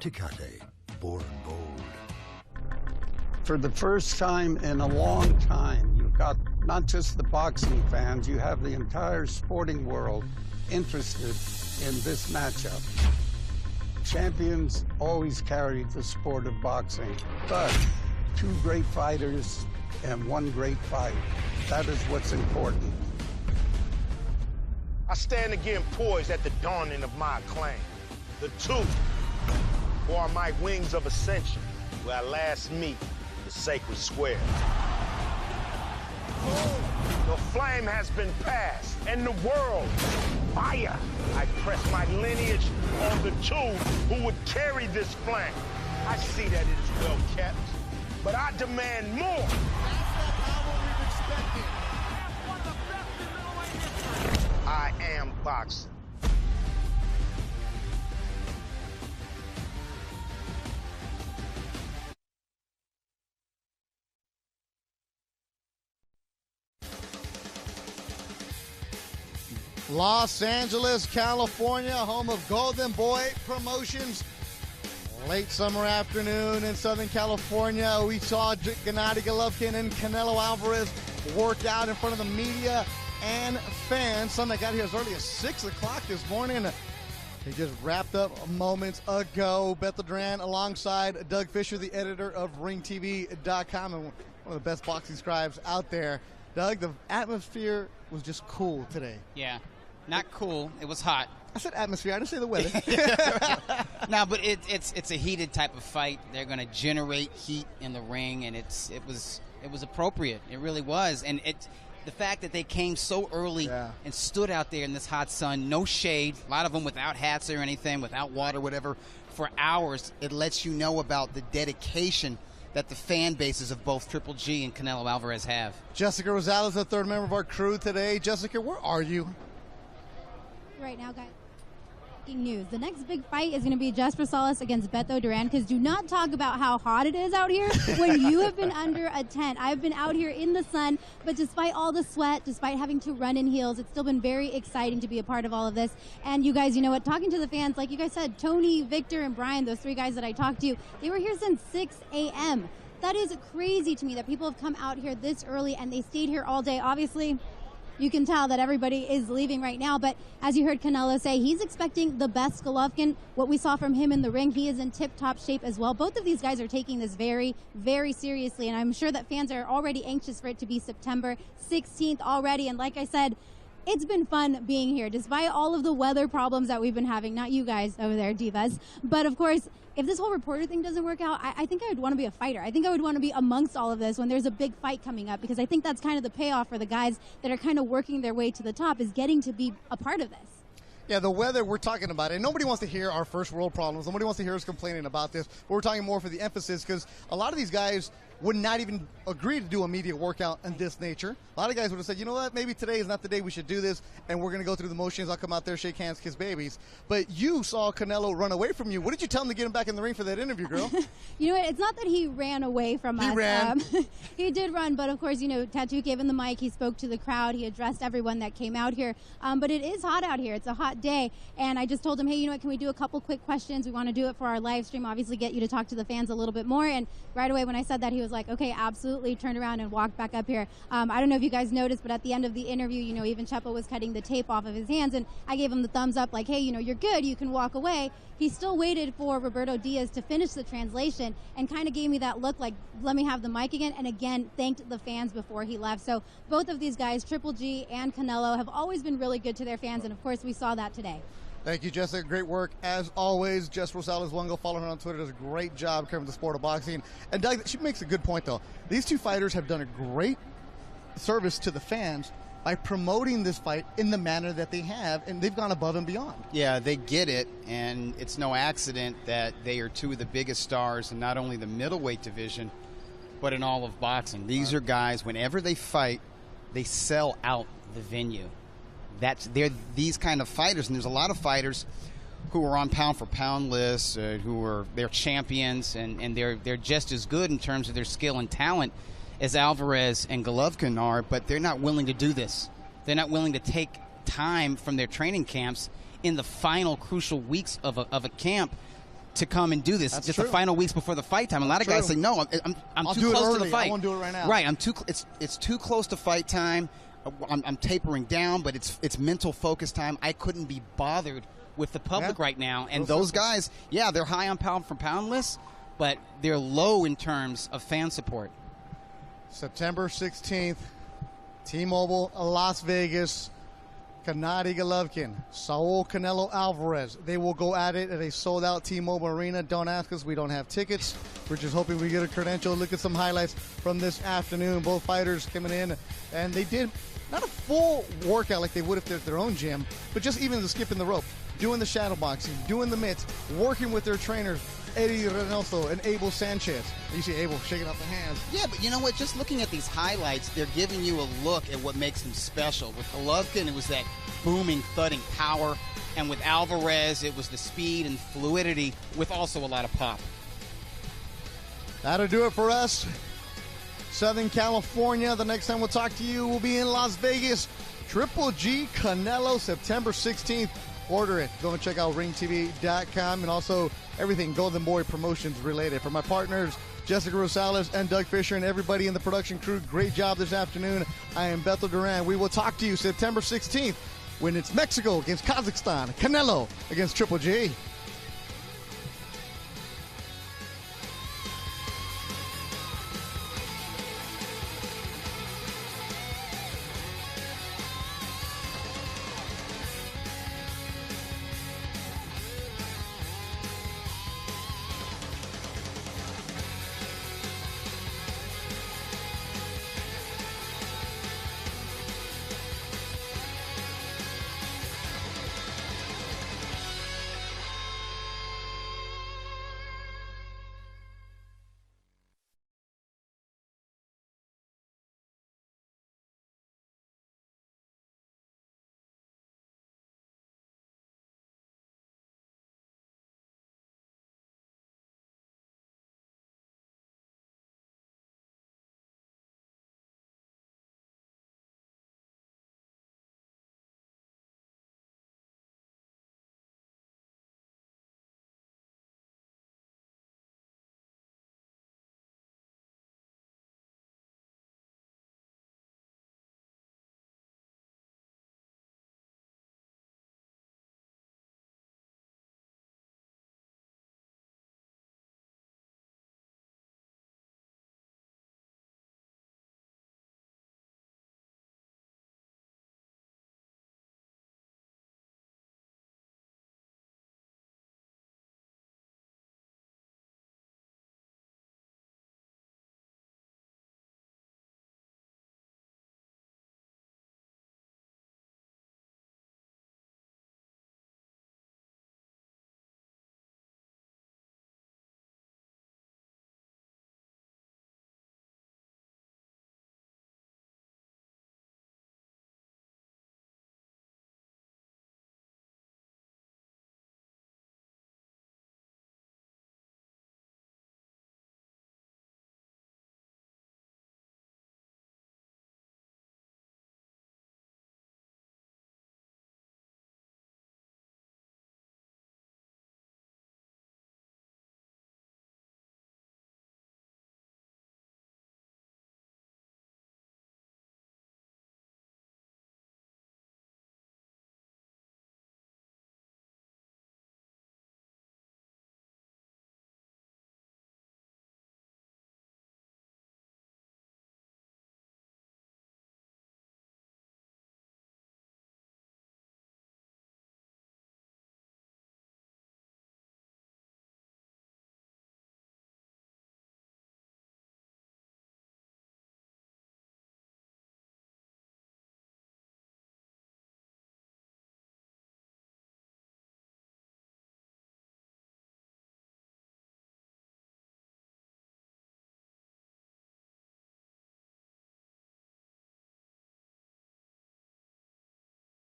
[SPEAKER 1] Tecate, born bold.
[SPEAKER 7] For the first time in a long time, you've got not just the boxing fans, you have the entire sporting world interested in this matchup. Champions always carry the sport of boxing, but two great fighters and one great fight. That is what's important.
[SPEAKER 8] I stand again poised at the dawning of my acclaim. The two, or are my wings of ascension, where I last meet the sacred square. The flame has been passed, and the world, fire. I press my lineage on the two who would carry this flame. I see that it is well kept, but I demand more.
[SPEAKER 2] That's the power we've expected.
[SPEAKER 8] I am boxing.
[SPEAKER 2] Los Angeles, California, home of Golden Boy Promotions. Late summer afternoon in Southern California, we saw Gennady Golovkin and Canelo Alvarez work out in front of the media and fans. Something that got here as early as 6 o'clock this morning. He just wrapped up moments ago. Beth Duran alongside Doug Fisher, the editor of RingTV.com and one of the best boxing scribes out there. Doug, the atmosphere was just cool today.
[SPEAKER 17] Yeah. Not cool. It was hot.
[SPEAKER 2] I said atmosphere. I didn't say the weather.
[SPEAKER 17] No, but it's a heated type of fight. They're going to generate heat in the ring, and it was appropriate. It really was. And the fact that they came so early and stood out there in this hot sun, no shade, a lot of them without hats or anything, without water, whatever, for hours, it lets you know about the dedication that the fan bases of both Triple G and Canelo Alvarez have.
[SPEAKER 2] Jessica Rosales, the third member of our crew today. Jessica, where are you?
[SPEAKER 14] Right now, guys. breaking news. The next big fight is going to be Jess Rosales against Beto Duran, because do not talk about how hot it is out here when you have been under a tent. I've been out here in the sun, but despite all the sweat, despite having to run in heels, it's still been very exciting to be a part of all of this. And you guys, you know what, talking to the fans, like you guys said, Tony, Victor, and Brian, those 3 guys that I talked to, they were here since 6 a.m. That is crazy to me that people have come out here this early and they stayed here all day. Obviously, you can tell that everybody is leaving right now, but as you heard Canelo say, he's expecting the best Golovkin. What we saw from him in the ring, he is in tip-top shape as well. Both of these guys are taking this very, very seriously, and I'm sure that fans are already anxious for it to be September 16th already. And like I said, it's been fun being here, despite all of the weather problems that we've been having. Not you guys over there, divas. But of course, if this whole reporter thing doesn't work out, I think I would want to be a fighter. I think I would want to be amongst all of this when there's a big fight coming up, because I think that's kind of the payoff for the guys that are kind of working their way to the top, is getting to be a part of this.
[SPEAKER 2] Yeah, the weather, we're talking about it. Nobody wants to hear our first world problems. Nobody wants to hear us complaining about this. But we're talking more for the emphasis, because a lot of these guys would not even agree to do a media workout in this nature. A lot of guys would have said, you know what, maybe today is not the day we should do this, and we're going to go through the motions. I'll come out there, shake hands, kiss babies. But you saw Canelo run away from you. What did you tell him to get him back in the ring for that interview, girl?
[SPEAKER 14] You know what, it's not that he ran away from us.
[SPEAKER 2] He ran.
[SPEAKER 14] He did run, but of course, you know, Tattoo gave him the mic. He spoke to the crowd. He addressed everyone that came out here. But it is hot out here. It's a hot day. And I just told him, hey, you know what, can we do a couple quick questions? We want to do it for our live stream, obviously get you to talk to the fans a little bit more. And right away when I said that, he was like, okay, absolutely, turned around and walked back up here. I don't know if you guys noticed, but at the end of the interview, you know, even Chepo was cutting the tape off of his hands, and I gave him the thumbs up, like, hey, you know, you're good, you can walk away. He still waited for Roberto Diaz to finish the translation and kind of gave me that look like, let me have the mic again, and again, thanked the fans before he left. So both of these guys, Triple G and Canelo, have always been really good to their fans, and of course, we saw that today.
[SPEAKER 2] Thank you, Jessica. Great work, as always. Jess Rosales, one, go follow her on Twitter. Does a great job covering the sport of boxing. And Doug, she makes a good point, though. These two fighters have done a great service to the fans by promoting this fight in the manner that they have, and they've gone above and beyond.
[SPEAKER 17] Yeah, they get it, and it's no accident that they are 2 of the biggest stars in not only the middleweight division, but in all of boxing. These are guys, whenever they fight, they sell out the venue. They're these kind of fighters, and there's a lot of fighters who are on pound-for-pound lists, they're champions, and they're just as good in terms of their skill and talent as Alvarez and Golovkin are, but they're not willing to do this. They're not willing to take time from their training camps in the final crucial weeks of a camp to come and do this.
[SPEAKER 2] That's
[SPEAKER 17] just
[SPEAKER 2] true.
[SPEAKER 17] the final weeks before the fight time. A lot of guys say, no, I'm too close to the fight.
[SPEAKER 2] I won't do it right now.
[SPEAKER 17] Right, it's too close to fight time. I'm tapering down, but it's mental focus time. I couldn't be bothered with the public right now. And those guys, yeah, they're high on pound-for-pound lists, but they're low in terms of fan support.
[SPEAKER 2] September 16th, T-Mobile, Las Vegas, Gennady Golovkin, Saul Canelo Alvarez. They will go at it at a sold-out T-Mobile Arena. Don't ask us. We don't have tickets. We're just hoping we get a credential. Look at some highlights from this afternoon. Both fighters coming in, and they did not a full workout like they would if they're at their own gym, but just even the skipping the rope, doing the shadow boxing, doing the mitts, working with their trainers, Eddie Reynoso and Abel Sanchez. You see Abel shaking off the hands.
[SPEAKER 17] Yeah, but you know what? Just looking at these highlights, they're giving you a look at what makes them special. With Golovkin, it was that booming, thudding power. And with Alvarez, it was the speed and fluidity with also a lot of pop.
[SPEAKER 2] That'll do it for us. Southern California. The next time we'll talk to you will be in Las Vegas. Triple G Canelo, September 16th. Order it. Go and check out ringtv.com, and also everything Golden Boy Promotions related. For my partners, Jessica Rosales and Doug Fisher, and everybody in the production crew, great job this afternoon. I am Beto Duran. We will talk to you September 16th when it's Mexico against Kazakhstan, Canelo against Triple G.